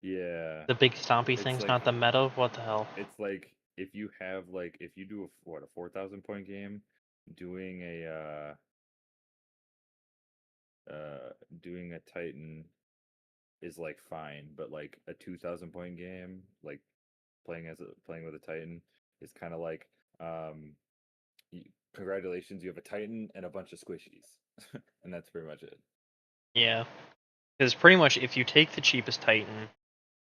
Yeah. The big stompy It's thing's like not the meta. What the hell? it's like if you have like if you do a 4,000 point game, doing doing a Titan is like fine, but like a 2,000 point game, like playing with a Titan is kind of like congratulations, you have a Titan and a bunch of squishies, and that's pretty much it. Yeah, because pretty much if you take the cheapest Titan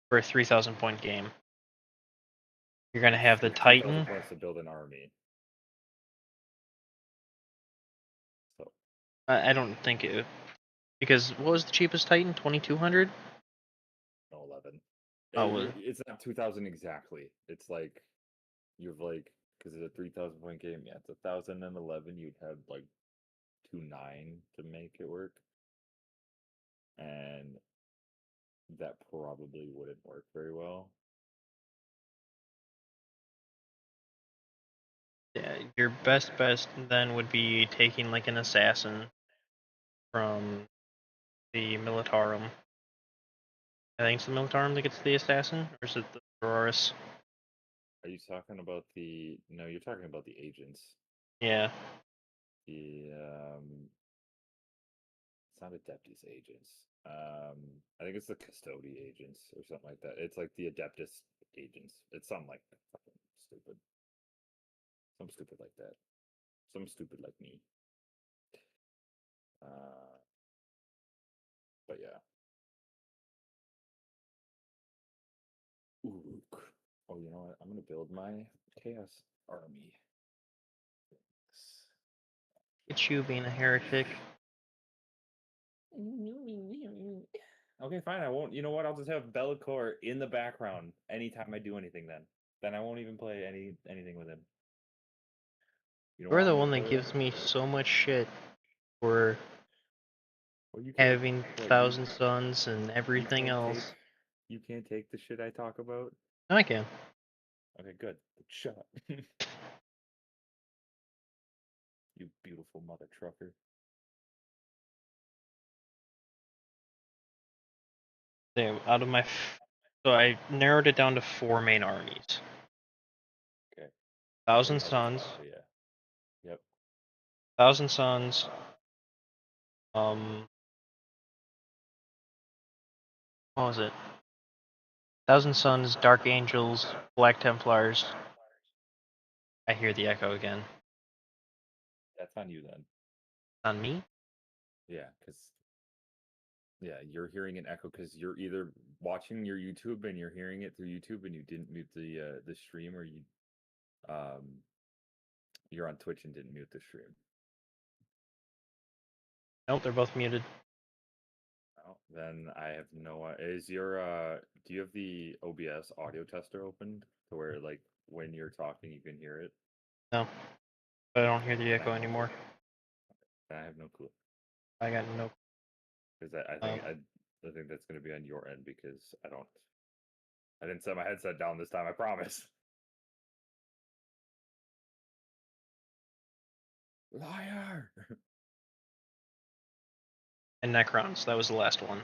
for a 3,000 point game, you're gonna have the 3,000 Titan. points to build an army. So I don't think it, because what was the cheapest Titan? 2,200. no 11. Oh, was It's not 2,000 exactly. It's like you have like because it's a 3,000 point game. Yeah, it's 1,011. You'd have like 2,900 to make it work, and that probably wouldn't work very well. yeah, your best then would be taking like an assassin from the Militarum. I think it's the Militarum that gets the assassin, or is it the Aurorus? Are you talking about the? No, you're talking about the agents. Yeah, The it's not Adeptus agents. I think it's the Custody agents or something like that. It's like the Adeptus agents. It's something like fucking stupid. Something stupid like that. Something stupid like me. But yeah. Ooh. Oh, you know what? I'm gonna build my chaos army. it's you being a heretic. Okay, fine. I won't. You know what? I'll just have Bellacore in the background anytime I do anything. Then I won't even play anything with him. You don't You're want the me to one that play gives me so much shit for Well, you can't. having What Thousand Suns and you everything can't else. take? You can't take the shit I talk about. No, I can. Okay, good. Shut up. You beautiful mother trucker. So out of my, so I narrowed it down to 4 main armies: Okay. Thousand How this Suns, far, yeah. Yep. Thousand Suns, what was it? Thousand Suns, Dark Angels, Black Templars. I hear the echo again. That's on you then. On me? Yeah, because you're hearing an echo because you're either watching your YouTube and you're hearing it through YouTube and you didn't mute the stream, or um you're on Twitch and didn't mute the stream. Nope, they're both muted. Oh, then I have no. Is your do you have the OBS audio tester opened to where like when you're talking you can hear it? No, but I don't hear the Then I echo have no clue. anymore. Then I have no clue I got no. because I think that's going to be on your end because I didn't set my headset down this time. I promise. Liar. And Necrons, that was the last one.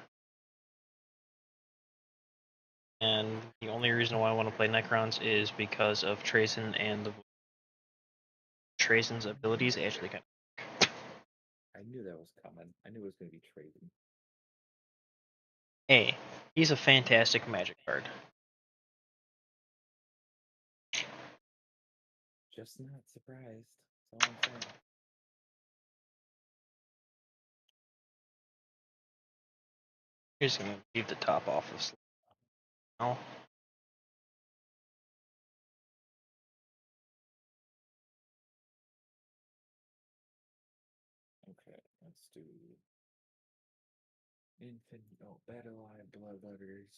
And the only reason why I want to play Necrons is because of Trazen and the Trazen's abilities actually kind of. I knew that was coming. I knew it was going to be trading. Hey, he's a fantastic magic card. Just not surprised. That's all I'm saying. You're just gonna leave the top off of now. Okay, let's do Battle Eye Bloodletters.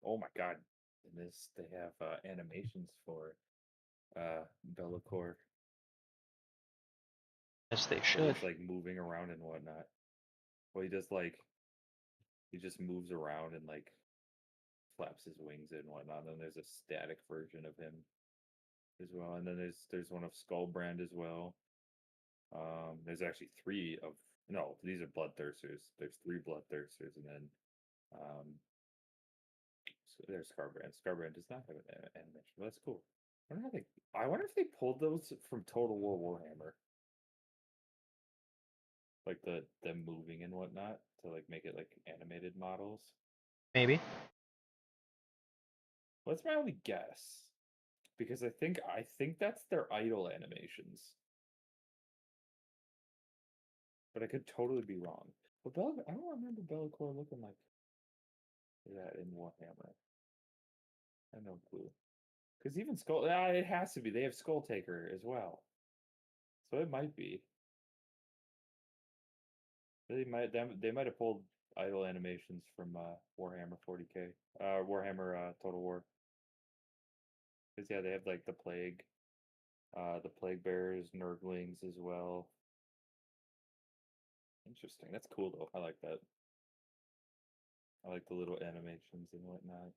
Oh my god. In this they have animations for Bellacore. As they Where should. he's like moving around and whatnot. Well he just moves around and like flaps his wings and whatnot. And then there's a static version of him as well. And then there's one of Skullbrand as well. There's actually three of no, these are Bloodthirsters. There's three Bloodthirsters, and then so there's Scarbrand. Scarbrand does not have an animation, but that's cool. I wonder if they pulled those from Total War Warhammer, like them moving and whatnot to like make it like animated models. Maybe. Well, that's my only guess, because I think that's their idle animations, but I could totally be wrong. But I don't remember Bellacore looking like that in Warhammer. I have no clue. Because even Skull, it has to be. They have Skull Taker as well, so it might be. They might have pulled idle animations from Warhammer 40K, Warhammer Total War. Because yeah, they have like the plague bearers, Nurglings as well. Interesting. That's cool though. I like that. I like the little animations and whatnot.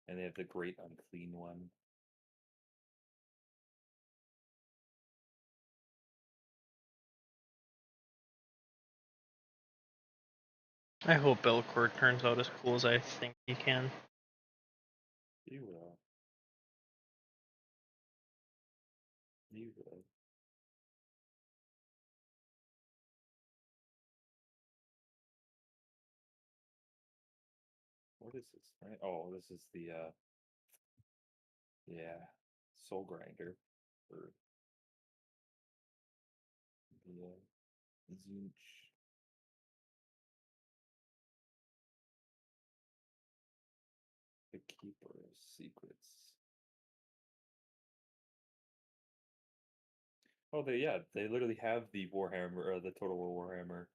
And they have the great unclean one. I hope Belcourt turns out as cool as I think he can. You will. You will. What is this? Right? Oh, this is the yeah, Soul Grinder for the Zinch. The Keeper of Secrets. Oh, they literally have the Warhammer, the Total War Warhammer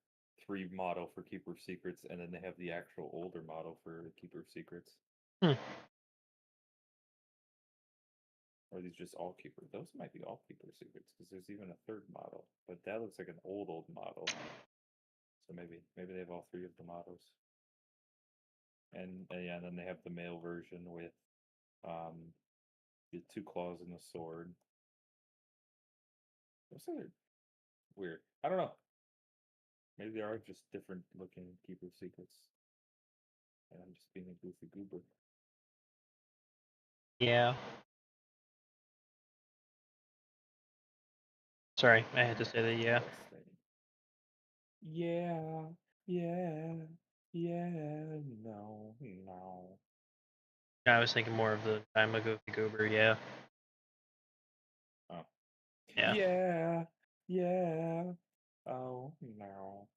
3 model for Keeper of Secrets, and then they have the actual older model for Keeper of Secrets. Hmm. Or are these just all Keeper? Those might be all Keeper of Secrets, because there's even a third model, but that looks like an old model. So maybe they have all 3 of the models. And yeah, and then they have the male version with the 2 claws and the sword. Those are weird. I don't know. Maybe they are just different looking Keeper of Secrets. And I'm just being a goofy goober. Yeah. Sorry, I had to say that. Yeah. Yeah, no, no. I was thinking more of the I'm a goofy goober. Yeah. Oh. Yeah. Yeah. Oh, no.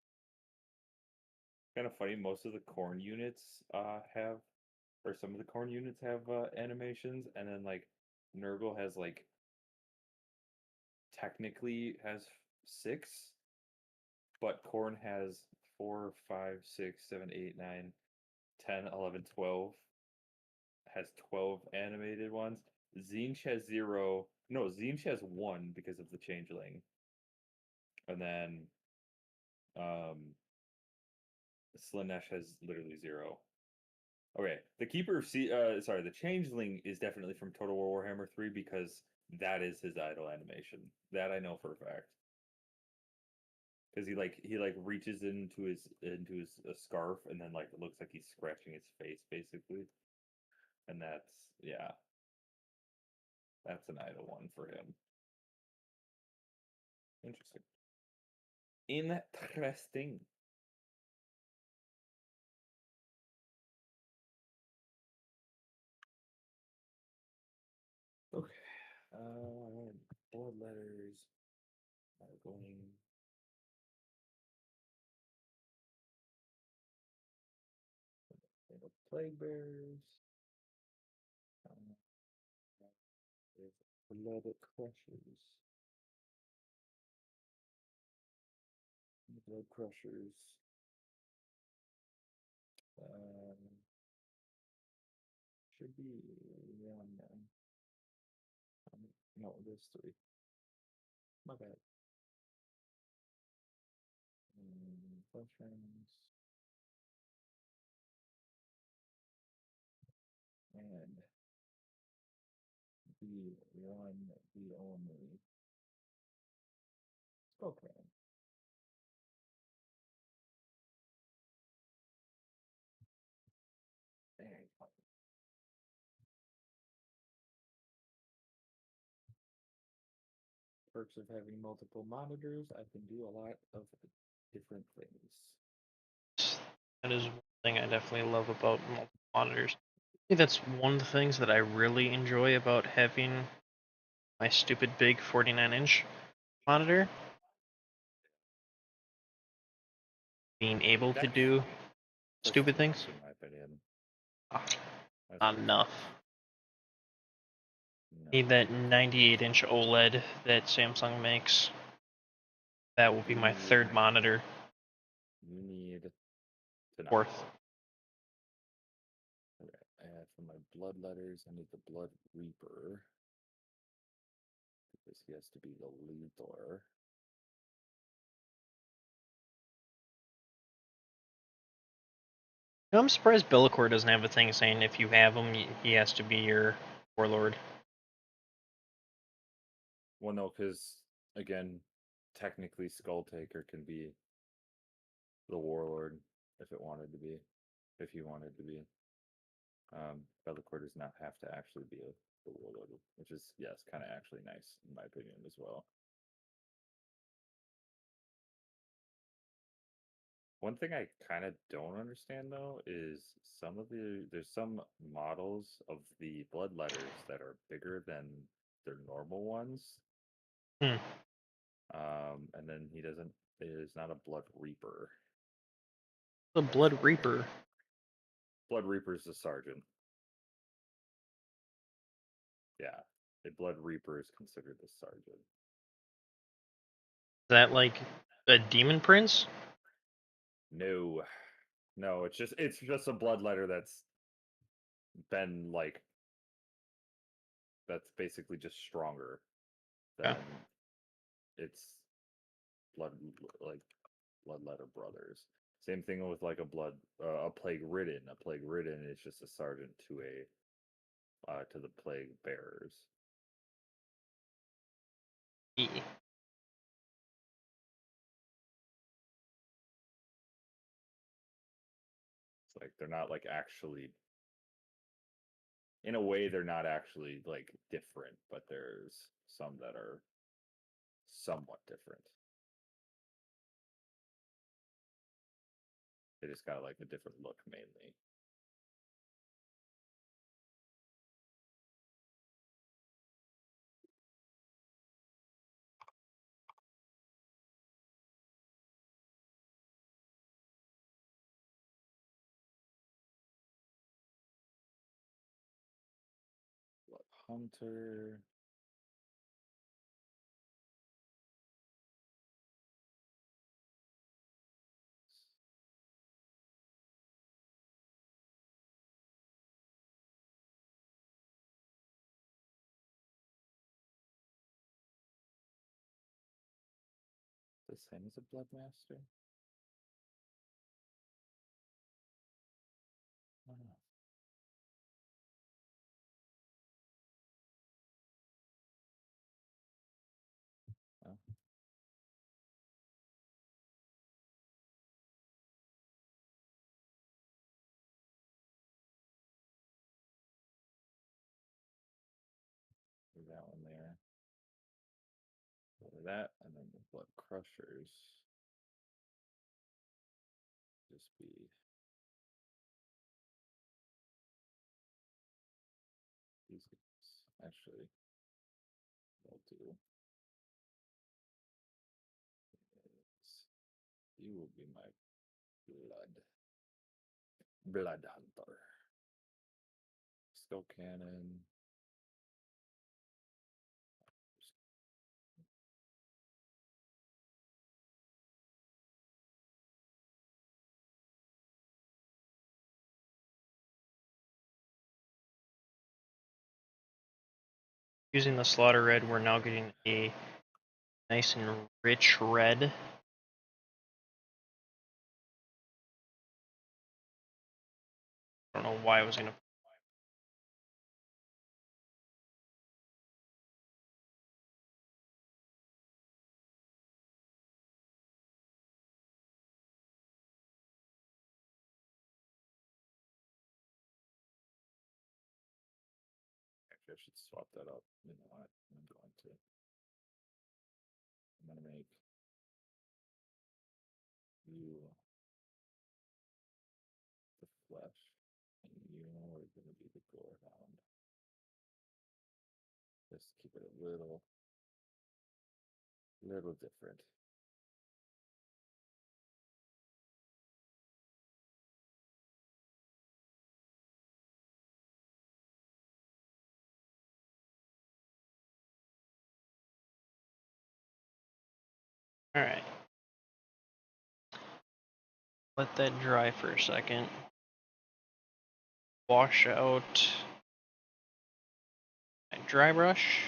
Kind of funny, most of the corn units have, or some of the corn units have animations, and then like Nurgle has like, technically has 6, but corn has 4, 5, 6, 7, 8, 9, 10, 11, 12. Has 12 animated ones. Zinch has 0. No, Zinch has 1 because of the changeling. And then Slanesh has literally 0. Okay, the Keeper of sorry, the Changeling is definitely from Total War Warhammer 3 because that is his idle animation. That I know for a fact. Because he reaches into his scarf, and then like it looks like he's scratching his face basically. And that's, yeah. That's an idle one for him. Interesting. Interesting. Okay. Blood letters are going. The plague bearers. There's blood crushers. Blood crushers. Should be one. No, there's 3. My bad. Mushrooms. And the one, the only. Okay. Very fun. Perks of having multiple monitors, I can do a lot of different things. That is one thing I definitely love about multiple monitors. think that's one of the things that I really enjoy about having my stupid big 49-inch monitor. Being able to That's do That's stupid too much, things. in my opinion. Ah, That's not way too enough. much. Need No. that 98-inch OLED that Samsung makes. That will be You my need- third monitor. You need to not. Fourth. Okay. And for my blood letters, I need the Blood Reaper. Because he has to be the leader. I'm surprised Bellicor doesn't have a thing saying if you have him, he has to be your warlord. Well, no, because again, technically Skull Taker can be the warlord if it wanted to be, if he wanted to be. Bellicor does not have to actually be the warlord, which is, yes, kind of actually nice in my opinion as well. One thing I kind of don't understand though is there's some models of the blood letters that are bigger than their normal ones. Hmm. And then he doesn't. Is not a Blood Reaper. The That's Blood not Reaper. Blood Reaper is a sergeant. Yeah, a Blood Reaper is considered a sergeant. Is that like a demon prince? No, no, it's just a blood letter that's been like that's basically just stronger than Yeah. its blood like blood letter brothers. Same thing with like a plague ridden. A plague ridden is just a sergeant to the plague bearers. E. It's like they're not like actually in a way they're not actually like different, but there's some that are somewhat different. They just got like a different look mainly. Blood Hunter. The same as a Blood Master. I don't know. Oh. That one there. That and then the Blood Crushers. Just be these guys. Actually, they'll do. You will be my blood hunter. Skull cannon. Using the slaughter red, we're now getting a nice and rich red. I don't know why I was gonna. Actually, I should swap that up. You know what? I'm going to. I'm gonna make you the flesh and are gonna be the Gorehound. Just keep it a little different. All right. Let that dry for a second. Wash out my dry brush.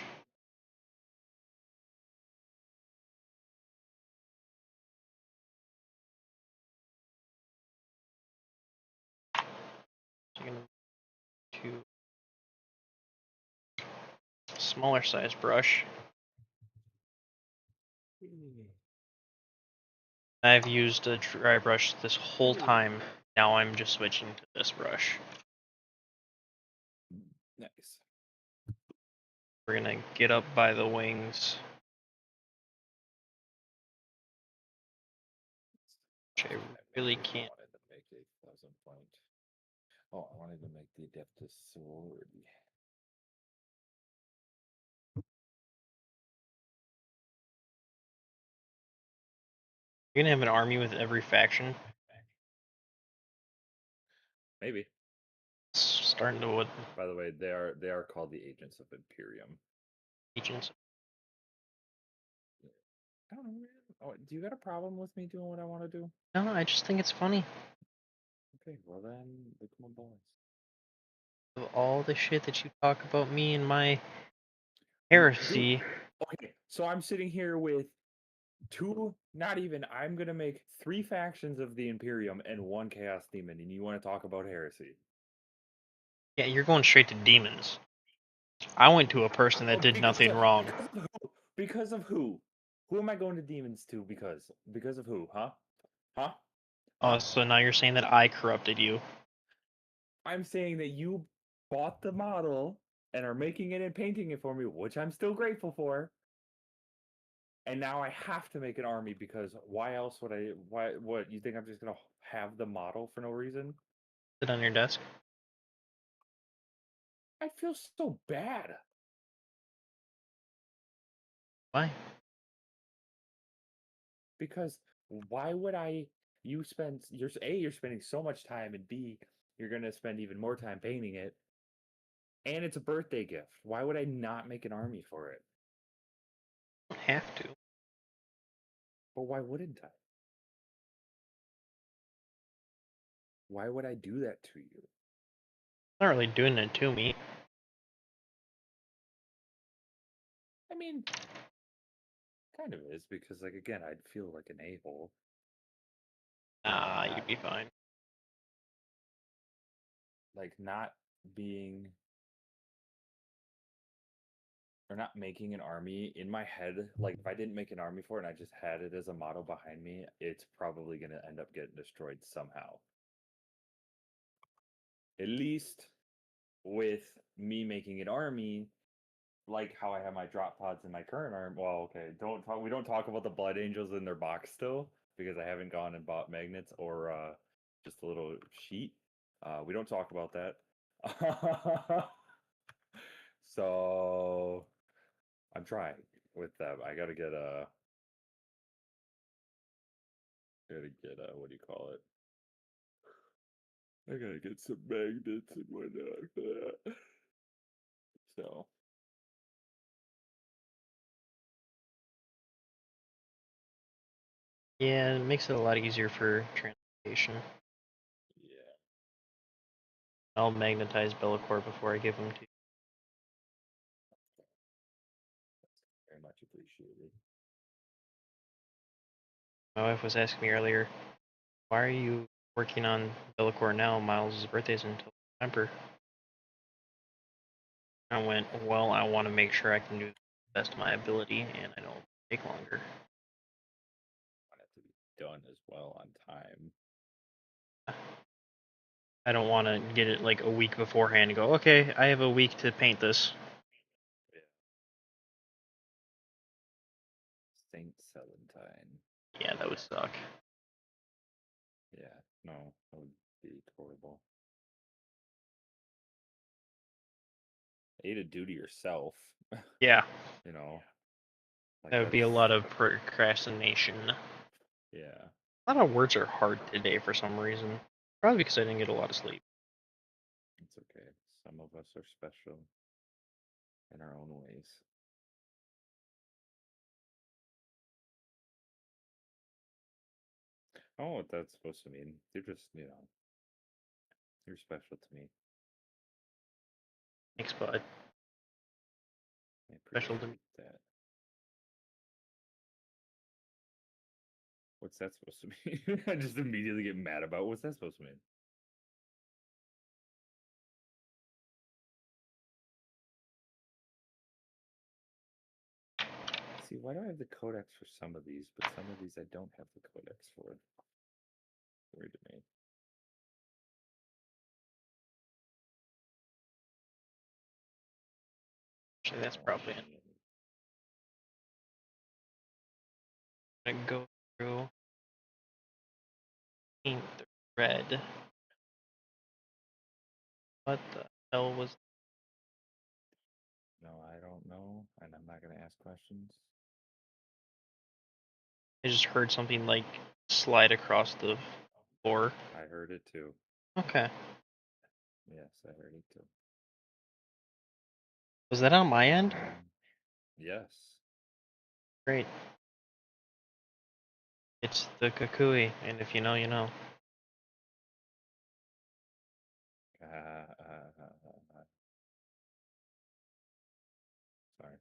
So I'm gonna to smaller size brush. I've used a dry brush this whole time. Now I'm just switching to this brush. Nice. We're gonna get up by the wings. Which I really can't. I wanted to make a 1,000-point. Oh, I wanted to make the Adeptus sword. You're gonna have an army with every faction. Maybe. It's starting to what By the way, they are called the Agents of Imperium. agents. I don't know, man. Oh, do you got a problem with me doing what I want to do? No, I just think it's funny. Okay, well then, look at my boys. Of all the shit that you talk about me and my heresy. Dude, okay, so I'm sitting here with I'm gonna make 3 factions of the Imperium and 1 Chaos Demon, and you want to talk about heresy? Yeah, you're going straight to demons. I went to a person that did nothing wrong. Because of who? Who am I going to demons to? Because of who? Huh? Huh? Oh, Huh? so now you're saying that I corrupted you. I'm saying that you bought the model and are making it and painting it for me, which I'm still grateful for. And now I have to make an army because why else would I? Why? What? You think I'm just gonna have the model for no reason? Sit on your desk. I feel so bad. Why? Because why would I? You're spending so much time, and B, you're gonna spend even more time painting it, and it's a birthday gift. Why would I not make an army for it? You don't have to. But why wouldn't I? Why would I do that to you? Not really doing it to me. I mean, kind of is because, like, again, I'd feel like an a-hole. Nah, Not you'd be fine. like not being or not making an army in my head. Like, if I didn't make an army for it and I just had it as a model behind me, it's probably gonna end up getting destroyed somehow. At least with me making an army, like how I have my drop pods in my current arm. Well, okay, we don't talk about the Blood Angels in their box still because I haven't gone and bought magnets or just a little sheet. We don't talk about that. So I'm trying with them. I gotta get what do you call it? I gotta get some magnets and whatnot for that. So Yeah, it makes it a lot easier for transportation. yeah, I'll magnetize Bellicor before I give them to you. very much appreciated. My wife was asking me earlier, why are you working on Bellicor now? Miles' birthday's until September. I went, well, I want to make sure I can do the best of my ability, and I don't take longer. I want it to be done as well on time. I don't want to get it like a week beforehand and go, okay, I have a week to paint this. Yeah. Saint Celentine. Yeah, that would suck. Yeah, no, that would be horrible. A, to do to yourself. Yeah, You know, like that would be a lot of procrastination. Yeah. A lot of words are hard today for some reason. Probably because I didn't get a lot of sleep. It's okay. Some of us are special in our own ways. I don't know what that's supposed to mean. You're just, you're special to me. Thanks, bud. I Special to me. appreciate that. What's that supposed to mean? I just immediately get mad about what's that supposed to mean? See, why do I have the codex for some of these, but some of these I don't have the codex for? Weird to me. Actually, that's probably it. I'm gonna go through paint the red. What the hell was? No, I don't know, and I'm not gonna ask questions. I just heard something like slide across the floor. I heard it too. Okay. Yes, I heard it too. Was that on my end? Yes. Great. It's the Kukui, and if you know, you know. Sorry.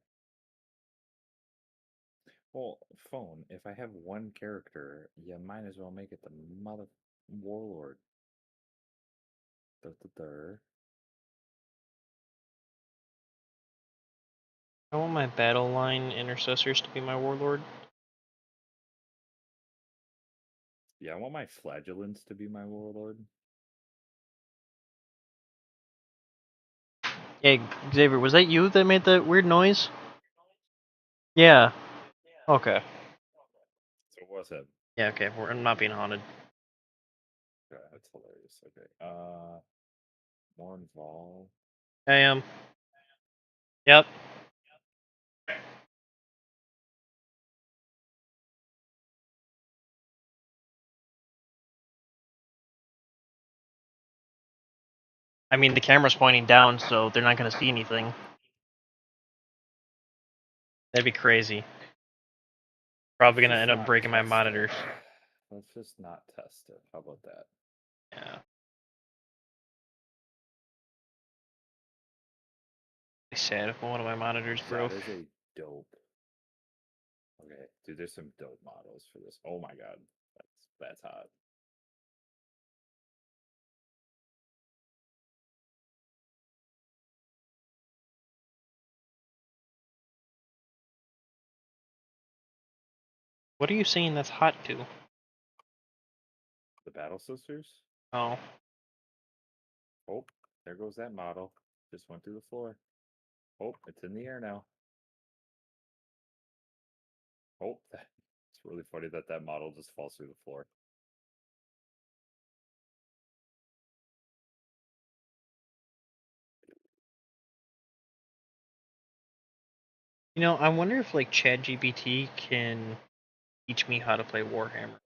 Well, phone, if I have one character, you might as well make it the mother warlord. Da-da-da. I want my battle line intercessors to be my warlord. Yeah, I want my flagellants to be my warlord. Hey, Xavier, was that you that made that weird noise? Yeah. Okay. So what's it? Yeah, okay. We're not being haunted. Yeah, that's hilarious. Okay. More involved. I am. Yep. I mean, the camera's pointing down, so they're not going to see anything. That'd be crazy. Probably going to end up breaking my monitors. Let's just not test it. How about that? Yeah. Be sad if one of my monitors broke. That is a dope. Okay, dude, there's some dope models for this. Oh my god, that's hot. What are you saying that's hot to? The Battle Sisters. Oh. Oh, there goes that model. Just went through the floor. Oh, it's in the air now. Oh, it's really funny that that model just falls through the floor. You know, I wonder if like ChatGPT can teach me how to play Warhammer.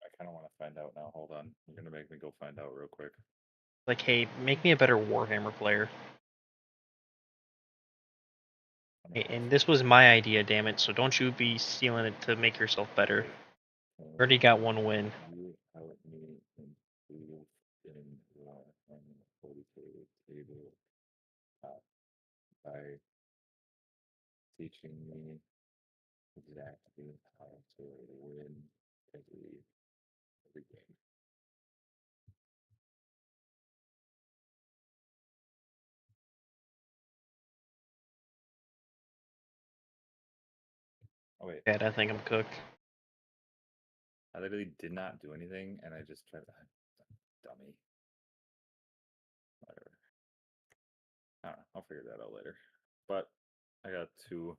I kind of want to find out now. Hold on. You're going to make me go find out real quick. Like, hey, make me a better Warhammer player. Hey, and this was my idea, damn it, so don't you be stealing it to make yourself better. Already got one win. You help me improve in Warhammer 40K table by teaching me exactly how to win every game. Oh wait, Dad, I think I'm cooked. I literally did not do anything, and I just tried to dummy. Whatever. I don't know. I'll figure that out later. But I got two.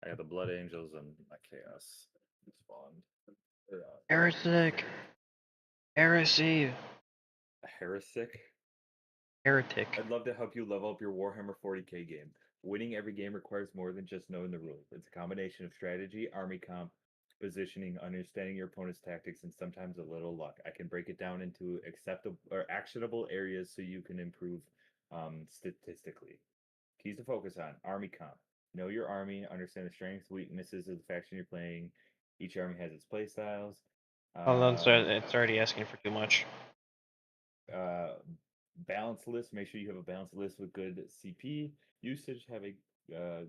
I got the Blood Angels and my Chaos spawned. Heretic. Heresy. A Heresic. Heretic. I'd love to help you level up your Warhammer 40k game. Winning every game requires more than just knowing the rules. It's a combination of strategy, army comp, positioning, understanding your opponent's tactics, and sometimes a little luck. I can break it down into acceptable or actionable areas so you can improve statistically. Keys to focus on: army comp. Know your army, understand the strengths, weaknesses of the faction you're playing. Each army has its play styles. Oh, it's already asking for too much. Balanced list. Make sure you have a balanced list with good CP usage. Have a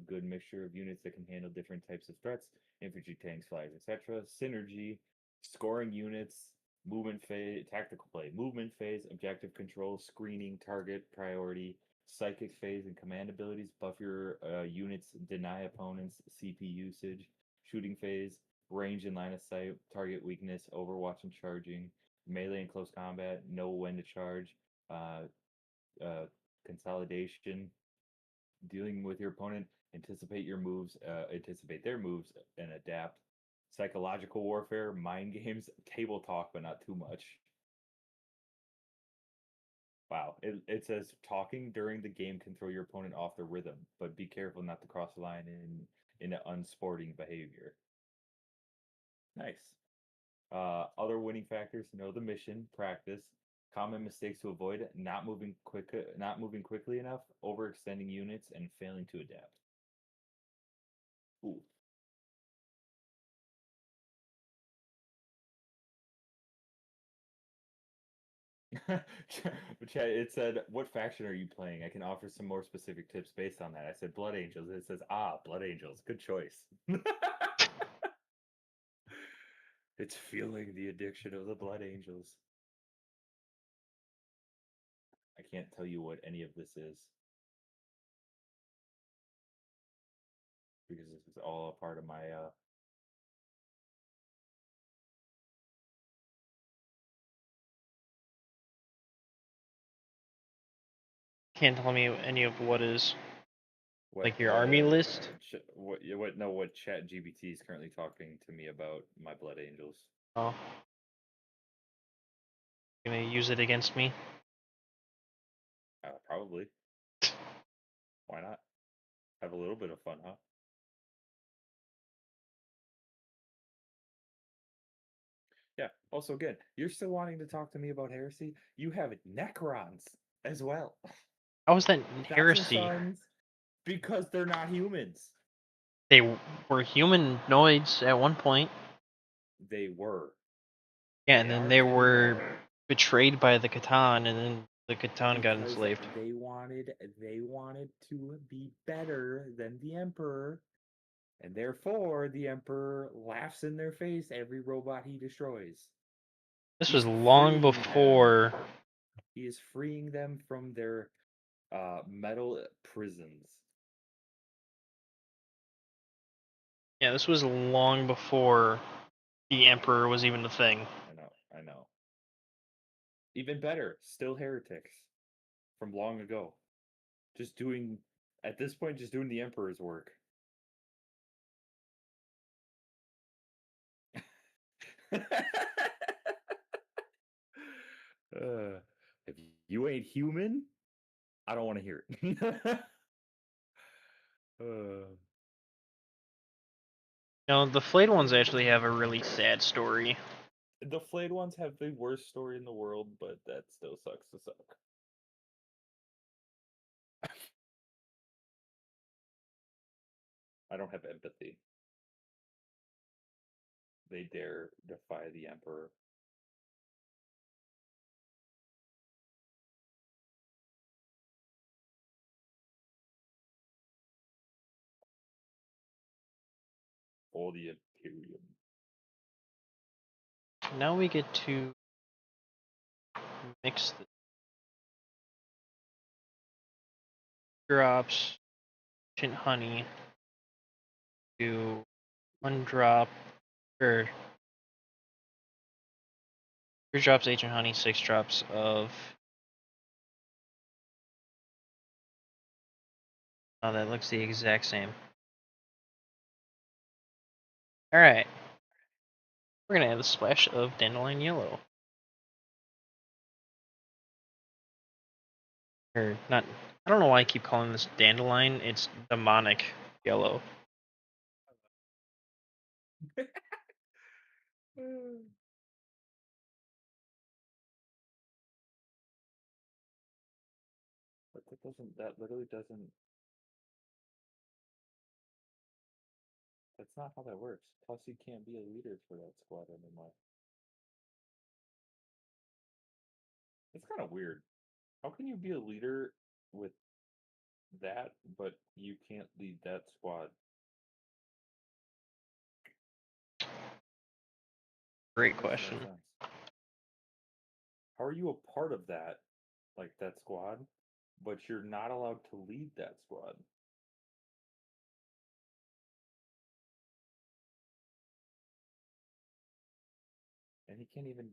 good mixture of units that can handle different types of threats: infantry, tanks, flyers, etc. Synergy. Scoring units. Movement phase. Tactical play. Movement phase. Objective control. Screening. Target priority. Psychic phase and command abilities. Buff your units. Deny opponents CP usage. Shooting phase. Range and line of sight. Target weakness. Overwatch and charging. Melee and close combat, know when to charge, uh, consolidation, dealing with your opponent, anticipate your moves, anticipate their moves, and adapt. Psychological warfare, mind games, table talk, but not too much. Wow, it says talking during the game can throw your opponent off the rhythm, but be careful not to cross the line into unsporting behavior. Nice. Other winning factors: know the mission, practice. Common mistakes to avoid: not moving quickly enough, overextending units, and failing to adapt. Ooh. Chat, it said, "What faction are you playing? I can offer some more specific tips based on that." I said, "Blood Angels." It says, Blood Angels. Good choice." It's feeling the addiction of the Blood Angels. I can't tell you what any of this is, because this is all a part of my Can't tell me any of what is. what Like your army list? what Chat GBT is currently talking to me about my Blood Angels. Oh. Gonna use it against me? Probably. Why not? Have a little bit of fun, huh? Yeah. Also, again, you're still wanting to talk to me about heresy? You have Necrons as well. How was that That's your heresy? sons, because they're not humans. They were humanoids at one point. They were. Yeah, and They then aren't they were anymore. betrayed by the Catan, and then the Catan got Because enslaved. they wanted to be better than the Emperor, and therefore the Emperor laughs in their face every robot he destroys. This He's was long freeing before. them. He is freeing them from their metal prisons. Yeah, this was long before the Emperor was even a thing. I know. Even better, still heretics from long ago. At this point, just doing the Emperor's work. If you ain't human, I don't want to hear it. No, the flayed ones actually have a really sad story. The flayed ones have the worst story in the world, but that still sucks to suck. I don't have empathy. They dare defy the Emperor. Or the Imperium. Now we get to mix the drops, ancient honey, to 1 drop, or 3 drops ancient honey, 6 drops of. Oh, that looks the exact same. Alright. We're gonna add a splash of dandelion yellow. Or not. I don't know why I keep calling this dandelion. It's demonic yellow. But that doesn't. That literally doesn't. That's not how that works. Plus, you can't be a leader for that squad anymore. It's kind of weird. How can you be a leader with that, but you can't lead that squad? Great That makes no question. sense. How are you a part of that, like that squad, but you're not allowed to lead that squad? And he can't even.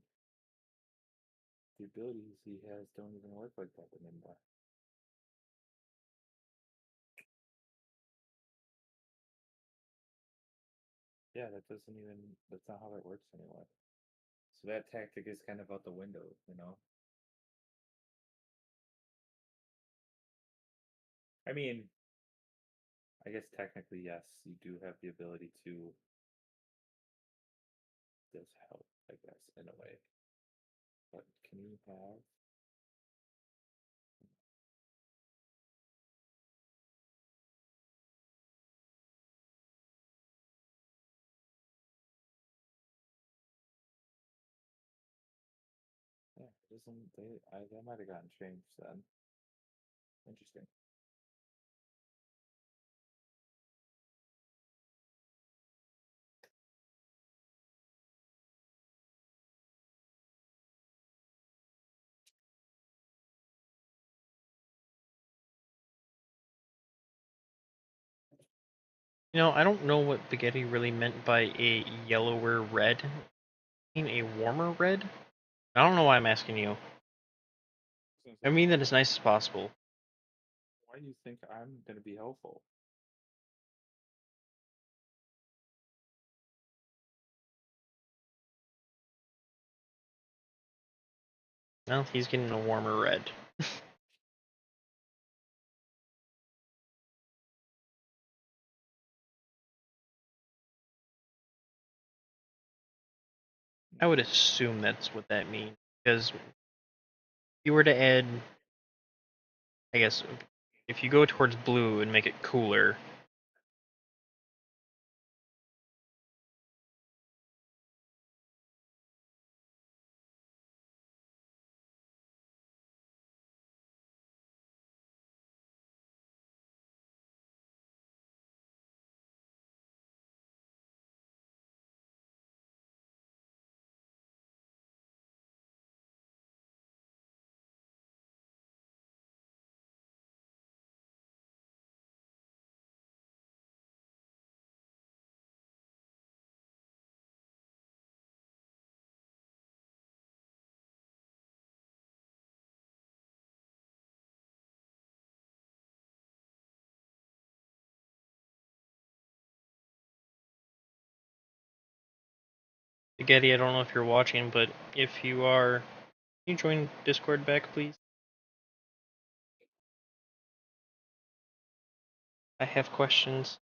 The abilities he has don't even work like that anymore. Yeah, that doesn't even. That's not how that works anymore. So that tactic is kind of out the window, you know? I mean, I guess technically, yes, you do have the ability to. Does help, I guess, in a way. But can you have. Yeah, it doesn't. That might have gotten changed then. Interesting. I don't know what Spaghetti really meant by a yellower red. I mean a warmer red? I don't know why I'm asking you. I mean that as nice as possible. Why do you think I'm going to be helpful? Well, he's getting a warmer red. I would assume that's what that means. Because if you were to add, I guess, if you go towards blue and make it cooler, Spaghetti, I don't know if you're watching, but if you are, can you join Discord back, please? I have questions.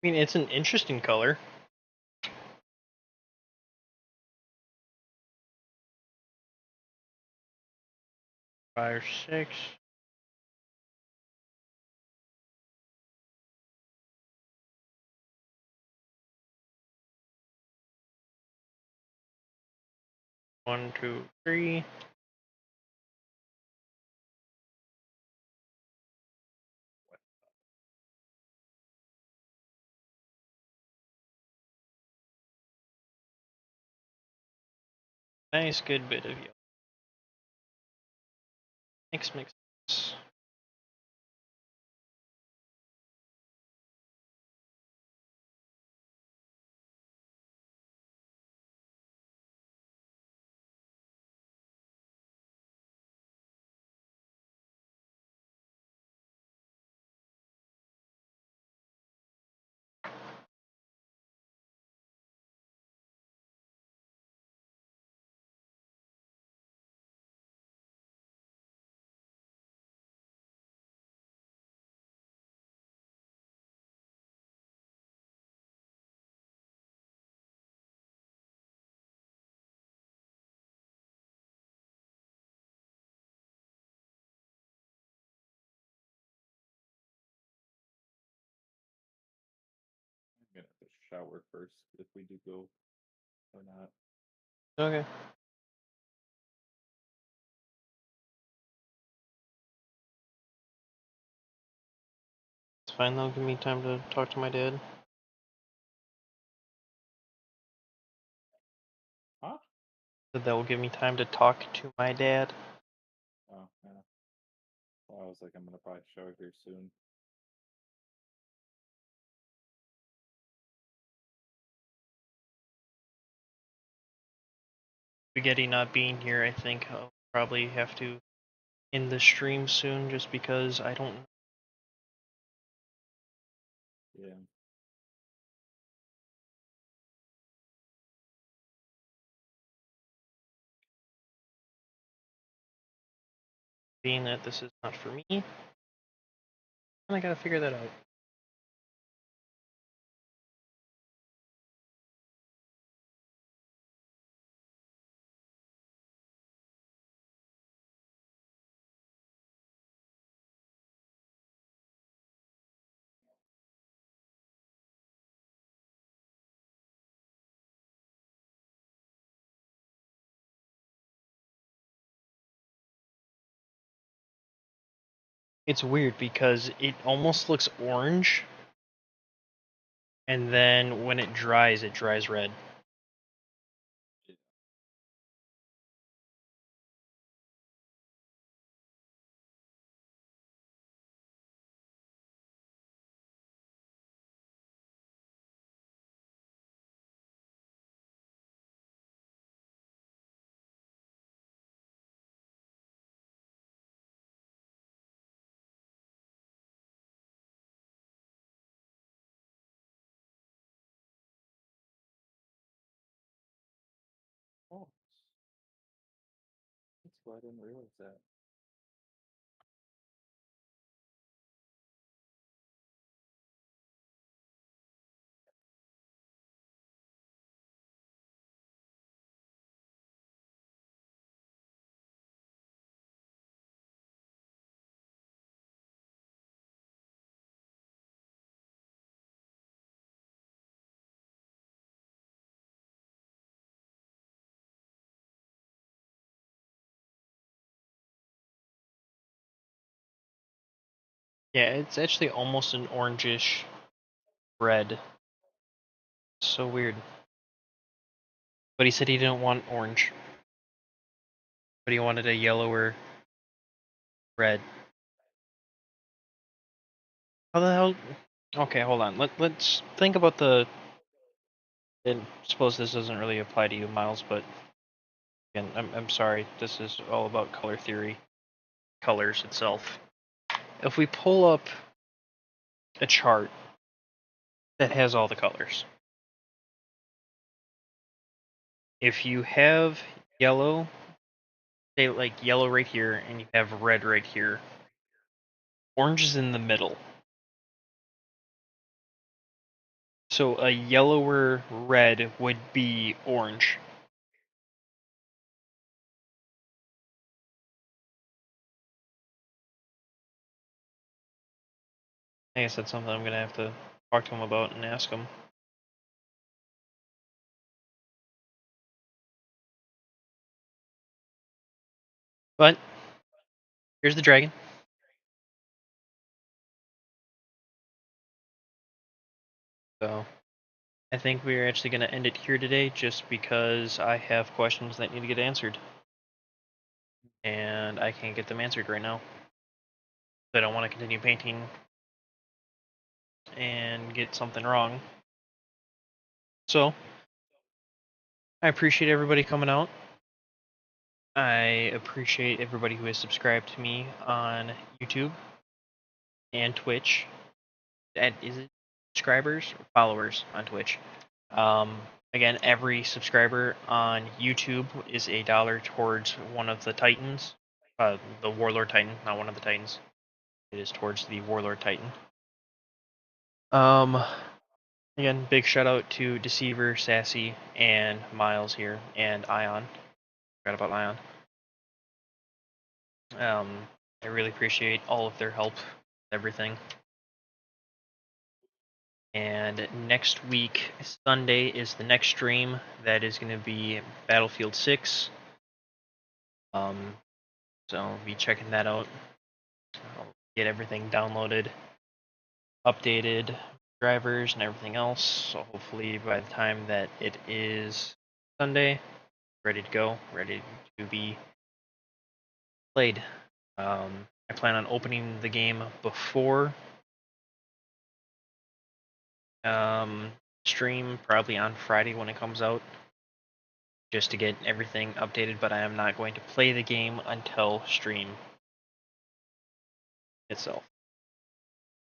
I mean, it's an interesting color. Five, 6. One, two, 3. Nice, good bit of yellow. Makes sense. shower first if we do go or not. Okay. It's fine. They'll give me time to talk to my dad. Huh? That will give me time to talk to my dad. Oh, yeah. Well, I was like, I'm gonna probably shower here soon. Spaghetti not being here, I think I'll probably have to end the stream soon, just because I don't. Yeah. Being that this is not for me, and I gotta figure that out. It's weird because it almost looks orange, and then when it dries red. Oh. That's why I didn't realize that. Yeah, it's actually almost an orangish red. So weird. But he said he didn't want orange, but he wanted a yellower red. How the hell? Okay, hold on. Let's think about the. And suppose this doesn't really apply to you, Miles, but again, I'm sorry. This is all about color theory, colors itself. If we pull up a chart that has all the colors, if you have yellow, say like yellow right here, and you have red right here, orange is in the middle. So a yellower red would be orange. I guess that's something I'm gonna have to talk to him about and ask him. But here's the dragon. So I think we're actually gonna end it here today, just because I have questions that need to get answered, and I can't get them answered right now. I don't want to continue painting and get something wrong. So I appreciate everybody coming out. I appreciate everybody who has subscribed to me on YouTube and Twitch. Is it subscribers or followers on Twitch? Again, every subscriber on YouTube is $1 towards one of the Titans, the Warlord Titan, not one of the Titans. It is towards the Warlord Titan. Again, big shout out to Deceiver, Sassy, and Miles here, and Ion. Forgot about Ion. I really appreciate all of their help, everything. And next week, Sunday, is the next stream. That is going to be Battlefield 6. So I'll be checking that out. I'll get everything downloaded, updated, drivers and everything else. So hopefully by the time that it is Sunday, ready to go, ready to be played. I plan on opening the game before stream, probably on Friday when it comes out, just to get everything updated, but I am not going to play the game until stream itself.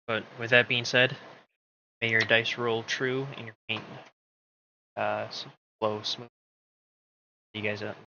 But with that being said, may your dice roll true and your paint flow smooth. See you guys